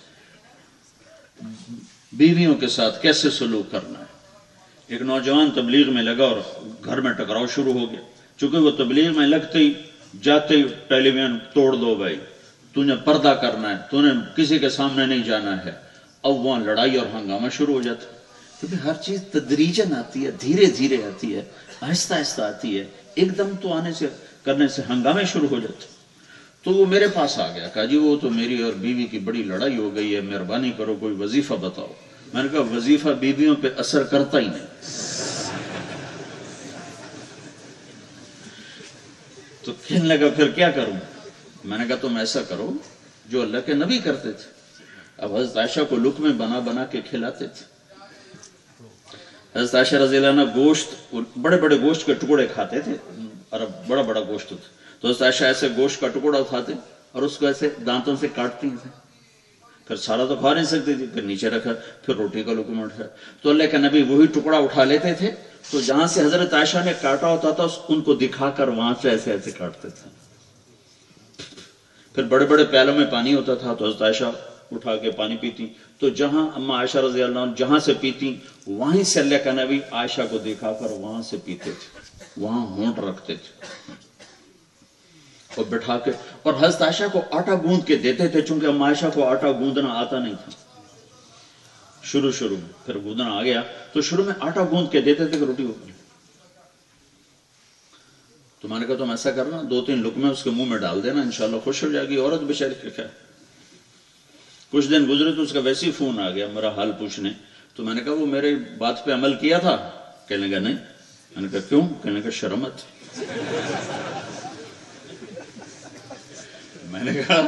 B: بیویوں کے ساتھ کیسے سلوک کرنا ہے۔ ایک نوجوان تبلیغ میں لگا اور گھر میں ٹکراؤ شروع ہو گیا، چونکہ وہ تبلیغ میں لگتے ہی جاتے ہی ٹیلی ویژن توڑ دو بھائی، تو نے پردہ کرنا ہے، تو نے کسی کے سامنے نہیں جانا ہے۔ اب وہاں لڑائی اور ہنگامہ شروع ہو جاتا ہے، کیونکہ ہر چیز تدریجاً آتی ہے، دھیرے دھیرے آتی ہے، آہستہ آہستہ آتی ہے، ایک دم تو کرنے سے ہنگامے شروع ہو جاتے۔ تو وہ میرے پاس آ گیا، کہا جی وہ تو میری اور بیوی کی بڑی لڑائی ہو گئی ہے، مہربانی کرو کوئی وظیفہ بتاؤ۔ میں نے کہا وظیفہ بیویوں پہ اثر کرتا ہی نہیں۔ تو کہنے لگا پھر کیا کروں؟ میں نے کہا تم ایسا کرو جو اللہ کے نبی کرتے تھے۔ اب حضرت عائشہ کو لقمے بنا بنا کے کھلاتے تھے۔ حضرت عائشہ رضی اللہ عنہ گوشت، بڑے بڑے گوشت کے ٹکڑے کھاتے تھے، اور بڑا بڑا گوشت ہوتا، تو حضرت عائشہ ایسے گوشت کا ٹکڑا اٹھاتے اور اس کو ایسے دانتوں سے کاٹتی تھے، پھر سارا تو کھا نہیں سکتی تھی، پھر نیچے رکھا، پھر روٹی کا لقمہ اٹھایا، تو اللہ کے نبی وہی ٹکڑا اٹھا لیتے تھے، تو جہاں سے حضرت عائشہ نے کاٹا ہوتا تھا ان کو دکھا کر وہاں سے ایسے ایسے کاٹتے تھے۔ پھر بڑے بڑے پیالوں میں پانی ہوتا تھا تو حضرت عائشہ اٹھا کے پانی پیتی، تو جہاں اما عائشہ رضی اللہ عنہ جہاں سے پیتی وہیں سے اللہ کا نبی عائشہ کو دکھا کر وہاں سے پیتے تھے، وہاں ہونٹ رکھتے تھے اور بٹھا کے، اور حضرت عائشہ کو آٹا گوندھ کے دیتے تھے، چونکہ اما عائشہ کو آٹا گوندنا آتا نہیں تھا شروع میں، پھر گوندنا آ گیا تو شروع میں آٹا گوندھ کے دیتے تھے کہ روٹی ہو۔ تو میں نے کہا تم ایسا کرنا 2-3 لقمے اس کے منہ میں ڈال دینا، انشاءاللہ خوش ہو جائے گی۔ عورت بیچاری کے کیا، کچھ دن گزرے تو اس کا ویسے ہی فون آ گیا میرا حال پوچھنے، تو میں نے کہا وہ میرے بات پہ عمل کیا تھا؟ کہنے لگا نہیں۔ میں نے کہا کیوں؟ کہنے لگا شرمت۔ میں نے کہا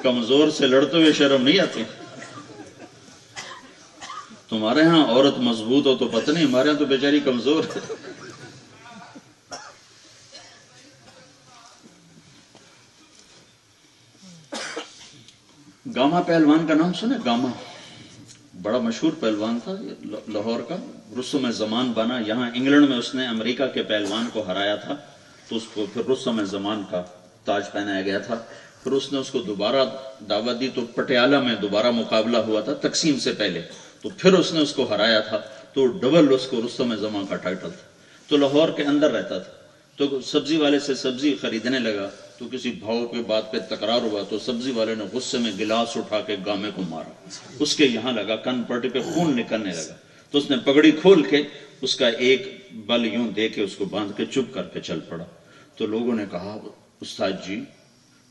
B: کمزور سے لڑتے ہوئے شرم نہیں آتی؟ تمہارے ہاں عورت مضبوط ہو تو پتہ نہیں، ہمارے ہاں تو بیچاری کمزور ہے۔ گاما پہلوان کا نام سنے؟ گاما بڑا مشہور پہلوان تھا، لاہور کا، رستم زمان بنا، یہاں انگلینڈ میں اس نے امریکہ کے پہلوان کو ہرایا تھا، تو اس کو پھر رستم زمان کا تاج پہنایا گیا تھا۔ پھر اس نے اس کو دوبارہ دعوت دی تو پٹیالہ میں دوبارہ مقابلہ ہوا تھا تقسیم سے پہلے، تو پھر اس نے اس کو ہرایا تھا، تو ڈبل اس کو رستم زمان کا ٹائٹل تھا۔ تو لاہور کے اندر رہتا تھا، تو سبزی والے سے سبزی خریدنے لگا تو کسی بھاؤ پہ بات پہ تکرار ہوا تو سبزی والے نے غصے میں گلاس اٹھا کے گامے کو مارا، اس کے یہاں لگا، کن پٹی پہ خون نکلنے لگا، تو اس نے پگڑی کھول کے اس کا ایک بل یوں دے کے اس کو باندھ کے چپ کر کے چل پڑا۔ تو لوگوں نے کہا استاد جی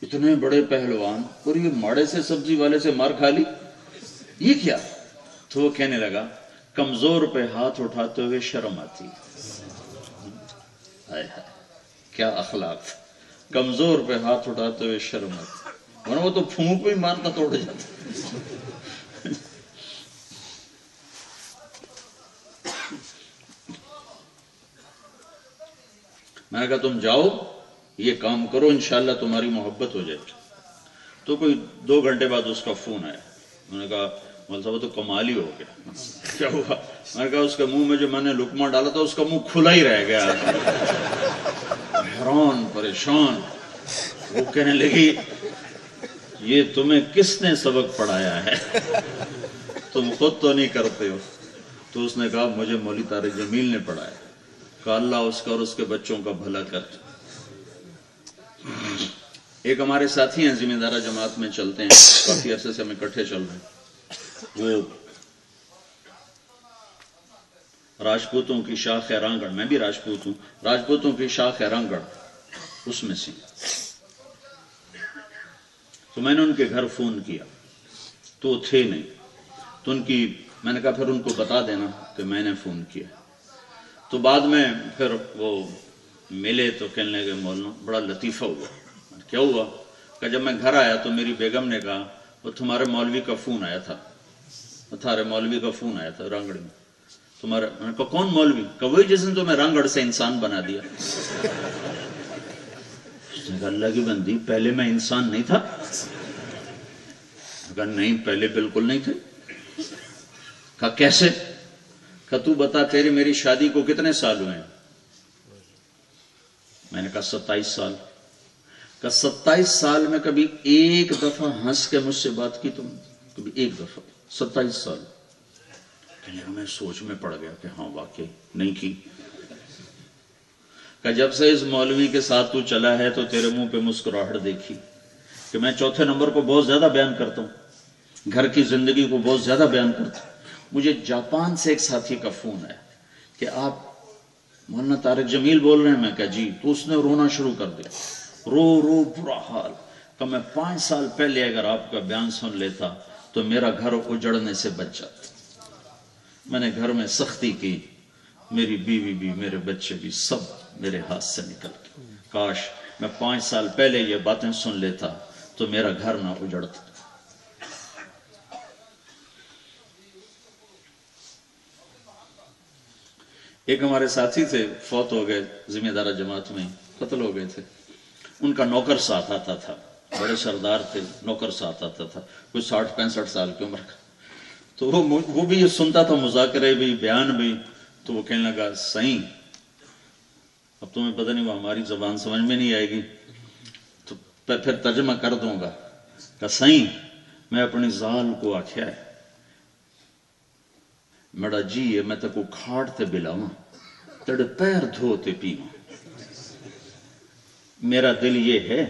B: اتنے بڑے پہلوان اور یہ ماڑے سے سبزی والے سے مار کھا لی، یہ کیا؟ تو وہ کہنے لگا کمزور پہ ہاتھ اٹھاتے ہوئے شرم آتی، ہائے ہائے کیا اخلاق تھا، کمزور پہ ہاتھ اٹھاتے ہوئے شرم آتی، ورنہ وہ تو پھونک بھی مارتا توڑ جاتا۔ میں نے کہا تم جاؤ یہ کام کرو انشاءاللہ تمہاری محبت ہو جائے گی۔ تو کوئی 2 گھنٹے بعد اس کا فون آیا، میں نے کہا مول صاحب تو کمال ہی ہو گیا، کیا ہوا؟ میں نے کہا اس کے منہ میں جو میں نے لقمہ ڈالا تھا اس کا منہ کھلا ہی رہ گیا، حیران پریشان۔ وہ کہنے لگی یہ تمہیں کس نے سبق پڑھایا ہے، تم خود تو نہیں کرتے ہو؟ تو اس نے کہا مجھے مولوی طارق جمیل نے پڑھایا۔ کہا اللہ اس کا اور اس کے بچوں کا بھلا کر۔ ایک ہمارے ساتھی ہیں ذمہ دارہ جماعت میں چلتے ہیں، کافی عرصے سے ہم اکٹھے چل رہے ہیں، وہ راجپوتوں کی شاخ ہے رانگڑ، میں بھی راجپوت ہوں، راجپوتوں کی شاخ ہے رانگڑ، اس میں سے۔ تو میں نے ان کے گھر فون کیا تو وہ تھے نہیں، تو میں نے کہا پھر ان کو بتا دینا کہ میں نے فون کیا۔ تو بعد میں پھر وہ ملے تو کہنے لگے مولانا بڑا لطیفہ ہوا۔ کیا ہوا؟ کہ جب میں گھر آیا تو میری بیگم نے کہا وہ تمہارے مولوی کا فون آیا تھا، تمہارے مولوی کا فون آیا تھا رانگڑ میں تمہارے۔ میں نے کہا کون مولوی؟ کہ وہی جس نے تمہیں رانگڑ سے انسان بنا دیا۔ اس نے کہا اللہ کی بندی پہلے میں انسان نہیں تھا؟ کہا نہیں پہلے بالکل نہیں تھے۔ کہا کیسے؟ کہ تو بتا تیری میری شادی کو کتنے سال ہوئے ہیں؟ میں نے کہا 27 سال۔ کہ 27 سال میں کبھی ایک دفعہ ہنس کے مجھ سے بات کی تم؟ کبھی ایک دفعہ؟ 27 سال۔ میں سوچ میں پڑ گیا کہ ہاں واقعی نہیں کی۔ کہ جب سے اس مولوی کے ساتھ تو چلا ہے تو تیرے منہ پہ مسکراہٹ دیکھی کہ میں چوتھے نمبر کو بہت زیادہ بیان کرتا ہوں، گھر کی زندگی کو بہت زیادہ بیان کرتا ہوں۔ مجھے جاپان سے ایک ساتھی کا فون ہے کہ آپ مولانا طارق جمیل بول رہے ہیں؟ میں کہا جی۔ تو اس نے رونا شروع کر دیا، رو برا حال۔ کہ میں 5 سال پہلے اگر آپ کا بیان سن لیتا تو میرا گھر اجڑنے سے بچ جاتا۔ میں نے گھر میں سختی کی، میری بیوی بھی میرے بچے بھی سب میرے ہاتھ سے نکل گئے۔ کاش میں 5 سال پہلے یہ باتیں سن لیتا تو میرا گھر نہ اجڑتا۔ ایک ہمارے ساتھی تھے فوت ہو گئے، ذمہ دارہ جماعت میں قتل ہو گئے تھے۔ ان کا نوکر ساتھ آتا تھا، بڑے سردار تھے، نوکر ساتھ آتا تھا، کوئی 60-65 سال کی عمر کا۔ تو وہ بھی یہ سنتا تھا، مذاکرے بھی بیان بھی۔ تو وہ کہنے لگا سائیں اب تمہیں پتہ نہیں وہ ہماری زبان سمجھ میں نہیں آئے گی تو پھر ترجمہ کر دوں گا۔ کہ سائیں میں اپنی زال کو آکھیا ہے میڈا جی ہے میں تکو کھاڑ تے بلاواں تیرے پیر دھوتے پیواں۔ میرا دل یہ ہے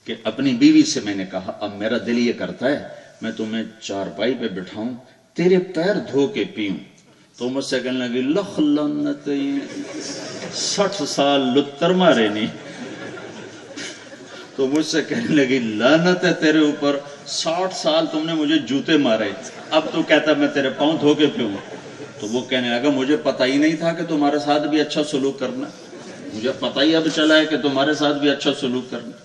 B: کہ اپنی بیوی سے میں نے کہا اب میرا دل یہ کرتا ہے میں تمہیں چارپائی پہ بٹھاؤں تیرے پیر دھو کے پیوں۔ تو مجھ سے کہنے لگی لخ لعنت 60 سال لتر مارے نہیں۔ تو مجھ سے کہنے لگی لعنت ہے تیرے اوپر، 60 سال تم نے مجھے جوتے مارے، اب تو کہتا میں تیرے پاؤں دھو کے پیوں۔ تو وہ کہنے لگا مجھے پتہ ہی نہیں تھا کہ تمہارے ساتھ بھی اچھا سلوک کرنا، مجھے پتہ ہی اب چلا ہے کہ تمہارے ساتھ بھی اچھا سلوک کرنا۔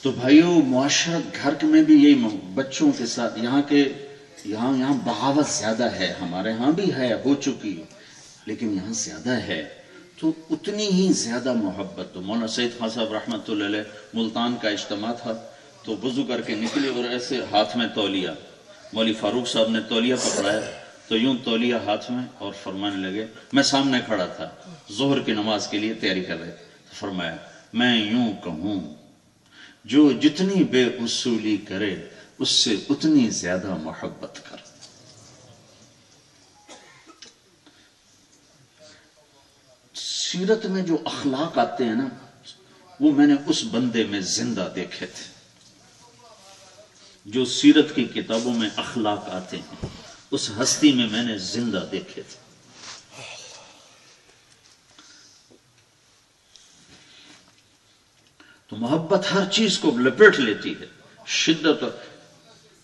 B: تو بھائیو معاشرت گھر میں بھی یہی بچوں کے ساتھ یہاں بغاوت زیادہ ہے، ہمارے ہاں بھی ہے، ہو چکی، لیکن یہاں زیادہ ہے تو اتنی ہی زیادہ محبت۔ تو مولانا سید خان صاحب رحمۃ اللہ علیہ ملتان کا اجتماع تھا تو وضو کر کے نکلے اور ایسے ہاتھ میں تولیہ، مولوی فاروق صاحب نے تولیہ پکڑایا تو یوں تولیہ ہاتھ میں اور فرمانے لگے، میں سامنے کھڑا تھا ظہر کی نماز کے لیے تیاری کر رہے تھے، فرمایا میں یوں کہوں جو جتنی بے اصولی کرے اس سے اتنی زیادہ محبت کر۔ سیرت میں جو اخلاق آتے ہیں نا، وہ میں نے اس بندے میں زندہ دیکھے تھے. جو سیرت کی کتابوں میں اخلاق آتے ہیں اس ہستی میں نے زندہ دیکھے تھے. تو محبت ہر چیز کو لپیٹ لیتی ہے. شدت.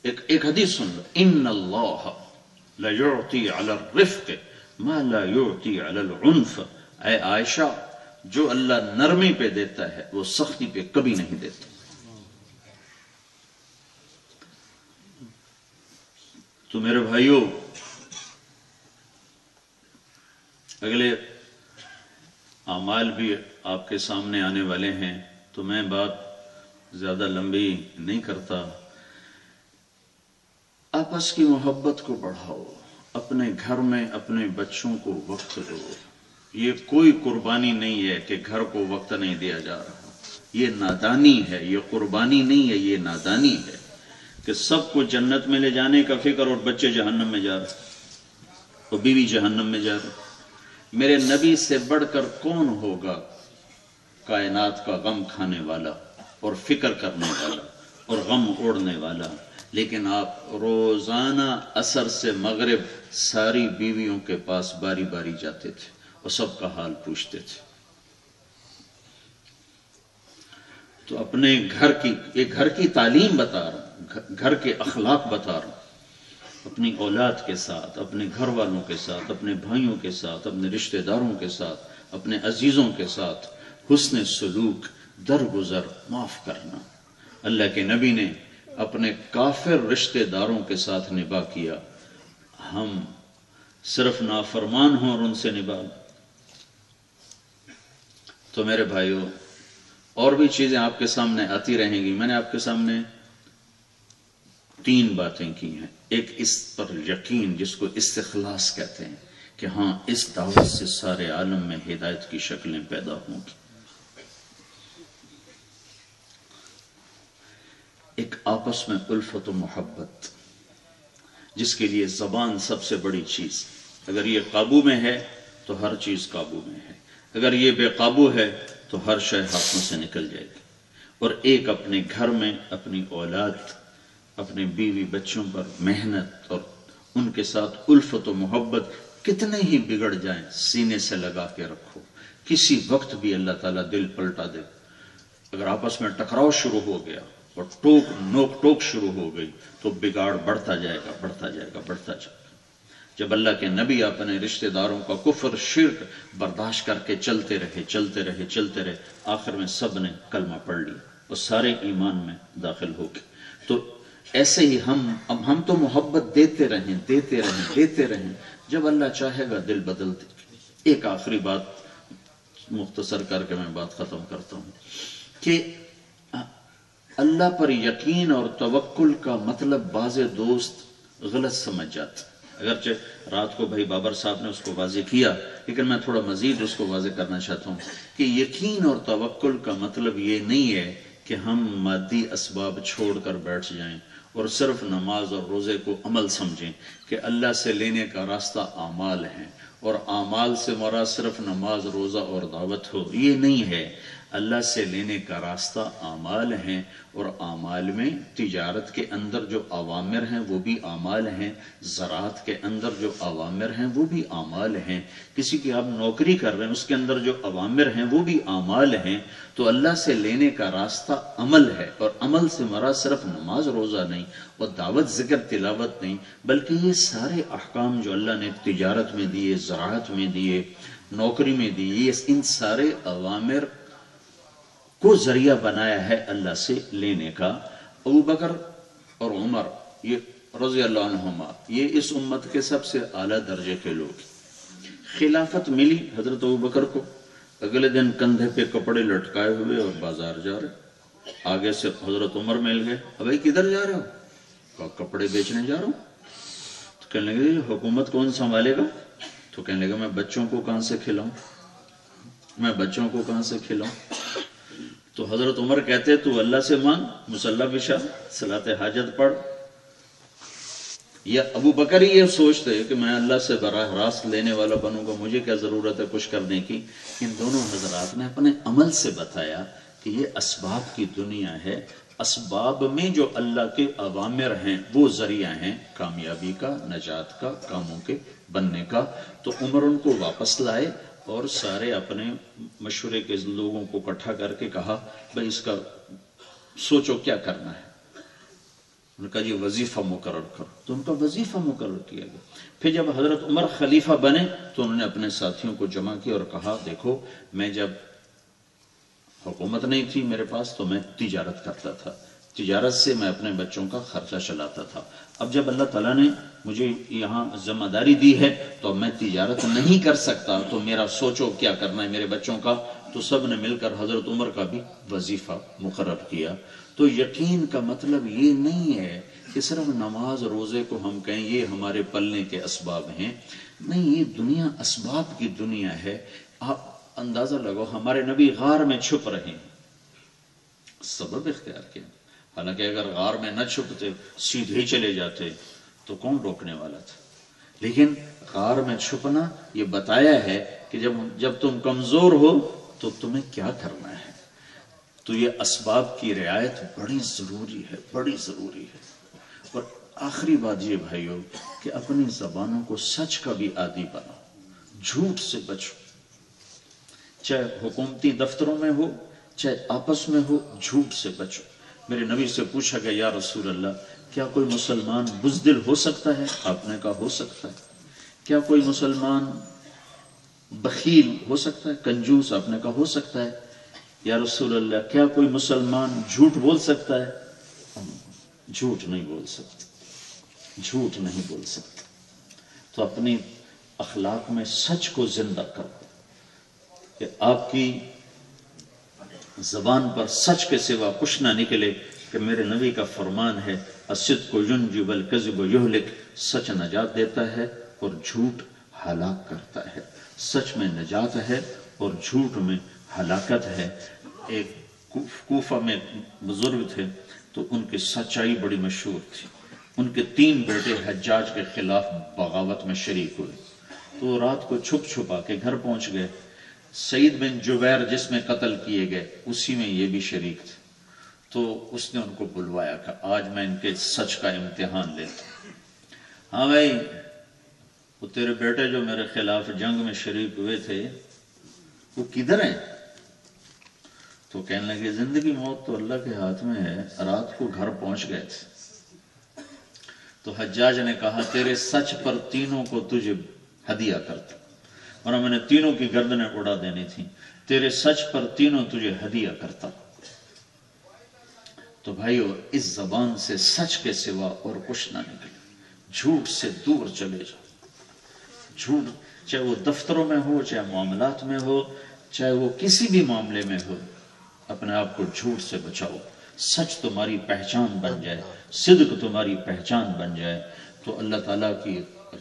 B: ایک حدیث سن لو، ان اللہ لا یعطی علی الرفق ما لا یعطی علی العنف. اے عائشہ، جو اللہ نرمی پہ دیتا ہے وہ سختی پہ کبھی نہیں دیتا. تو میرے بھائیوں، اگلے اعمال بھی آپ کے سامنے آنے والے ہیں، تو میں بات زیادہ لمبی نہیں کرتا. آپس کی محبت کو بڑھاؤ، اپنے گھر میں اپنے بچوں کو وقت دو. یہ کوئی قربانی نہیں ہے کہ گھر کو وقت نہیں دیا جا رہا. یہ نادانی ہے، یہ قربانی نہیں ہے، یہ نادانی ہے کہ سب کو جنت میں لے جانے کا فکر اور بچے جہنم میں جا رہے اور بیوی جہنم میں جا رہے. میرے نبی سے بڑھ کر کون ہوگا کائنات کا غم کھانے والا اور فکر کرنے والا اور غم اوڑھنے والا؟ لیکن آپ روزانہ عصر سے مغرب ساری بیویوں کے پاس باری باری جاتے تھے اور سب کا حال پوچھتے تھے. تو اپنے گھر کی تعلیم بتا رہا ہوں، گھر کے اخلاق بتا رہا ہوں. اپنی اولاد کے ساتھ، اپنے گھر والوں کے ساتھ، اپنے بھائیوں کے ساتھ، اپنے رشتہ داروں کے ساتھ، اپنے عزیزوں کے ساتھ حسن سلوک، درگزر، معاف کرنا. اللہ کے نبی نے اپنے کافر رشتہ داروں کے ساتھ نباہ کیا. ہم صرف نافرمان ہوں اور ان سے نباہ. تو میرے بھائیوں، اور بھی چیزیں آپ کے سامنے آتی رہیں گی. میں نے آپ کے سامنے 3 باتیں کی ہیں. ایک اس پر یقین جس کو استخلاص کہتے ہیں کہ ہاں اس دعوت سے سارے عالم میں ہدایت کی شکلیں پیدا ہوں گی. ایک آپس میں الفت و محبت، جس کے لیے زبان سب سے بڑی چیز. اگر یہ قابو میں ہے تو ہر چیز قابو میں ہے، اگر یہ بے قابو ہے تو ہر شے ہاتھوں سے نکل جائے گی. اور ایک اپنے گھر میں اپنی اولاد، اپنے بیوی بچوں پر محنت اور ان کے ساتھ الفت و محبت. کتنے ہی بگڑ جائیں سینے سے لگا کے رکھو. کسی وقت بھی اللہ تعالیٰ دل پلٹا دے. اگر آپس میں ٹکراؤ شروع ہو گیا اور نوک ٹوک شروع ہو گئی تو بگاڑ بڑھتا جائے گا، بڑھتا جائے گا، بڑھتا جائے گا. جب اللہ کے نبی اپنے رشتہ داروں کا کفر شرک برداشت کر کے چلتے رہے، آخر میں سب نے کلمہ پڑھ لیا اور سارے ایمان میں داخل ہو گئے. تو ایسے ہی ہم تو محبت دیتے رہیں. جب اللہ چاہے گا دل بدلتے. ایک آخری بات مختصر کر کے میں بات ختم کرتا ہوں کہ اللہ پر یقین اور توکل کا مطلب بعض دوست غلط سمجھ جاتے. اگرچہ رات کو بھائی بابر صاحب نے اس کو واضح کیا، لیکن میں تھوڑا مزید اس کو واضح کرنا چاہتا ہوں کہ یقین اور توکل کا مطلب یہ نہیں ہے کہ ہم مادی اسباب چھوڑ کر بیٹھ جائیں اور صرف نماز اور روزے کو عمل سمجھیں کہ اللہ سے لینے کا راستہ اعمال ہے اور اعمال سے مراد صرف نماز، روزہ اور دعوت ہو. یہ نہیں ہے. اللہ سے لینے کا راستہ اعمال ہیں اور اعمال میں تجارت کے اندر جو اوامر ہیں وہ بھی اعمال ہیں، زراعت کے اندر جو اوامر ہیں وہ بھی اعمال ہیں، کسی کی آپ نوکری کر رہے ہیں اس کے اندر جو اوامر ہیں وہ بھی اعمال ہیں. تو اللہ سے لینے کا راستہ عمل ہے اور عمل سے مراد صرف نماز روزہ نہیں اور دعوت ذکر تلاوت نہیں، بلکہ یہ سارے احکام جو اللہ نے تجارت میں دیے، زراعت میں دیے، نوکری میں دیے، ان سارے اوامر کو ذریعہ بنایا ہے اللہ سے لینے کا. ابو بکر اور عمر یہ رضی اللہ عنہما یہ اس امت کے سب سے اعلیٰ درجے کے لوگ. خلافت ملی حضرت ابو بکر کو، اگلے دن کندھے پہ کپڑے لٹکائے ہوئے اور بازار جا رہے. آگے سے حضرت عمر مل گئے. ابھی کدھر جا رہے ہو؟ کہا کپڑے بیچنے جا رہا ہوں. تو کہنے لگے حکومت کون سنبھالے گا؟ تو کہنے لگا میں بچوں کو کہاں سے کھلاؤں؟ تو حضرت عمر کہتے تو اللہ سے مانگ، مصلی بچھا، صلاۃ حاجت پڑھ. یا ابو بکر یہ سوچتے کہ میں اللہ سے براہ راست لینے والا بنوں گا، مجھے کیا ضرورت ہے کچھ کرنے کی. ان دونوں حضرات نے اپنے عمل سے بتایا کہ یہ اسباب کی دنیا ہے، اسباب میں جو اللہ کے اوامر ہیں وہ ذریعہ ہیں کامیابی کا، نجات کا، کاموں کے بننے کا. تو عمر ان کو واپس لائے اور سارے اپنے مشورے کے لوگوں کو اکٹھا کر کے کہا بھئی اس کا سوچو کیا کرنا ہے. انہوں نے کہا یہ وظیفہ مقرر کرو، تو ان کا وظیفہ مقرر کیا گیا. پھر جب حضرت عمر خلیفہ بنے تو انہوں نے اپنے ساتھیوں کو جمع کیا اور کہا دیکھو میں جب حکومت نہیں تھی میرے پاس تو میں تجارت کرتا تھا، تجارت سے میں اپنے بچوں کا خرچہ چلاتا تھا. اب جب اللہ تعالیٰ نے مجھے یہاں ذمہ داری دی ہے تو میں تجارت نہیں کر سکتا، تو میرا سوچو کیا کرنا ہے میرے بچوں کا. تو سب نے مل کر حضرت عمر کا بھی وظیفہ مقرر کیا. تو یقین کا مطلب یہ نہیں ہے کہ صرف نماز روزے کو ہم کہیں یہ ہمارے پلنے کے اسباب ہیں. نہیں، یہ دنیا اسباب کی دنیا ہے. آپ اندازہ لگو ہمارے نبی غار میں چھپ رہے ہیں، سبب اختیار کیا. حالانکہ اگر غار میں نہ چھپتے سیدھے ہی چلے جاتے تو کون روکنے والا تھا. لیکن غار میں چھپنا یہ بتایا ہے کہ جب تم کمزور ہو تو تمہیں کیا کرنا ہے. تو یہ اسباب کی رعایت بڑی ضروری ہے، بڑی ضروری ہے. اور آخری بات یہ بھائیو کہ اپنی زبانوں کو سچ کا بھی عادی بناؤ، جھوٹ سے بچو. چاہے حکومتی دفتروں میں ہو چاہے آپس میں ہو، جھوٹ سے بچو. میرے نبی سے پوچھا گیا یا رسول اللہ کیا کوئی مسلمان بزدل ہو سکتا ہے؟ آپ نے کہا ہو سکتا ہے. کیا کوئی مسلمان بخیل ہو سکتا ہے، کنجوس؟ آپ نے کہا ہو سکتا ہے. یا رسول اللہ کیا کوئی مسلمان جھوٹ بول سکتا ہے؟ جھوٹ نہیں بول سکتا، جھوٹ نہیں بول سکتا. تو اپنی اخلاق میں سچ کو زندہ کرو کہ آپ کی زبان پر سچ کے سوا کچھ نہ نکلے. کہ میرے نبی کا فرمان ہے الصدق ینجی والکذب یہلک، سچ نجات دیتا ہے اور جھوٹ ہلاک کرتا ہے. سچ میں نجات ہے اور جھوٹ میں ہلاکت ہے. ایک کوفہ میں بزرگ تھے تو ان کی سچائی بڑی مشہور تھی. ان کے 3 بیٹے حجاج کے خلاف بغاوت میں شریک ہوئے تو رات کو چھپ چھپا کے گھر پہنچ گئے. سعید بن جبیر جس میں قتل کیے گئے اسی میں یہ بھی شریک تھے. تو اس نے ان کو بلوایا کہ آج میں ان کے سچ کا امتحان لیتا ہوں. ہاں بھائی وہ تیرے بیٹے جو میرے خلاف جنگ میں شریک ہوئے تھے وہ کدھر ہیں؟ تو کہنے لگے زندگی موت تو اللہ کے ہاتھ میں ہے، رات کو گھر پہنچ گئے تھے. تو حجاج نے کہا تیرے سچ پر تینوں کو تجھے ہدیہ کرتا، اور میں نے تینوں کی گردنیں اڑا دینی تھی. تیرے سچ پر تینوں تجھے ہدیہ کرتا. تو بھائیو اس زبان سے سچ کے سوا اور کچھ نہ نکلے. جھوٹ سے دور چلے جاؤ. جھوٹ چاہے وہ دفتروں میں ہو، چاہے معاملات میں ہو، چاہے وہ کسی بھی معاملے میں ہو، اپنے آپ کو جھوٹ سے بچاؤ. سچ تمہاری پہچان بن جائے، صدق تمہاری پہچان بن جائے تو اللہ تعالیٰ کی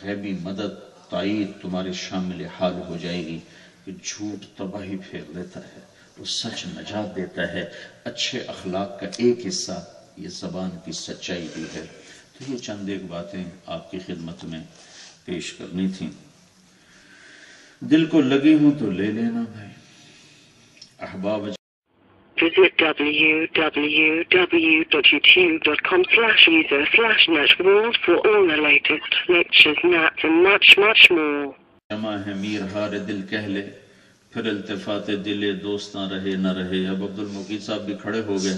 B: غیبی مدد تائید تمہارے شامل حال ہو جائے گی. کہ جھوٹ تباہی پھیر دیتا ہے، وہ سچ نجات دیتا ہے. اچھے اخلاق کا ایک حصہ یہ زبان کی سچائی بھی ہے. تو یہ چند ایک باتیں آپ کی خدمت میں پیش کرنی تھیں. دل کو لگی ہوں تو لے لینا بھائی. احباب
A: Visit www.youtube.com/user/networld for all the latest lectures, nats and much more.
B: جمع ہے میر ہار دل کہہ لے، پھر التفات دل دوست نہ رہے نہ رہے. اب عبد المقید صاحب بھی کھڑے ہو گئے.